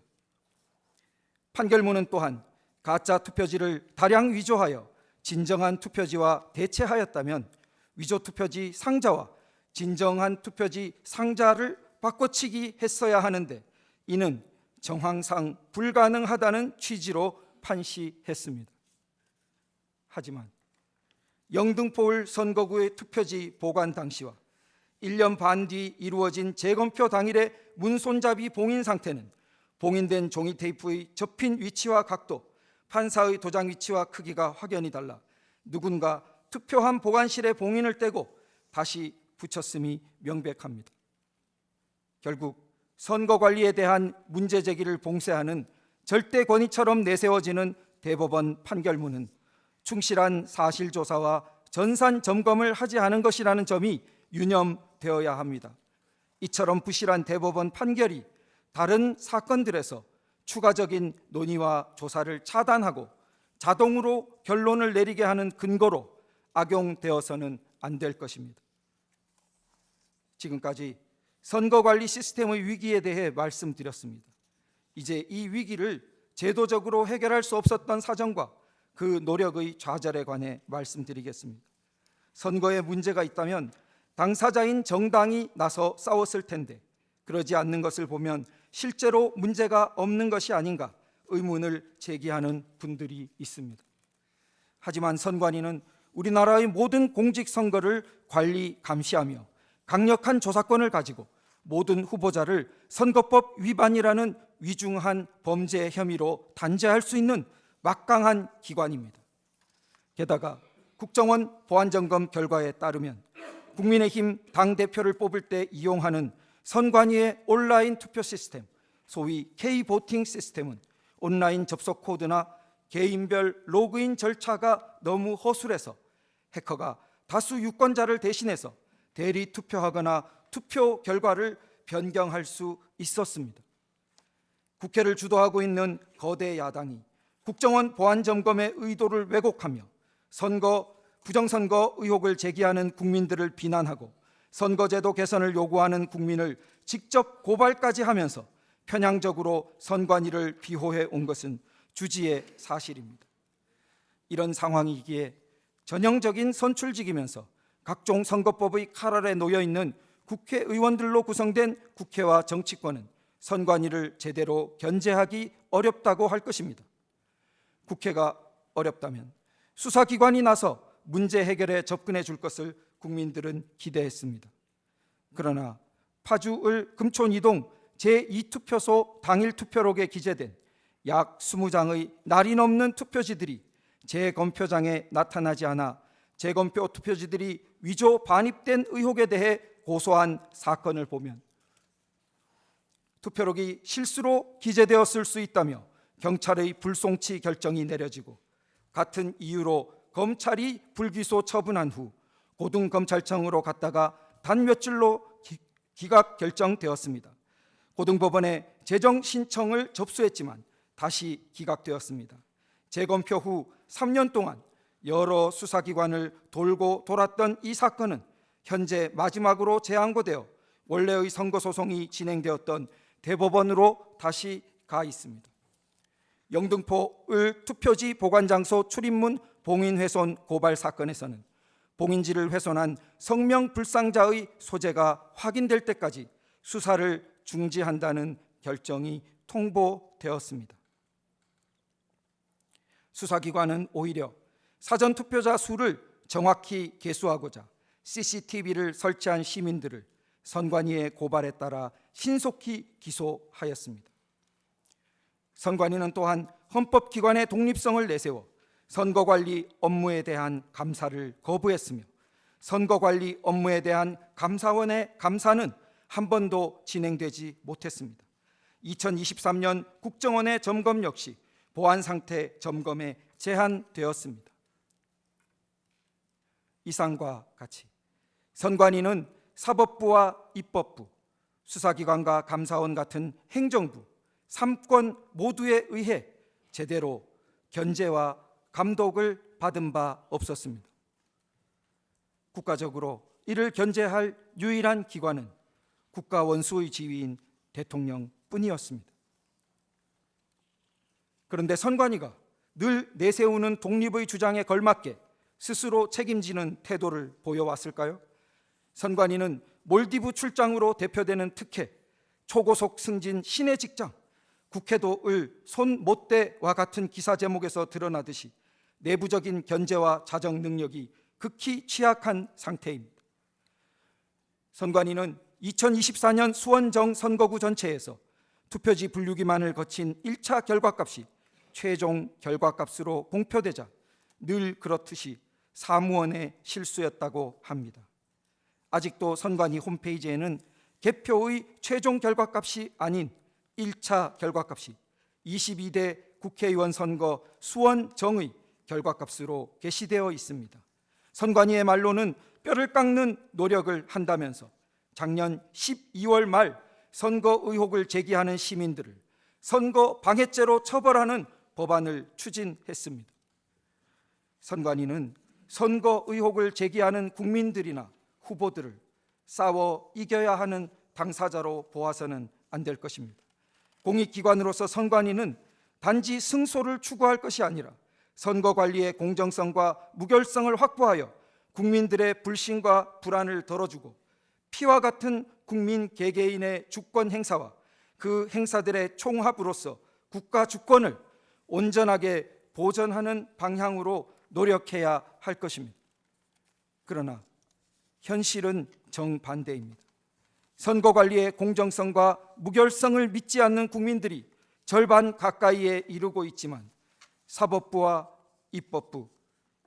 판결문은 또한 가짜 투표지를 다량 위조하여 진정한 투표지와 대체하였다면 위조 투표지 상자와 진정한 투표지 상자를 바꿔치기 했어야 하는데 이는 정황상 불가능하다는 취지로 판시했습니다. 하지만 영등포울 선거구의 투표지 보관 당시와 1년 반 뒤 이루어진 재검표 당일의 문손잡이 봉인 상태는 봉인된 종이 테이프의 접힌 위치와 각도, 판사의 도장 위치와 크기가 확연히 달라 누군가 투표함 보관실에 봉인을 떼고 다시 붙였음이 명백합니다. 결국 선거 관리에 대한 문제 제기를 봉쇄하는 절대 권위처럼 내세워지는 대법원 판결문은 충실한 사실 조사와 전산 점검을 하지 않은 것이라는 점이 유념되어야 합니다. 이처럼 부실한 대법원 판결이 다른 사건들에서 추가적인 논의와 조사를 차단하고 자동으로 결론을 내리게 하는 근거로 악용되어서는 안 될 것입니다. 지금까지 선거관리 시스템의 위기에 대해 말씀드렸습니다. 이제 이 위기를 제도적으로 해결할 수 없었던 사정과 그 노력의 좌절에 관해 말씀드리겠습니다. 선거에 문제가 있다면 당사자인 정당이 나서 싸웠을 텐데 그러지 않는 것을 보면 실제로 문제가 없는 것이 아닌가 의문을 제기하는 분들이 있습니다. 하지만 선관위는 우리나라의 모든 공직선거를 관리, 감시하며 강력한 조사권을 가지고 모든 후보자를 선거법 위반이라는 위중한 범죄 혐의로 단죄할 수 있는 막강한 기관입니다. 게다가 국정원 보안점검 결과에 따르면 국민의힘 당대표를 뽑을 때 이용하는 선관위의 온라인 투표 시스템, 소위 K-보팅 시스템은 온라인 접속 코드나 개인별 로그인 절차가 너무 허술해서 해커가 다수 유권자를 대신해서 대리 투표하거나 투표 결과를 변경할 수 있었습니다. 국회를 주도하고 있는 거대 야당이 국정원 보안점검의 의도를 왜곡하며 부정선거 의혹을 제기하는 국민들을 비난하고 선거제도 개선을 요구하는 국민을 직접 고발까지 하면서 편향적으로 선관위를 비호해 온 것은 주지의 사실입니다. 이런 상황이기에 전형적인 선출직이면서 각종 선거법의 칼 아래 놓여 있는 국회의원들로 구성된 국회와 정치권은 선관위를 제대로 견제하기 어렵다고 할 것입니다. 국회가 어렵다면 수사기관이 나서 문제 해결에 접근해 줄 것을 국민들은 기대했습니다. 그러나 파주을 금촌 이동 제2투표소 당일 투표록에 기재된 약 20장의 날이 넘는 투표지들이 재검표장에 나타나지 않아 재검표 투표지들이 위조 반입된 의혹에 대해 고소한 사건을 보면 투표록이 실수로 기재되었을 수 있다며 경찰의 불송치 결정이 내려지고 같은 이유로 검찰이 불기소 처분한 후 고등검찰청으로 갔다가 단 며칠로 기각 결정되었습니다. 고등법원에 재정 신청을 접수했지만 다시 기각되었습니다. 재검표 후 3년 동안 여러 수사기관을 돌고 돌았던 이 사건은 현재 마지막으로 재항고되어 원래의 선거소송이 진행되었던 대법원으로 다시 가 있습니다. 영등포을 투표지 보관장소 출입문 봉인훼손 고발 사건에서는 봉인지를 훼손한 성명불상자의 소재가 확인될 때까지 수사를 중지한다는 결정이 통보되었습니다. 수사기관은 오히려 사전투표자 수를 정확히 계수하고자 CCTV를 설치한 시민들을 선관위의 고발에 따라 신속히 기소하였습니다. 선관위는 또한 헌법기관의 독립성을 내세워 선거관리 업무에 대한 감사를 거부했으며 선거관리 업무에 대한 감사원의 감사는 한 번도 진행되지 못했습니다. 2023년 국정원의 점검 역시 보안 상태 점검에 제한되었습니다. 이상과 같이 선관위는 사법부와 입법부, 수사기관과 감사원 같은 행정부 3권 모두에 의해 제대로 견제와 감독을 받은 바 없었습니다. 국가적으로 이를 견제할 유일한 기관은 국가 원수의 지위인 대통령뿐이었습니다. 그런데 선관위가 늘 내세우는 독립의 주장에 걸맞게 스스로 책임지는 태도를 보여왔을까요? 선관위는 몰디브 출장으로 대표되는 특혜, 초고속 승진 신의 직장, 국회도을 손 못 대와 같은 기사 제목에서 드러나듯이 내부적인 견제와 자정 능력이 극히 취약한 상태입니다. 선관위는 2024년 수원정 선거구 전체에서 투표지 분류기만을 거친 1차 결과값이 최종 결과값으로 공표되자 늘 그렇듯이 사무원의 실수였다고 합니다. 아직도 선관위 홈페이지에는 개표의 최종 결과값이 아닌 1차 결과값이 22대 국회의원 선거 수원정의 결과값으로 게시되어 있습니다. 선관위의 말로는 뼈를 깎는 노력을 한다면서 작년 12월 말 선거 의혹을 제기하는 시민들을 선거 방해죄로 처벌하는 법안을 추진했습니다. 선관위는 선거 의혹을 제기하는 국민들이나 후보들을 싸워 이겨야 하는 당사자로 보아서는 안 될 것입니다. 공익기관으로서 선관위는 단지 승소를 추구할 것이 아니라 선거 관리의 공정성과 무결성을 확보하여 국민들의 불신과 불안을 덜어주고 피와 같은 국민 개개인의 주권 행사와 그 행사들의 총합으로서 국가 주권을 온전하게 보전하는 방향으로 노력해야 할 것입니다. 그러나 현실은 정반대입니다. 선거 관리의 공정성과 무결성을 믿지 않는 국민들이 절반 가까이에 이르고 있지만 사법부와 입법부,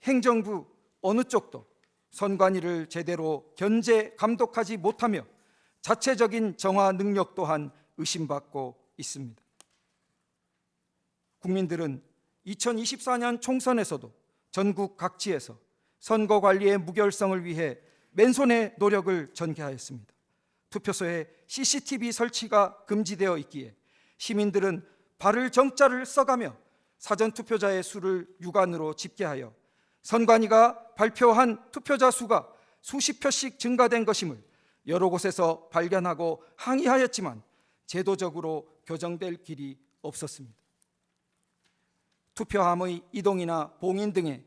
행정부 어느 쪽도 선관위를 제대로 견제, 감독하지 못하며 자체적인 정화 능력 또한 의심받고 있습니다. 국민들은 2024년 총선에서도 전국 각지에서 선거 관리의 무결성을 위해 맨손의 노력을 전개하였습니다. 투표소에 CCTV 설치가 금지되어 있기에 시민들은 발을 정자를 써가며 사전투표자의 수를 육안으로 집계하여 선관위가 발표한 투표자 수가 수십 표씩 증가된 것임을 여러 곳에서 발견하고 항의하였지만 제도적으로 교정될 길이 없었습니다. 투표함의 이동이나 봉인 등에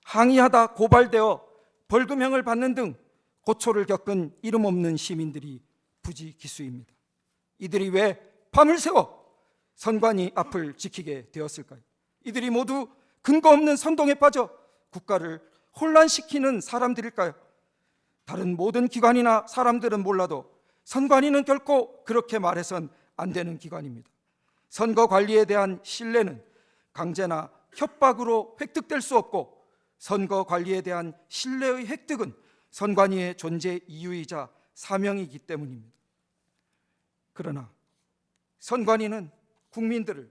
항의하다 고발되어 벌금형을 받는 등 고초를 겪은 이름 없는 시민들이 부지기수입니다. 이들이 왜 밤을 새워 선관위 앞을 지키게 되었을까요? 이들이 모두 근거 없는 선동에 빠져 국가를 혼란시키는 사람들일까요? 다른 모든 기관이나 사람들은 몰라도 선관위는 결코 그렇게 말해선 안 되는 기관입니다. 선거 관리에 대한 신뢰는 강제나 협박으로 획득될 수 없고 선거 관리에 대한 신뢰의 획득은 선관위의 존재 이유이자 사명이기 때문입니다. 그러나 선관위는 국민들을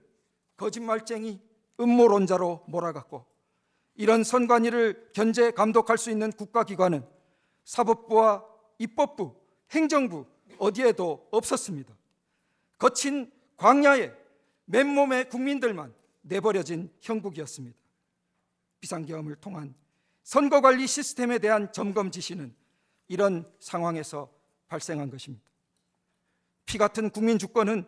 거짓말쟁이, 음모론자로 몰아갔고 이런 선관위를 견제, 감독할 수 있는 국가기관은 사법부와 입법부, 행정부 어디에도 없었습니다. 거친 광야에 맨몸의 국민들만 내버려진 형국이었습니다. 비상계엄을 통한 선거관리 시스템에 대한 점검 지시는 이런 상황에서 발생한 것입니다. 피 같은 국민 주권은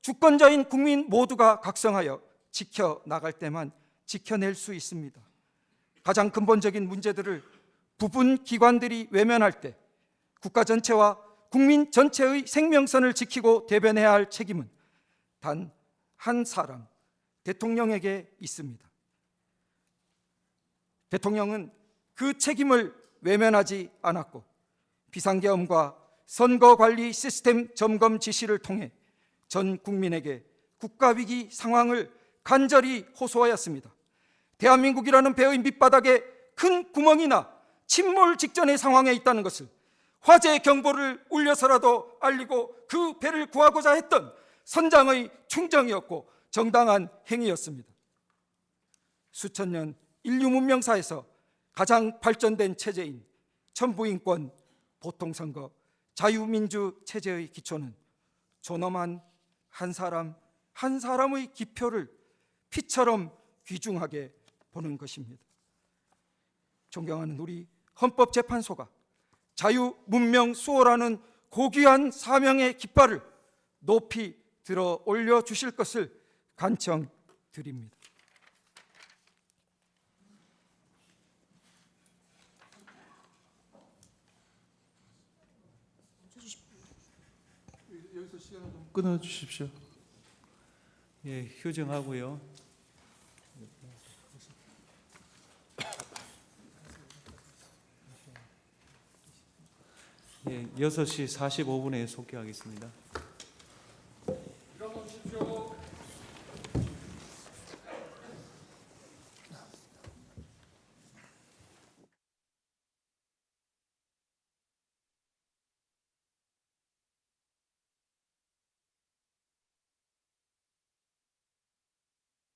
주권자인 국민 모두가 각성하여 지켜나갈 때만 지켜낼 수 있습니다. 가장 근본적인 문제들을 부분 기관들이 외면할 때 국가 전체와 국민 전체의 생명선을 지키고 대변해야 할 책임은 단 한 사람, 대통령에게 있습니다. 대통령은 그 책임을 외면하지 않았고 비상계엄과 선거관리 시스템 점검 지시를 통해 전 국민에게 국가위기 상황을 간절히 호소하였습니다. 대한민국이라는 배의 밑바닥에 큰 구멍이나 침몰 직전의 상황에 있다는 것을 화재 경보를 울려서라도 알리고 그 배를 구하고자 했던 선장의 충정이었고 정당한 행위였습니다. 수천 년 인류 문명사에서 가장 발전된 체제인 천부인권, 보통선거, 자유민주 체제의 기초는 존엄한 한 사람 한 사람의 기표를 피처럼 귀중하게 보는 것입니다. 존경하는 우리 헌법재판소가 자유, 문명, 수호라는 고귀한 사명의 깃발을 높이 들어 올려 주실 것을 간청드립니다.
여기서 시간을 좀 끊어 주십시오.
예, 휴정하고요. 예, 6시 45분에 속개하겠습니다.